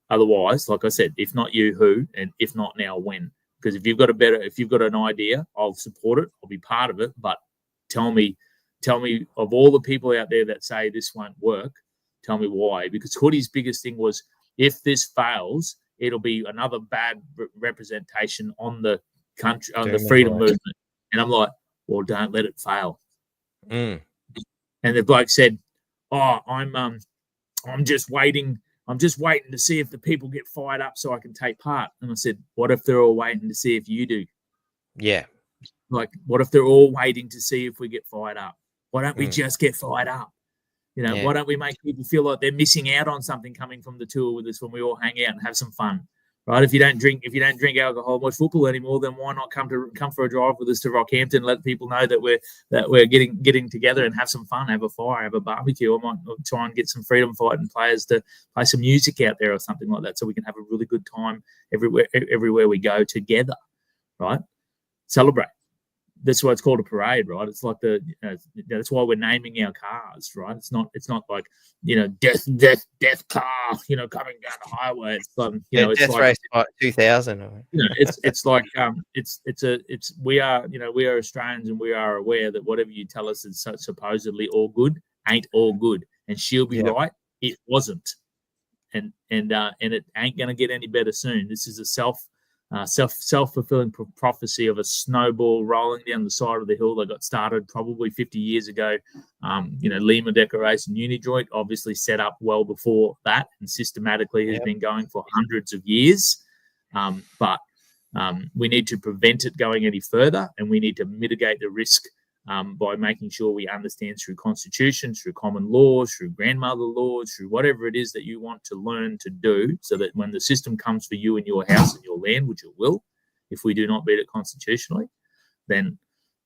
[SPEAKER 2] Otherwise, like I said, if not you, who? And if not now, when? Because if you've got an idea, I'll support it. I'll be part of it. But tell me of all the people out there that say this won't work, tell me why. Because Hoodie's biggest thing was, if this fails, it'll be another bad representation on the country, on the freedom movement. And I'm like, well, don't let it fail.
[SPEAKER 1] Mm.
[SPEAKER 2] And the bloke said, oh, I'm just waiting. I'm just waiting to see if the people get fired up so I can take part. And I said, what if they're all waiting to see if you do?
[SPEAKER 1] Yeah.
[SPEAKER 2] Like, what if they're all waiting to see if we get fired up? Why don't we just get fired up? Why don't we make people feel like they're missing out on something coming from the tour with us when we all hang out and have some fun, right? If you don't drink alcohol and watch football anymore, then why not come for a drive with us to Rockhampton and let people know that we're getting together and have some fun, have a fire, have a barbecue. I might try and get some freedom fighting players to play some music out there or something like that, so we can have a really good time everywhere we go together, right? Celebrate. That's why it's called a parade, right? It's like that's why we're naming our cars, right? It's not like, death car, coming down the highway. It's it's
[SPEAKER 1] death
[SPEAKER 2] like
[SPEAKER 1] race like 2000.
[SPEAKER 2] It's like we are Australians, and we are aware that whatever you tell us is supposedly all good ain't all good, and she'll be right. It wasn't, and it ain't gonna get any better soon. This is a self-fulfilling prophecy of a snowball rolling down the side of the hill that got started probably 50 years ago. Lima Declaration Unijoint obviously set up well before that, and systematically has been going for hundreds of years. But we need to prevent it going any further, and we need to mitigate the risk by making sure we understand through constitution, through common laws, through grandmother laws, through whatever it is that you want to learn to do, so that when the system comes for you in your house and your land, which it will, if we do not beat it constitutionally, then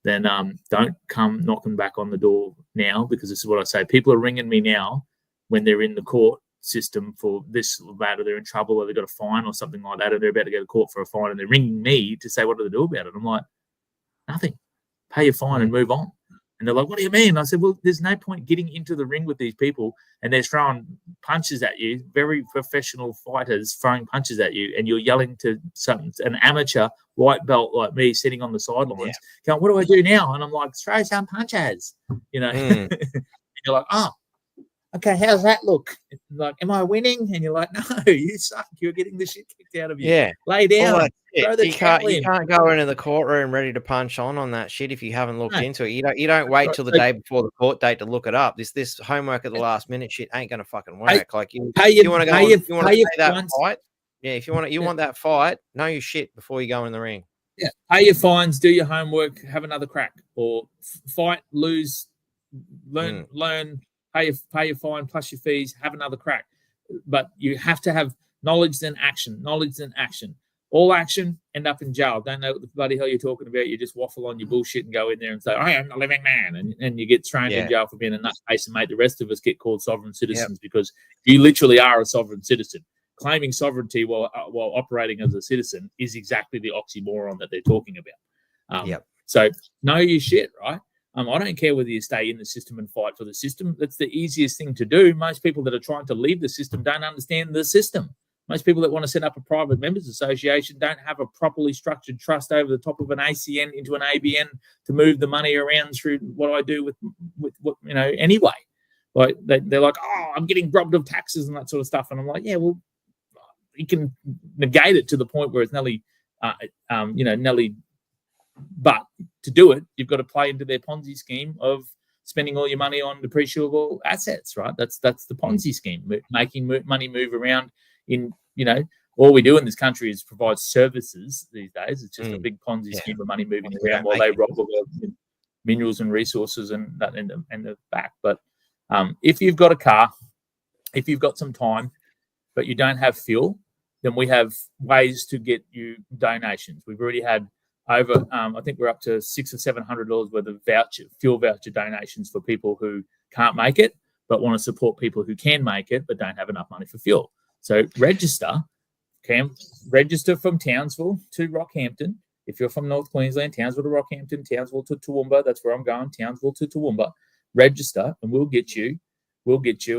[SPEAKER 2] don't come knocking back on the door now, because this is what I say. People are ringing me now when they're in the court system for this or that, or they're in trouble, or they've got a fine or something like that, or they're about to go to court for a fine, and they're ringing me to say, what do they do about it? I'm like, nothing. Pay your fine and move on. And they're like, what do you mean? I said, well, there's no point getting into the ring with these people, and they're throwing punches at you, very professional fighters throwing punches at you, and you're yelling to an amateur white belt like me sitting on the sidelines, going, what do I do now? And I'm like, throw some punches, And you're like, oh, okay, how's that look? Like, am I winning? And you're like, no, you suck. You're getting the shit kicked out of you.
[SPEAKER 1] Yeah.
[SPEAKER 2] Lay down. Throw the
[SPEAKER 1] you can't go into the courtroom ready to punch on that shit if you haven't looked into it. You don't wait till the day before the court date to look it up. This homework at the last minute shit ain't gonna fucking work. Like you want to go, you want to play that fight. Yeah, if you want that fight, know your shit before you go in the ring.
[SPEAKER 2] Yeah, pay your fines, do your homework, have another crack, or fight, lose, learn. Pay your fine plus your fees, have another crack. But you have to have knowledge and action. All action, end up in jail. Don't know what the bloody hell you're talking about. You just waffle on your bullshit and go in there and say, I am the living man. And you get thrown in jail for being a nutcase, and make the rest of us get called sovereign citizens because you literally are a sovereign citizen. Claiming sovereignty while operating as a citizen is exactly the oxymoron that they're talking about. So know your shit, right? I don't care whether you stay in the system and fight for the system. That's the easiest thing to do. Most people that are trying to leave the system don't understand the system. Most people that want to set up a private members association don't have a properly structured trust over the top of an ACN into an ABN to move the money around through what I do with anyway. Like they're like, oh, I'm getting robbed of taxes and that sort of stuff. And I'm like, yeah, well, you can negate it to the point where it's nearly, but to do it, you've got to play into their Ponzi scheme of spending all your money on depreciable assets, right? That's the Ponzi scheme, making money move around. All we do in this country is provide services these days. It's just a big Ponzi scheme of money moving around while they rob the minerals and resources and that and the back. But if you've got a car, if you've got some time, but you don't have fuel, then we have ways to get you donations. We've already had over, I think we're up to $600 or $700 worth of fuel voucher donations for people who can't make it, but want to support people who can make it, but don't have enough money for fuel. So register from Townsville to Rockhampton. if you're from North Queensland, Townsville to Rockhampton, Townsville to Toowoomba, that's where I'm going, Townsville to Toowoomba, register, and we'll get you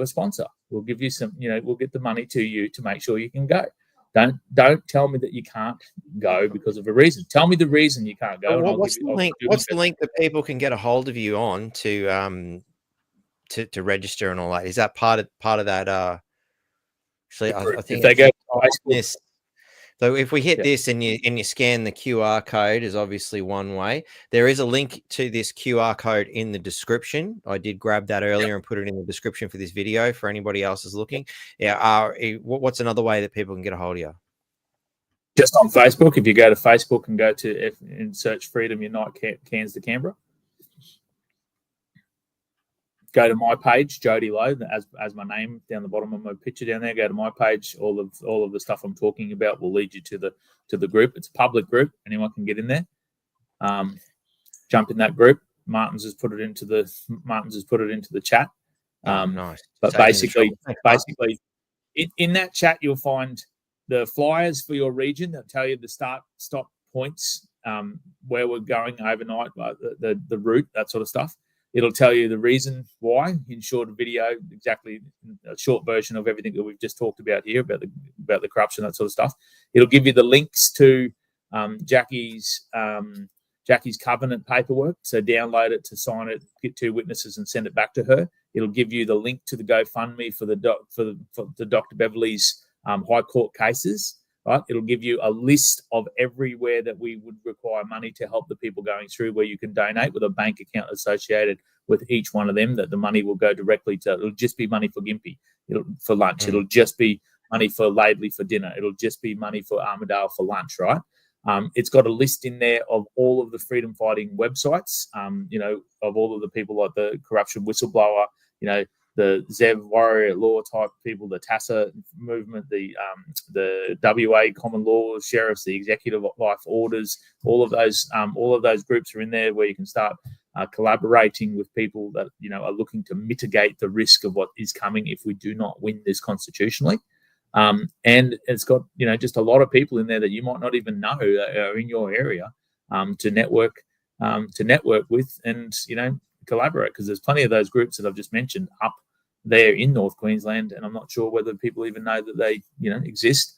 [SPEAKER 2] a sponsor. We'll give you some, we'll get the money to you to make sure you can go. Don't tell me that you can't go because of a reason. Tell me the reason you can't go.
[SPEAKER 1] What's the link that people can get a hold of you on to register and all that? Is that part of that? Actually, I think
[SPEAKER 2] if they go to
[SPEAKER 1] this. So if we hit this and you scan the QR code, is obviously one way. There is a link to this QR code in the description. I did grab that earlier and put it in the description for this video for anybody else is looking. Yeah. What's another way that people can get a hold of you?
[SPEAKER 2] Just on Facebook. If you go to Facebook and go to and search Freedom Unite Cairns to Canberra, go to my page, Jody Lowe, as my name down the bottom of my picture down there. Go to my page. All of the stuff I'm talking about will lead you to the group. It's a public group. Anyone can get in there. Jump in that group. Martin's has put it into the chat.
[SPEAKER 1] Nice.
[SPEAKER 2] But basically, in that chat you'll find the flyers for your region that tell you the stop points, where we're going overnight, the route, that sort of stuff. It'll tell you the reason why in short video, exactly a short version of everything that we've just talked about here about the corruption, that sort of stuff. It'll give you the links to Jackie's covenant paperwork. So download it to sign it, get 2 witnesses, and send it back to her. It'll give you the link to the GoFundMe for the Dr. Beverley's High Court cases. Right, it'll give you a list of everywhere that we would require money to help the people going through, where you can donate with a bank account associated with each one of them. That the money will go directly to. It'll just be money for Gympie, for lunch. It'll just be money for Laidley for dinner. It'll just be money for Armidale for lunch. Right. It's got a list in there of all of the freedom fighting websites. Of all of the people like the corruption whistleblower. The Zev warrior law type people, the TASA movement, the WA common law sheriffs, the executive life orders, all of those groups are in there where you can start collaborating with people that are looking to mitigate the risk of what is coming if we do not win this constitutionally. And it's got just a lot of people in there that you might not even know are in your area to network with and collaborate, because there's plenty of those groups that I've just mentioned up there in North Queensland, and I'm not sure whether people even know that they exist,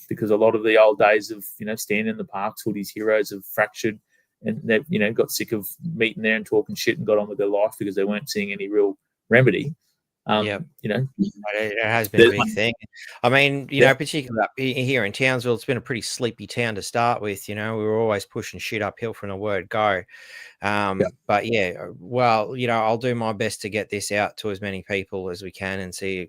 [SPEAKER 2] because a lot of the old days of standing in the parks, Hoodie's heroes have fractured, and they've got sick of meeting there and talking shit and got on with their life because they weren't seeing any real remedy.
[SPEAKER 1] It has been a big thing. I mean, particularly up here in Townsville, it's been a pretty sleepy town to start with. We were always pushing shit uphill from the word go. But I'll do my best to get this out to as many people as we can and see,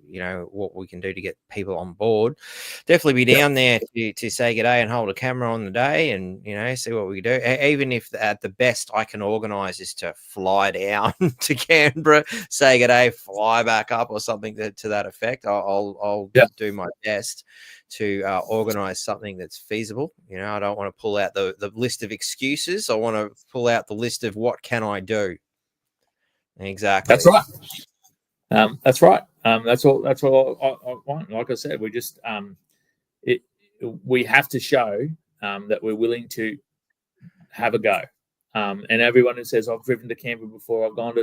[SPEAKER 1] what we can do to get people on board. Definitely be down there to say good day and hold a camera on the day and, see what we do. Even if at the best I can organise is to fly down to Canberra, say good day, fly back up or something to that effect. I'll do my best to organize something that's feasible. I don't want to pull out the list of excuses. I want to pull out the list of what can I do. Exactly.
[SPEAKER 2] That's right. That's right. That's all I want. Like I said, we just we have to show that we're willing to have a go. And everyone who says I've driven to Canberra before, I've gone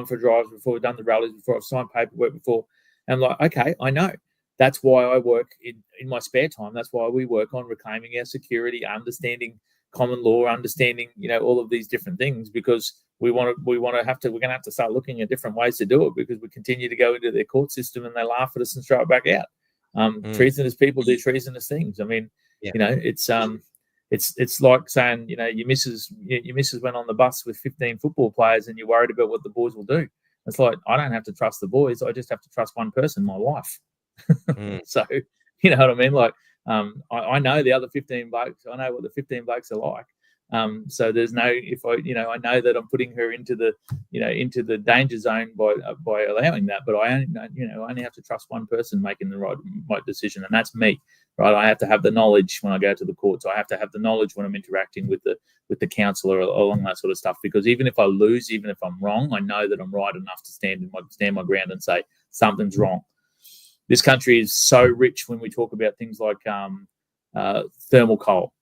[SPEAKER 2] for drives before, I've done the rallies before, I've signed paperwork before. And I'm like, okay, I know. That's why I work in my spare time. That's why we work on reclaiming our security, understanding common law, understanding, all of these different things, because we're going to have to start looking at different ways to do it, because we continue to go into their court system and they laugh at us and throw it back out. Treasonous people do treasonous things. I mean, it's like saying, your missus went on the bus with 15 football players and you're worried about what the boys will do. It's like, I don't have to trust the boys. I just have to trust one person, my wife. So, you know what I mean? Like, I know the other 15 blokes. I know what the 15 blokes are like. So there's no, I know that I'm putting her into the danger zone by allowing that. But I only have to trust one person making the right decision, and that's me, right? I have to have the knowledge when I go to the courts. I have to have the knowledge when I'm interacting with the counsellor along that sort of stuff. Because even if I lose, even if I'm wrong, I know that I'm right enough to stand my ground and say something's wrong. This country is so rich when we talk about things like thermal coal.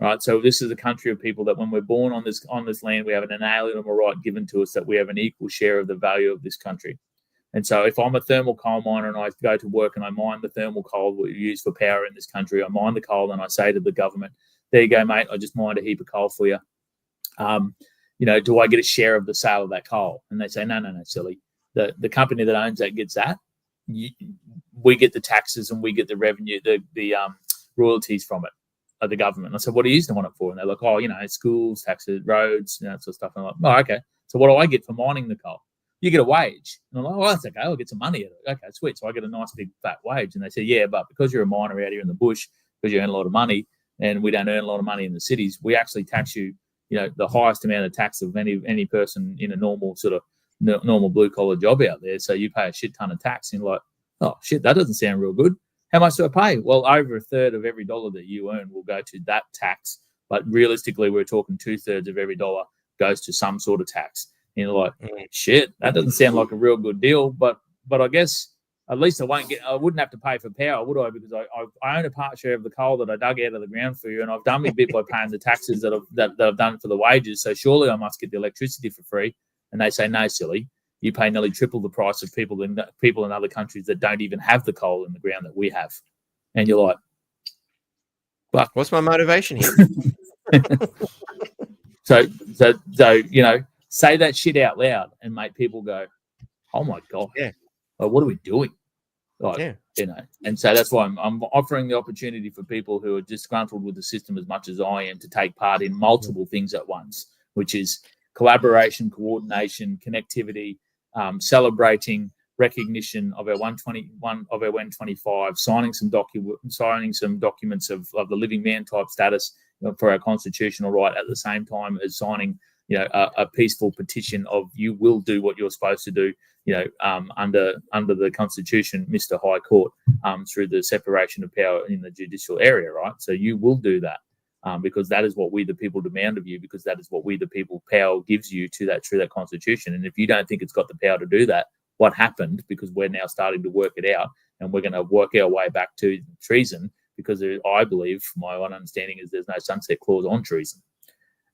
[SPEAKER 2] right? So this is a country of people that when we're born on this land, we have an inalienable right given to us that we have an equal share of the value of this country. And so if I'm a thermal coal miner and I go to work and I mine the thermal coal we use for power in this country, I mine the coal and I say to the government, there you go, mate, I just mined a heap of coal for you. Do I get a share of the sale of that coal? And they say, no, silly. The company that owns that gets that. We get the taxes and we get the revenue, the royalties from it, of the government. And I said, what do you want it for? And they're like, oh, schools, taxes, roads, that sort of stuff. And I'm like, oh, okay. So what do I get for mining the coal? You get a wage. And I'm like, oh, that's okay. I'll get some money out of it. Okay, sweet. So I get a nice big fat wage. And they said, yeah, but because you're a miner out here in the bush, because you earn a lot of money, and we don't earn a lot of money in the cities, we actually tax you, the highest amount of tax of any person in a normal sort of normal blue collar job out there. So you pay a shit ton of tax. And you're like, oh shit, that doesn't sound real good. How much do I pay? Well, over a third of every dollar that you earn will go to that tax. But realistically, we're talking 2/3 of every dollar goes to some sort of tax. And you're like, shit, that doesn't sound like a real good deal. But I guess at least I wouldn't have to pay for power, would I? Because I own a part share of the coal that I dug out of the ground for you, and I've done my bit by paying the taxes that I've done for the wages. So surely I must get the electricity for free. And they say, no, silly. You pay nearly triple the price of people in other countries that don't even have the coal in the ground that we have. And you're like,
[SPEAKER 1] fuck, what's my motivation here?
[SPEAKER 2] So say that shit out loud and make people go, oh my God,
[SPEAKER 1] yeah,
[SPEAKER 2] like, what are we doing? And so that's why I'm offering the opportunity for people who are disgruntled with the system as much as I am to take part in multiple things at once, which is collaboration, coordination, connectivity, celebrating recognition of our 125, signing some documents of the living man type status for our constitutional right, at the same time as signing a peaceful petition of you will do what you're supposed to do, under the Constitution, Mr. High Court, through the separation of power in the judicial area, right? So you will do that. Because that is what we the people demand of you, because that is what we the people power gives you through that Constitution. And if you don't think it's got the power to do that, what happened? Because we're now starting to work it out, and we're going to work our way back to treason, because I believe, my own understanding is there's no sunset clause on treason.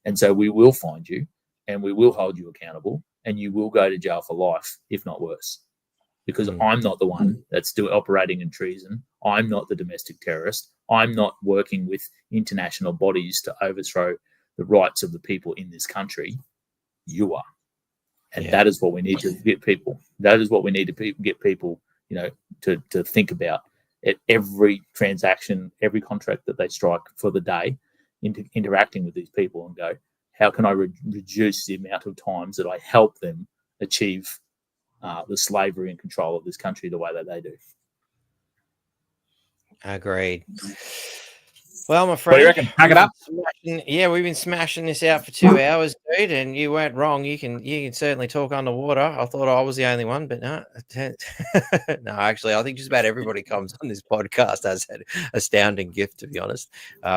[SPEAKER 2] And so we will find you and we will hold you accountable, and you will go to jail for life, if not worse. Because I'm not the one that's still operating in treason. I'm not the domestic terrorist. I'm not working with international bodies to overthrow the rights of the people in this country. You are. And that is what we need to get people. That is what we need to get people, to think about at every transaction, every contract that they strike for the day, interacting with these people, and go, how can I reduce the amount of times that I help them achieve the slavery and control of this country the way that they do.
[SPEAKER 1] Agreed. Well, my friend,
[SPEAKER 2] what do you reckon? Pack it up.
[SPEAKER 1] We've been smashing this out for 2 hours, dude, and you weren't wrong. You can certainly talk underwater. I thought I was the only one, but no. No, actually, I think just about everybody comes on this podcast has an astounding gift, to be honest.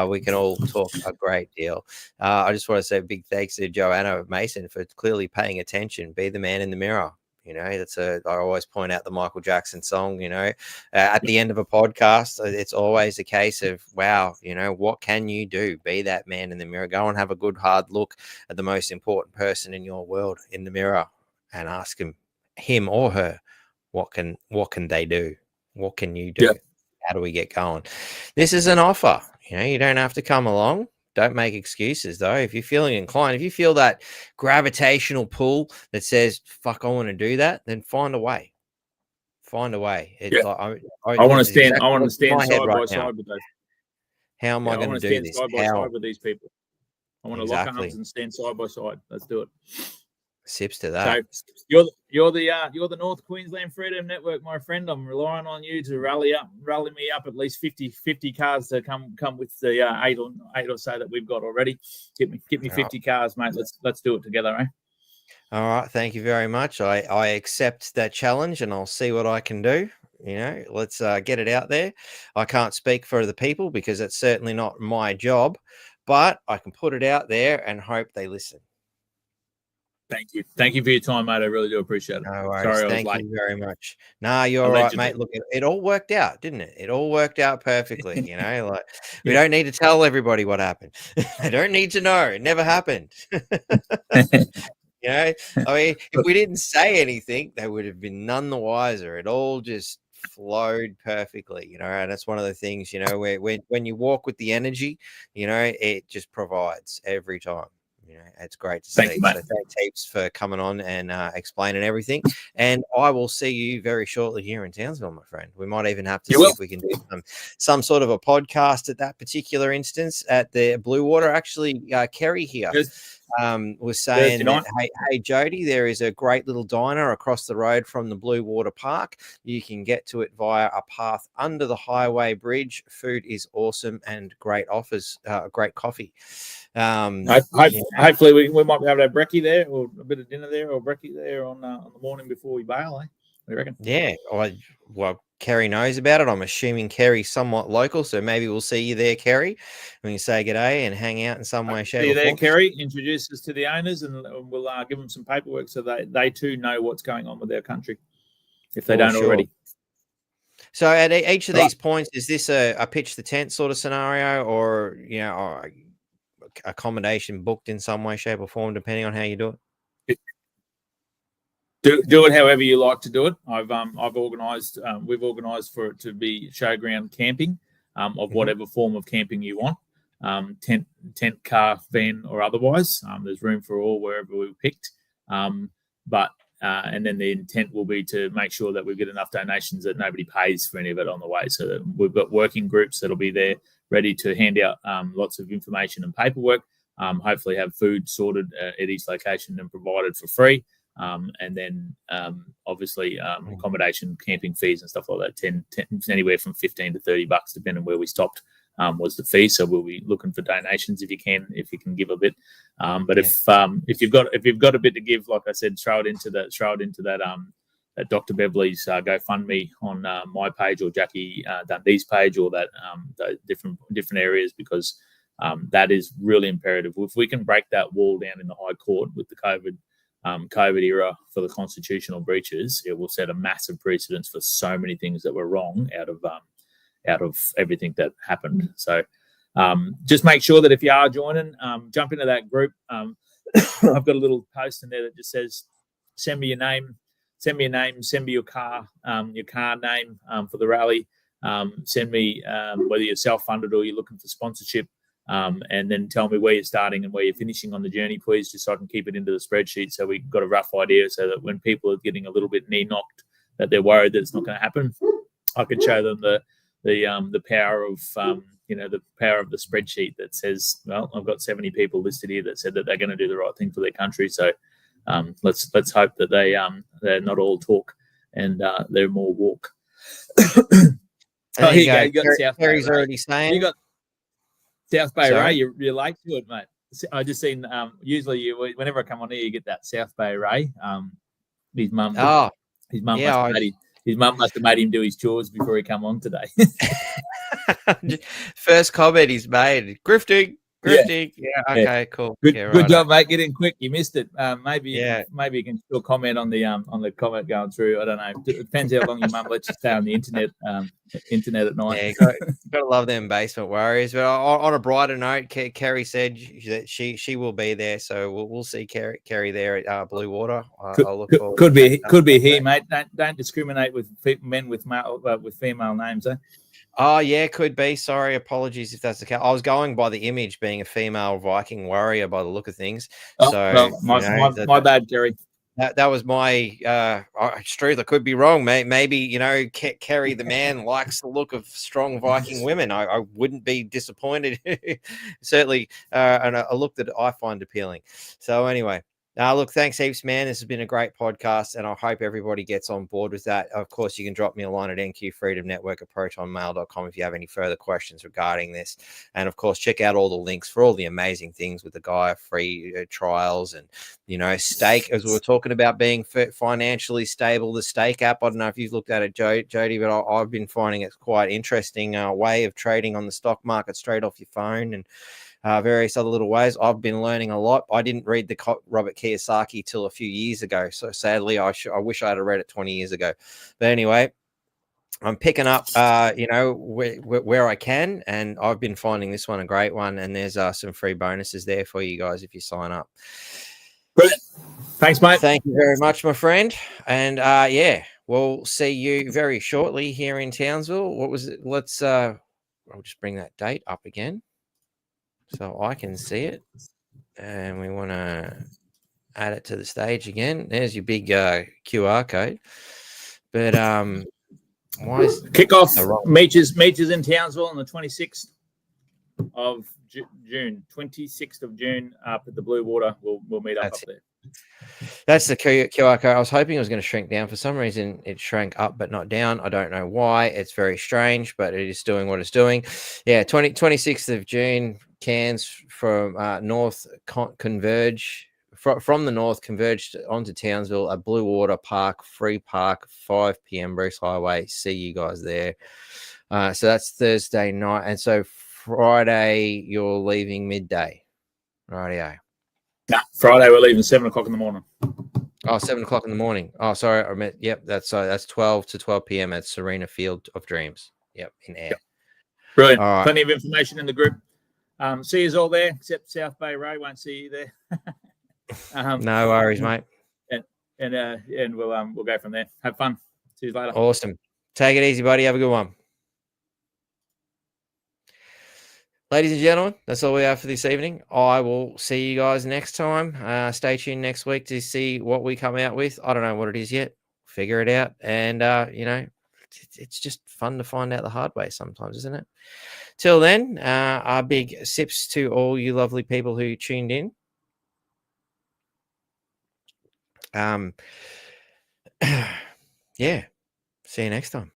[SPEAKER 1] We can all talk a great deal. I just want to say a big thanks to Joanna Mason for clearly paying attention. Be the man in the mirror. I always point out the Michael Jackson song, at the end of a podcast, it's always a case of, wow, what can you do? Be that man in the mirror. Go and have a good, hard look at the most important person in your world in the mirror and ask him or her, what can they do? What can you do? Yeah. How do we get going? This is an offer. You don't have to come along. Don't make excuses, though. If you're feeling inclined, if you feel that gravitational pull that says, fuck, I want to do that, then find a way. Find a way. It's like,
[SPEAKER 2] I want to stand side by side with those.
[SPEAKER 1] How am I going to do this?
[SPEAKER 2] Side by side with these people. I want to lock arms and stand side by side. Let's do it.
[SPEAKER 1] Sips to that.
[SPEAKER 2] So you're the North Queensland Freedom Network, my friend. I'm relying on you to rally me up at least 50 cars to come with the eight or so that we've got already. Get me 50 cars, mate. Let's do it together, eh?
[SPEAKER 1] All right, thank you very much. I accept that challenge, and I'll see what I can do. Let's get it out there. I can't speak for the people because it's certainly not my job, but I can put it out there and hope they listen.
[SPEAKER 2] Thank you for your time, mate. I really do appreciate it.
[SPEAKER 1] No worries.
[SPEAKER 2] Sorry, I was
[SPEAKER 1] Thank
[SPEAKER 2] late.
[SPEAKER 1] you very much. Nah, you're all right, mate. Look, it all worked out, didn't it? It all worked out perfectly. You know, like we don't need to tell everybody what happened. They don't need to know. It never happened. You know, I mean, if we didn't say anything, they would have been none the wiser. It all just flowed perfectly, you know, and that's one of the things, you know, where when you walk with the energy, you know, it just provides every time. You know, it's great to
[SPEAKER 2] Thank
[SPEAKER 1] see.
[SPEAKER 2] you, mate.
[SPEAKER 1] So thanks heaps for coming on and explaining everything. And I will see you very shortly here in Townsville, my friend. We might even have to see if we can do some sort of a podcast at that particular instance at the Blue Water. Actually, Kerry here was saying that, hey, Jody, there is a great little diner across the road from the Blue Water Park. You can get to it via a path under the highway bridge. Food is awesome and great offers, great coffee.
[SPEAKER 2] Hopefully we might be able to have brekkie there, or a bit of dinner there, or brekkie there on the morning before we bail. What do you reckon?
[SPEAKER 1] Yeah, well, Kerry knows about it. I'm assuming Kerry's somewhat local, so maybe we'll see you there, Kerry. We can say g'day and hang out in some way, shape, or form.
[SPEAKER 2] See you there, Kerry. Introduce us to the owners, and we'll give them some paperwork so they too know what's going on with their country, if they don't already.
[SPEAKER 1] So at each of these points, is this a pitch the tent sort of scenario, or you know, or accommodation booked in some way, shape, or form, depending on how you do it?
[SPEAKER 2] Do it however you like to do it. I've organised. We've organised for it to be showground camping, of whatever form of camping you want. Tent, car, van, or otherwise. There's room for all wherever we've picked. But and then the intent will be to make sure that we get enough donations that nobody pays for any of it on the way. So that we've got working groups that'll be there ready to hand out lots of information and paperwork. Hopefully have food sorted at each location and provided for free. And then obviously accommodation, camping fees and stuff like that, 10 anywhere from $15 to $30, depending on where we stopped, was the fee. So we'll be looking for donations if you can give a bit. But if you've got a bit to give, like I said, throw it into that Dr. Beverly's GoFundMe on my page, or Jackie Dundee's page, or that different areas, because that is really imperative. If we can break that wall down in the High Court with the COVID era for the constitutional breaches, it will set a massive precedence for so many things that were wrong out of everything that happened. So just make sure that if you are joining, jump into that group. I've got a little post in there that just says, send me your name, send me your car name for the rally. Send me whether you're self-funded or you're looking for sponsorship. And then tell me where you're starting and where you're finishing on the journey, please, just so I can keep it into the spreadsheet so we've got a rough idea, so that when people are getting a little bit knee-knocked, that they're worried that it's not going to happen, I can show them the power of the power of the spreadsheet that says, well, I've got 70 people listed here that said that they're going to do the right thing for their country. So let's hope that they're not all talk and they're more walk.
[SPEAKER 1] Here you go. You got South Kerry's already saying.
[SPEAKER 2] You got South Bay Ray, you're late to it, mate. I just seen usually whenever I come on here, you get that South Bay Ray. His mum. His mum must have made him do his chores before he come on today.
[SPEAKER 1] First comment he's made: grifting. Yeah. Okay. Cool.
[SPEAKER 2] Good job, mate. Get in quick. You missed it. Maybe you can still comment on the comment going through. I don't know. It depends how long your mum lets you stay on the internet at night.
[SPEAKER 1] Yeah, got to love them basement warriors. But on a brighter note, Kerry said that she will be there, so we'll see Kerry there at Blue Water. I'll look forward.
[SPEAKER 2] Could be here, mate. Don't discriminate with men with female names, eh?
[SPEAKER 1] Oh, yeah, could be. Sorry, apologies if that's the case. I was going by the image being a female Viking warrior by the look of things.
[SPEAKER 2] My bad, Kerry.
[SPEAKER 1] That was my truth. I could be wrong. Maybe Kerry the man likes the look of strong Viking women. I wouldn't be disappointed. Certainly, and a look that I find appealing. So anyway. Look, thanks heaps, man. This has been a great podcast, and I hope everybody gets on board with that. Of course, you can drop me a line at nqfreedomnetwork@protonmail.com if you have any further questions regarding this. And, of course, check out all the links for all the amazing things with the Gaia free trials and, Stake, as we were talking about being financially stable. The Stake app, I don't know if you've looked at it, Jody, but I've been finding it's quite interesting way of trading on the stock market straight off your phone. And various other little ways. I've been learning a lot. I didn't read the Robert Kiyosaki till a few years ago. So sadly, I wish I had read it 20 years ago. But anyway, I'm picking up, where I can, and I've been finding this one a great one. And there's some free bonuses there for you guys if you sign up.
[SPEAKER 2] Brilliant. Thanks, mate.
[SPEAKER 1] Thank you very much, my friend. And yeah, we'll see you very shortly here in Townsville. What was it? Let's I'll just bring that date up again so I can see it. And we want to add it to the stage again. There's your big QR code. But why is
[SPEAKER 2] kickoff meetings in Townsville on the 26th of June. 26th of June up at the Blue Water. We'll meet up there.
[SPEAKER 1] That's the QR code. I was hoping it was going to shrink down. For some reason, it shrank up but not down. I don't know why. It's very strange, but it is doing what it's doing. Yeah, 26th of June, Cairns from north converge. From the north, converged onto Townsville, a Blue Water Park, free park, 5 p.m. Bruce Highway. See you guys there. So that's Thursday night. And so Friday, you're leaving midday. Rightio.
[SPEAKER 2] No, Friday we're leaving 7 o'clock in the morning.
[SPEAKER 1] Oh, 7 o'clock in the morning. Oh, sorry. I meant, yep, that's 12 to 12 p.m. at Serena Field of Dreams. Yep, in air.
[SPEAKER 2] Yep. Brilliant.
[SPEAKER 1] All right.
[SPEAKER 2] Plenty of information in the group. See you all there, except South Bay Ray won't see you there.
[SPEAKER 1] No worries, mate.
[SPEAKER 2] And we'll go from there. Have fun. See you later.
[SPEAKER 1] Awesome. Take it easy, buddy. Have a good one. Ladies and gentlemen, that's all we have for this evening. I will see you guys next time. Stay tuned next week to see what we come out with. I don't know what it is yet. Figure it out. And, it's just fun to find out the hard way sometimes, isn't it? Till then, our big sips to all you lovely people who tuned in. Yeah. See you next time.